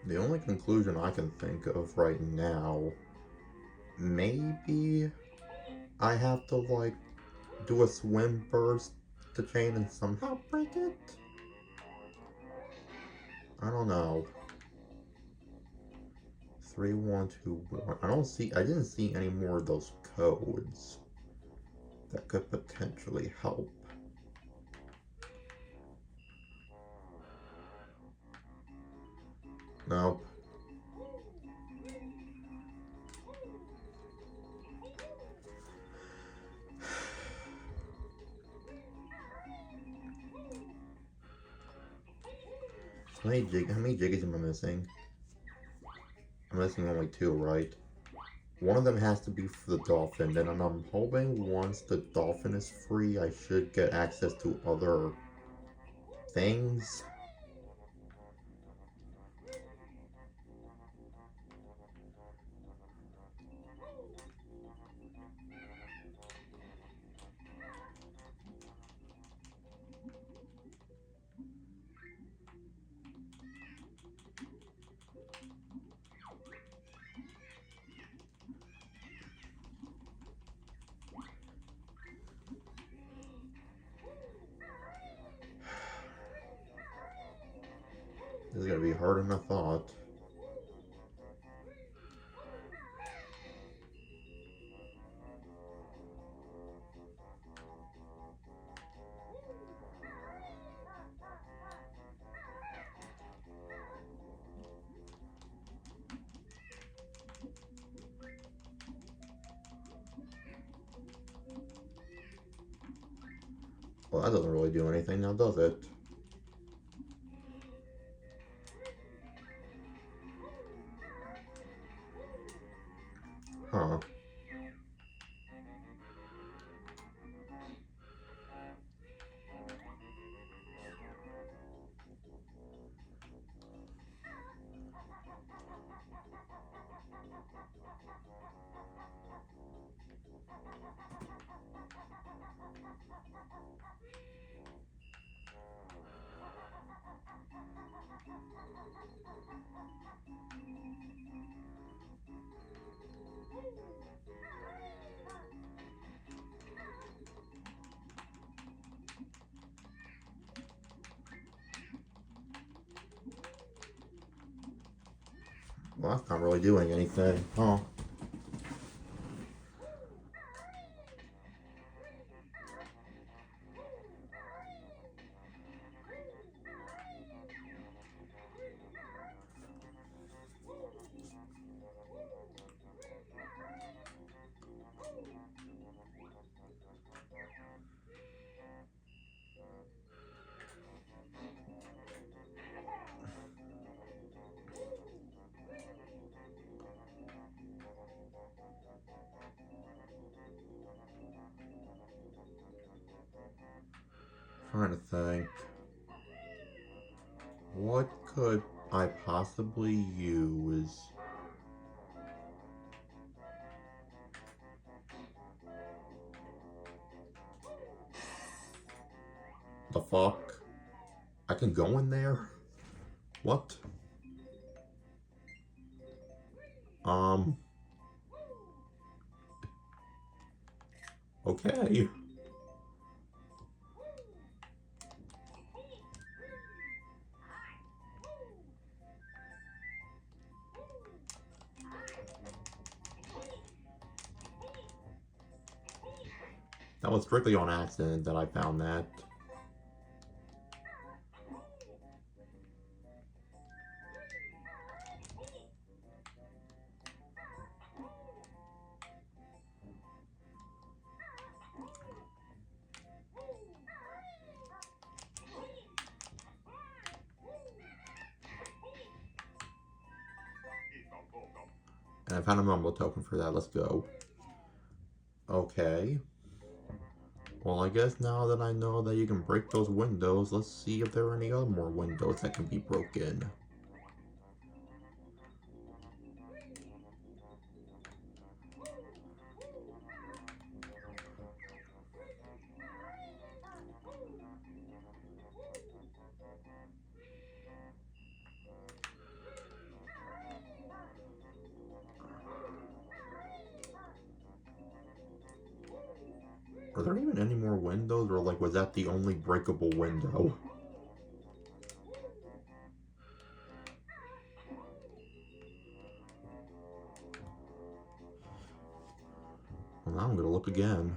The only conclusion I can think of right now, maybe I have to, like, do a swim burst to chain and somehow break it? I don't know. 3, 1, 2, 1. I didn't see any more of those codes that could potentially help. Nope. How many jiggies am I missing? I'm missing only 2, right? One of them has to be for the dolphin, then I'm hoping once the dolphin is free, I should get access to other things. This is gonna be harder than I thought. Well, that doesn't really do anything now, does it? Huh. Well, that's not really doing anything, huh? Trying to think. What could I possibly use? The fuck? I can go in there? What? Um, okay. That was strictly on accident that I found that. And I found a mumble token for that. Let's go. Okay. Well, I guess now that I know that you can break those windows, let's see if there are any other more windows that can be broken. Are there even any more windows, or like was that the only breakable window? Well, now I'm gonna look again.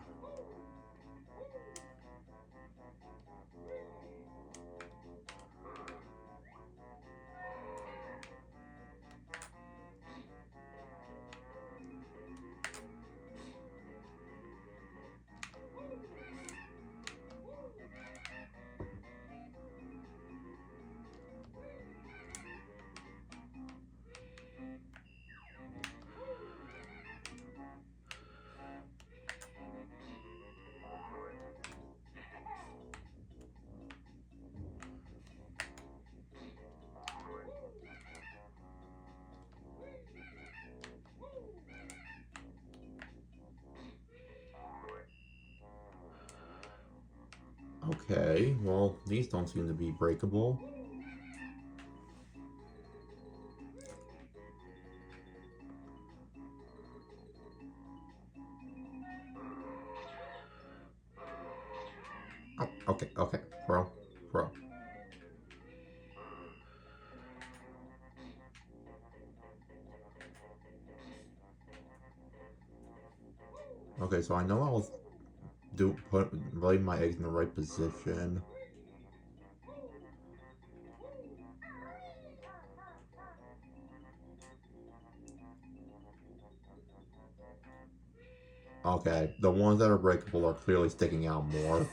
Okay, well, these don't seem to be breakable. Oh, okay, bro. Okay, so I know I'll lay my eggs in the right position. Okay, the ones that are breakable are clearly sticking out more.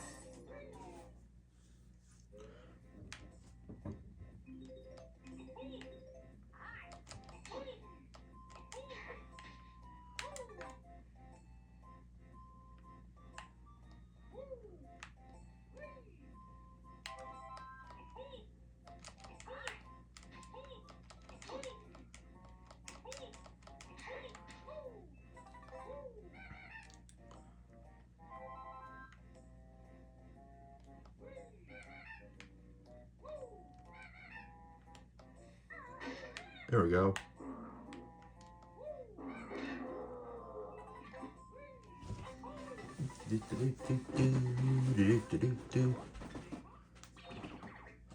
There we go.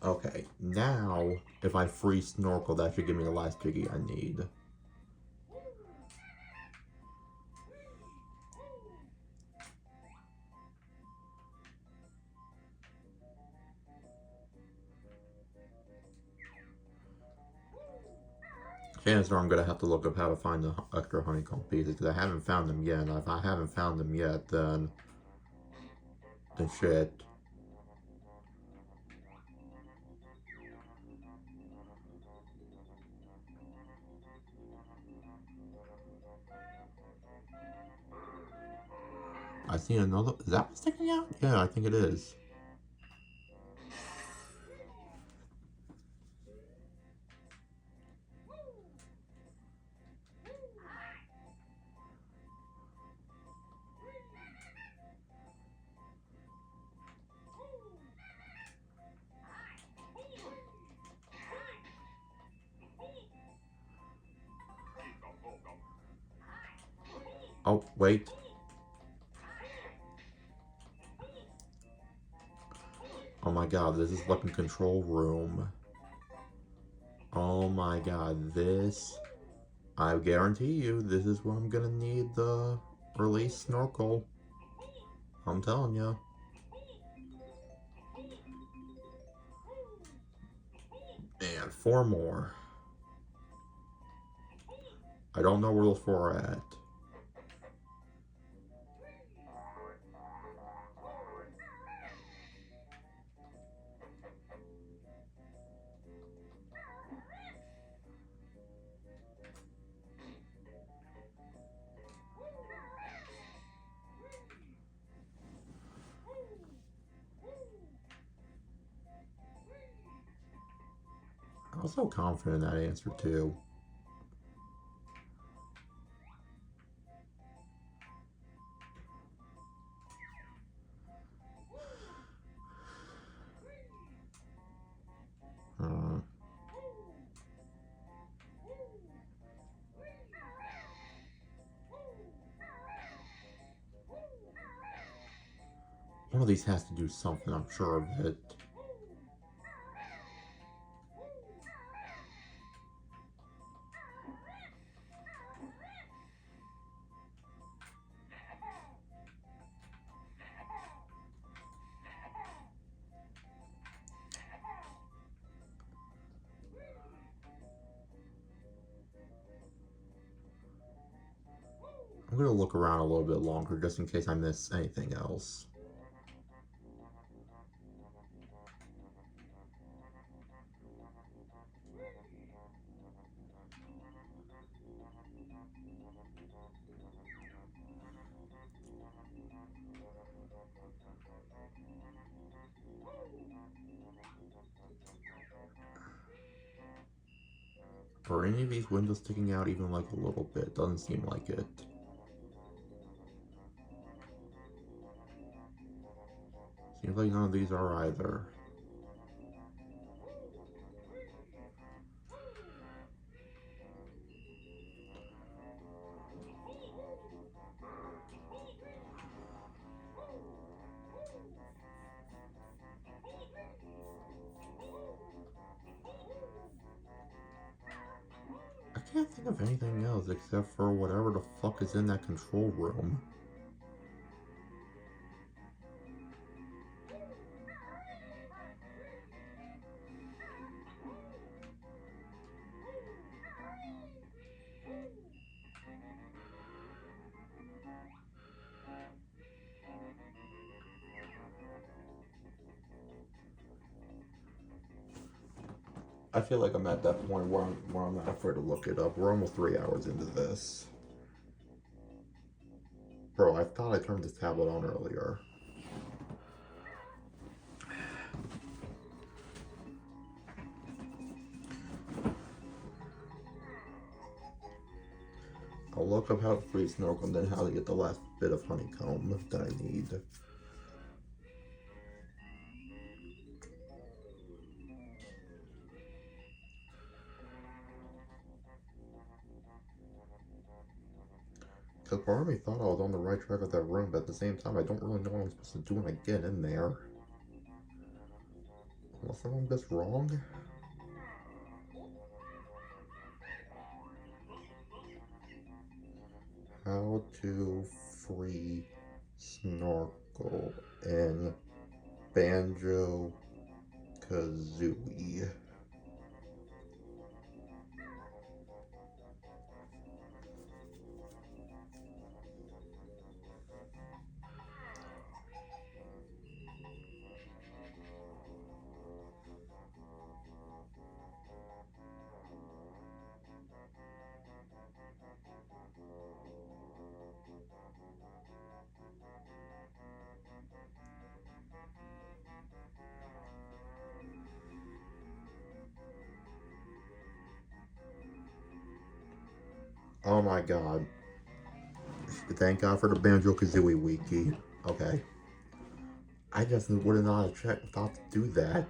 Okay, now if I free snorkel, that should give me the last piggy I need. Chances are I'm gonna have to look up how to find the extra honeycomb pieces because I haven't found them yet. And if I haven't found them yet, then shit. I see another. Is that one sticking out? Yeah, I think it is. Oh, wait. Oh my god, this is fucking control room. Oh my god, this... I guarantee you, this is where I'm gonna need the release snorkel. I'm telling you. And 4 more. I don't know where those 4 are at. I was so confident in that answer too. One of these has to do something, I'm sure of it. I'm gonna look around a little bit longer just in case I miss anything else. Are any of these windows sticking out even like a little bit? Doesn't seem like it. Seems like none of these are either. I can't think of anything else except for whatever the fuck is in that control room. I feel like I'm at that point where I'm not afraid to look it up. We're almost 3 hours into this. Bro, I thought I turned this tablet on earlier. I'll look up how to free snorkel and then how to get the last bit of honeycomb that I need. Because part of me thought I was on the right track of that room, but at the same time, I don't really know what I'm supposed to do when I get in there. Unless I'm just wrong? How to free Snorkel in Banjo-Kazooie. Oh my god. Thank God for the Banjo-Kazooie wiki. Okay. I just would have not thought to do that.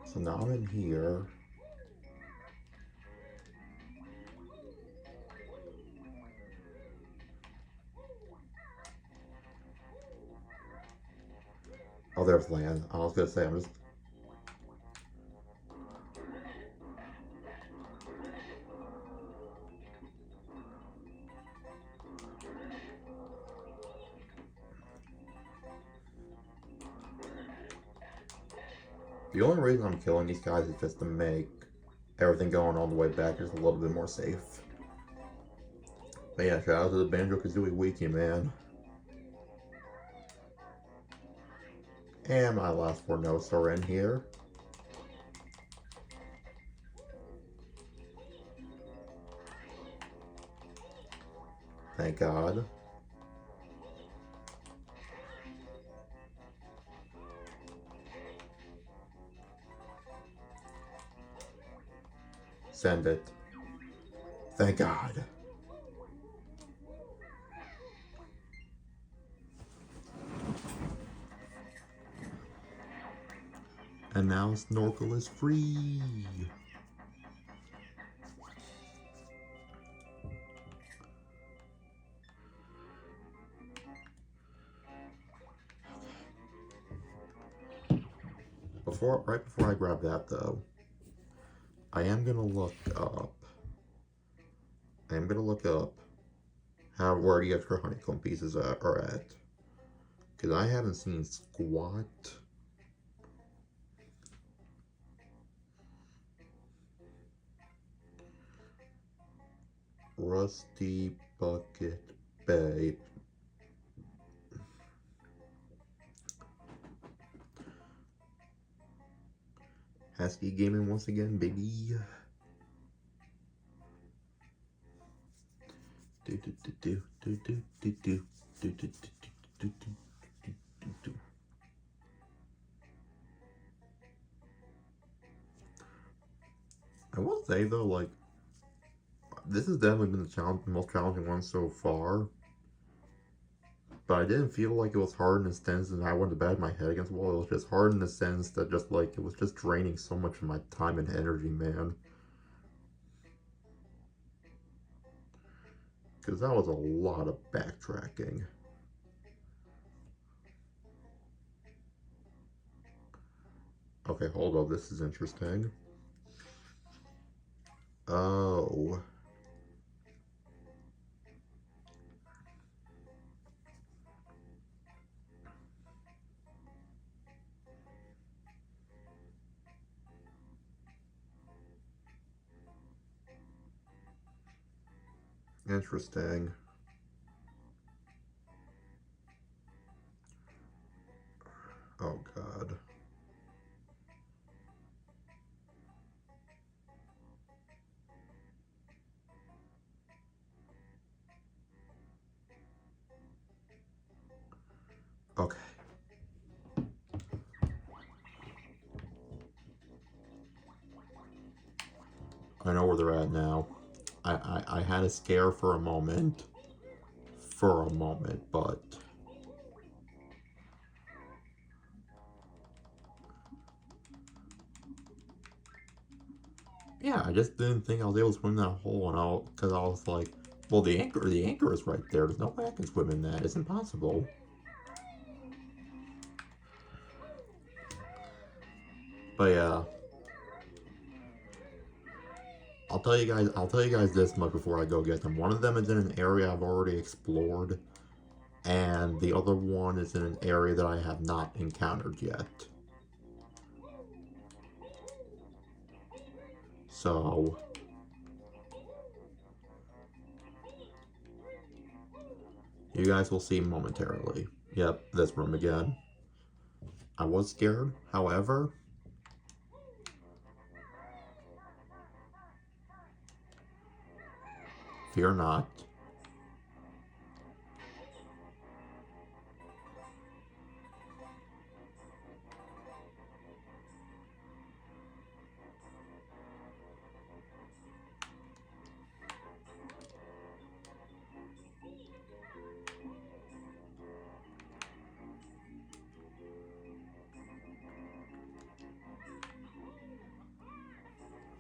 So now I'm in here. Oh, there's land. I was gonna say, I'm just... The only reason I'm killing these guys is just to make everything going all the way back just a little bit more safe. But yeah, shout out to the Banjo-Kazooie wiki, man. And my last 4 notes are in here. Thank God. Send it. Thank God. And now Snorkel is free. Right before I grab that though, I am gonna look up where the extra honeycomb pieces are at. Cause I haven't seen squat. Rusty Bucket Bay. Husky Gaming once again, baby. I will say though, like, this has definitely been the most challenging one so far. But I didn't feel like it was hard in the sense that I went to bed my head against the wall. It was just hard in the sense that just like it was just draining so much of my time and energy, man. Because that was a lot of backtracking. Okay, hold up. This is interesting. Oh. Interesting. Oh, God. Okay. I know where they're at now. I had a scare for a moment. But yeah, I just didn't think I was able to swim that hole, and because I was like, well, the anchor is right there. There's no way I can swim in that. It's impossible. But yeah, I'll tell you guys this much before I go get them. One of them is in an area I've already explored, and the other one is in an area that I have not encountered yet. So you guys will see momentarily. Yep, this room again. I was scared, however, fear not.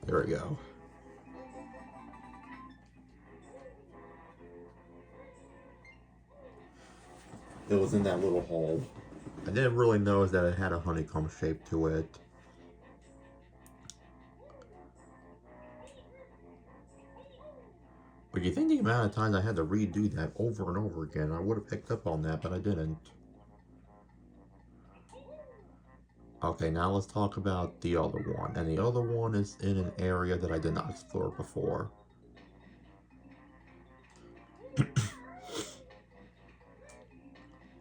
There we go. It was in that little hole. I didn't really notice that it had a honeycomb shape to it. But you think the amount of times I had to redo that over and over again, I would have picked up on that, but I didn't. Okay, now let's talk about the other one. And the other one is in an area that I did not explore before.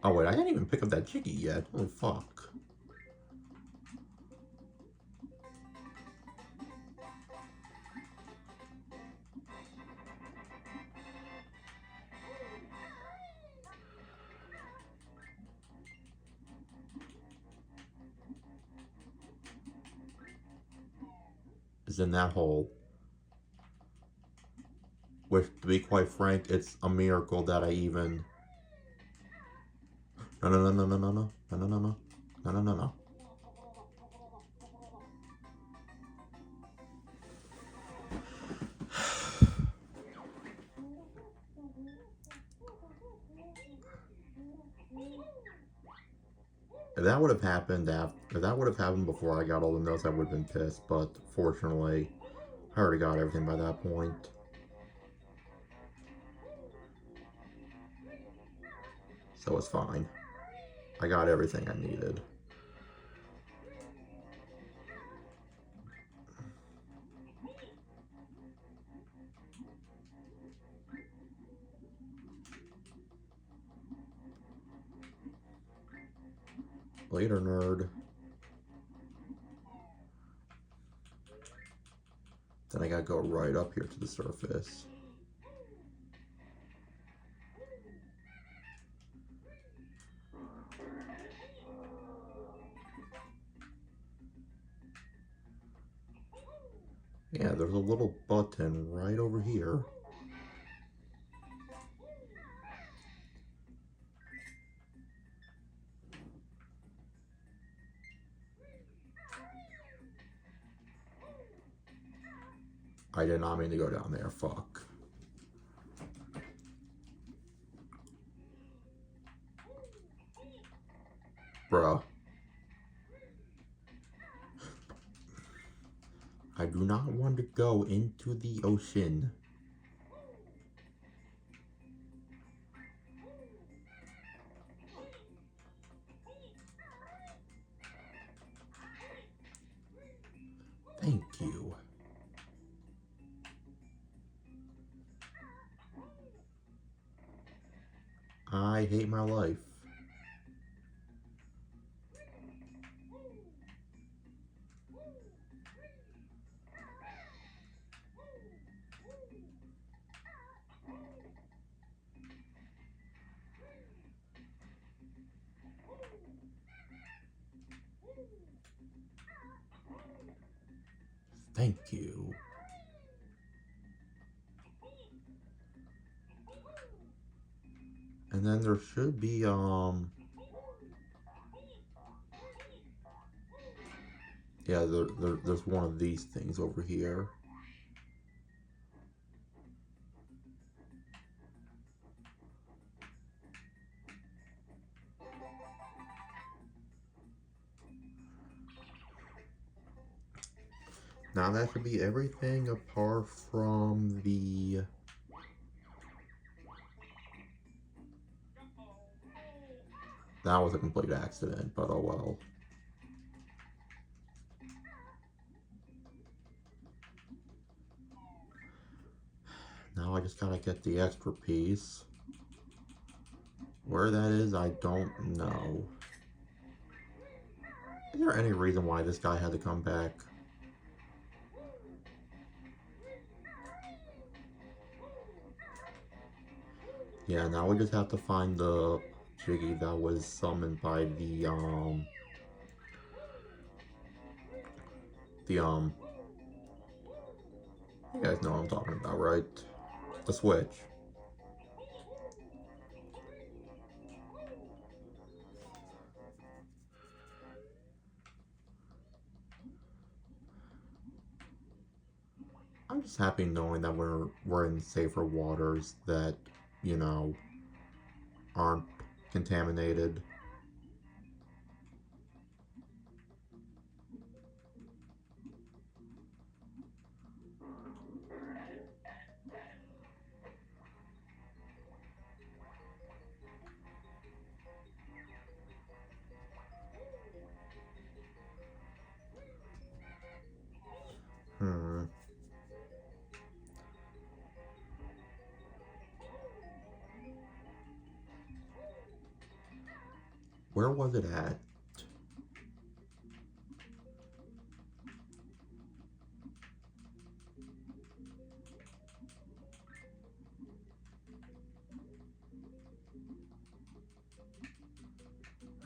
Oh wait, I didn't even pick up that Jiggy yet. Oh fuck. Is in that hole. Which, to be quite frank, it's a miracle that I even... No, no, no, no, no, no, no, no, no, no, no, no, no, no, no. If that would have happened before I got all the notes, I would have been pissed. But fortunately, I already got everything by that point. So it's fine. I got everything I needed. Later, nerd. Then I gotta go right up here to the surface. Yeah, there's a little button right over here. I did not mean to go down there, fuck. Bruh. I do not want to go into the ocean. Thank you. I hate my life. Thank you. And then there should be, yeah, there's one of these things over here. Now that should be everything apart from the... That was a complete accident, but oh well. Now I just gotta get the extra piece. Where that is, I don't know. Is there any reason why this guy had to come back? Yeah, now we just have to find the Jiggy that was summoned by the you guys know what I'm talking about, right? The switch. I'm just happy knowing that we're in safer waters that, you know, aren't contaminated. Where was it at?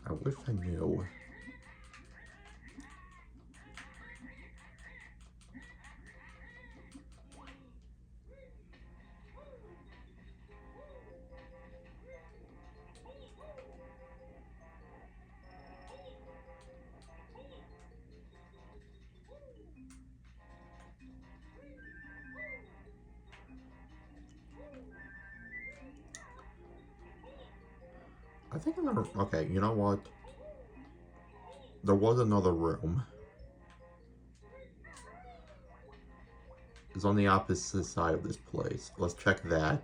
I wish I knew. I think I'm gonna... Okay, you know what? There was another room. It's on the opposite side of this place. Let's check that.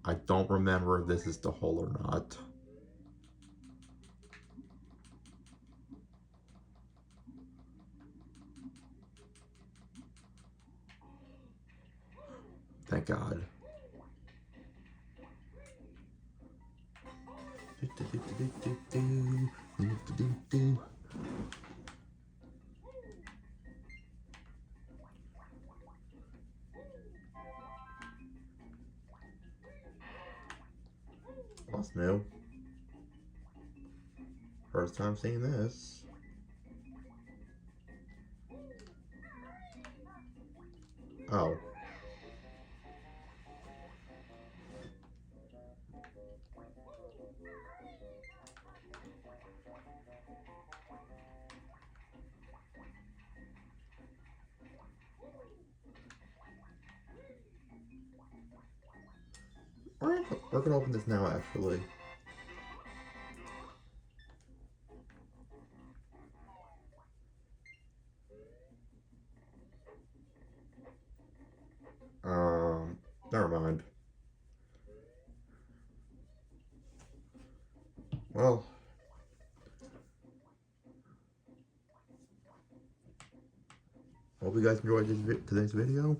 I don't remember if this is the hole or not. Thank God. That's new. First time seeing this. Oh. Alright, we're gonna open this now, actually. Never mind. Well, hope you guys enjoyed today's video.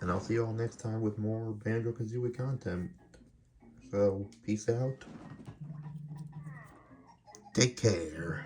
And I'll see you all next time with more Banjo-Kazooie content. So, peace out. Take care.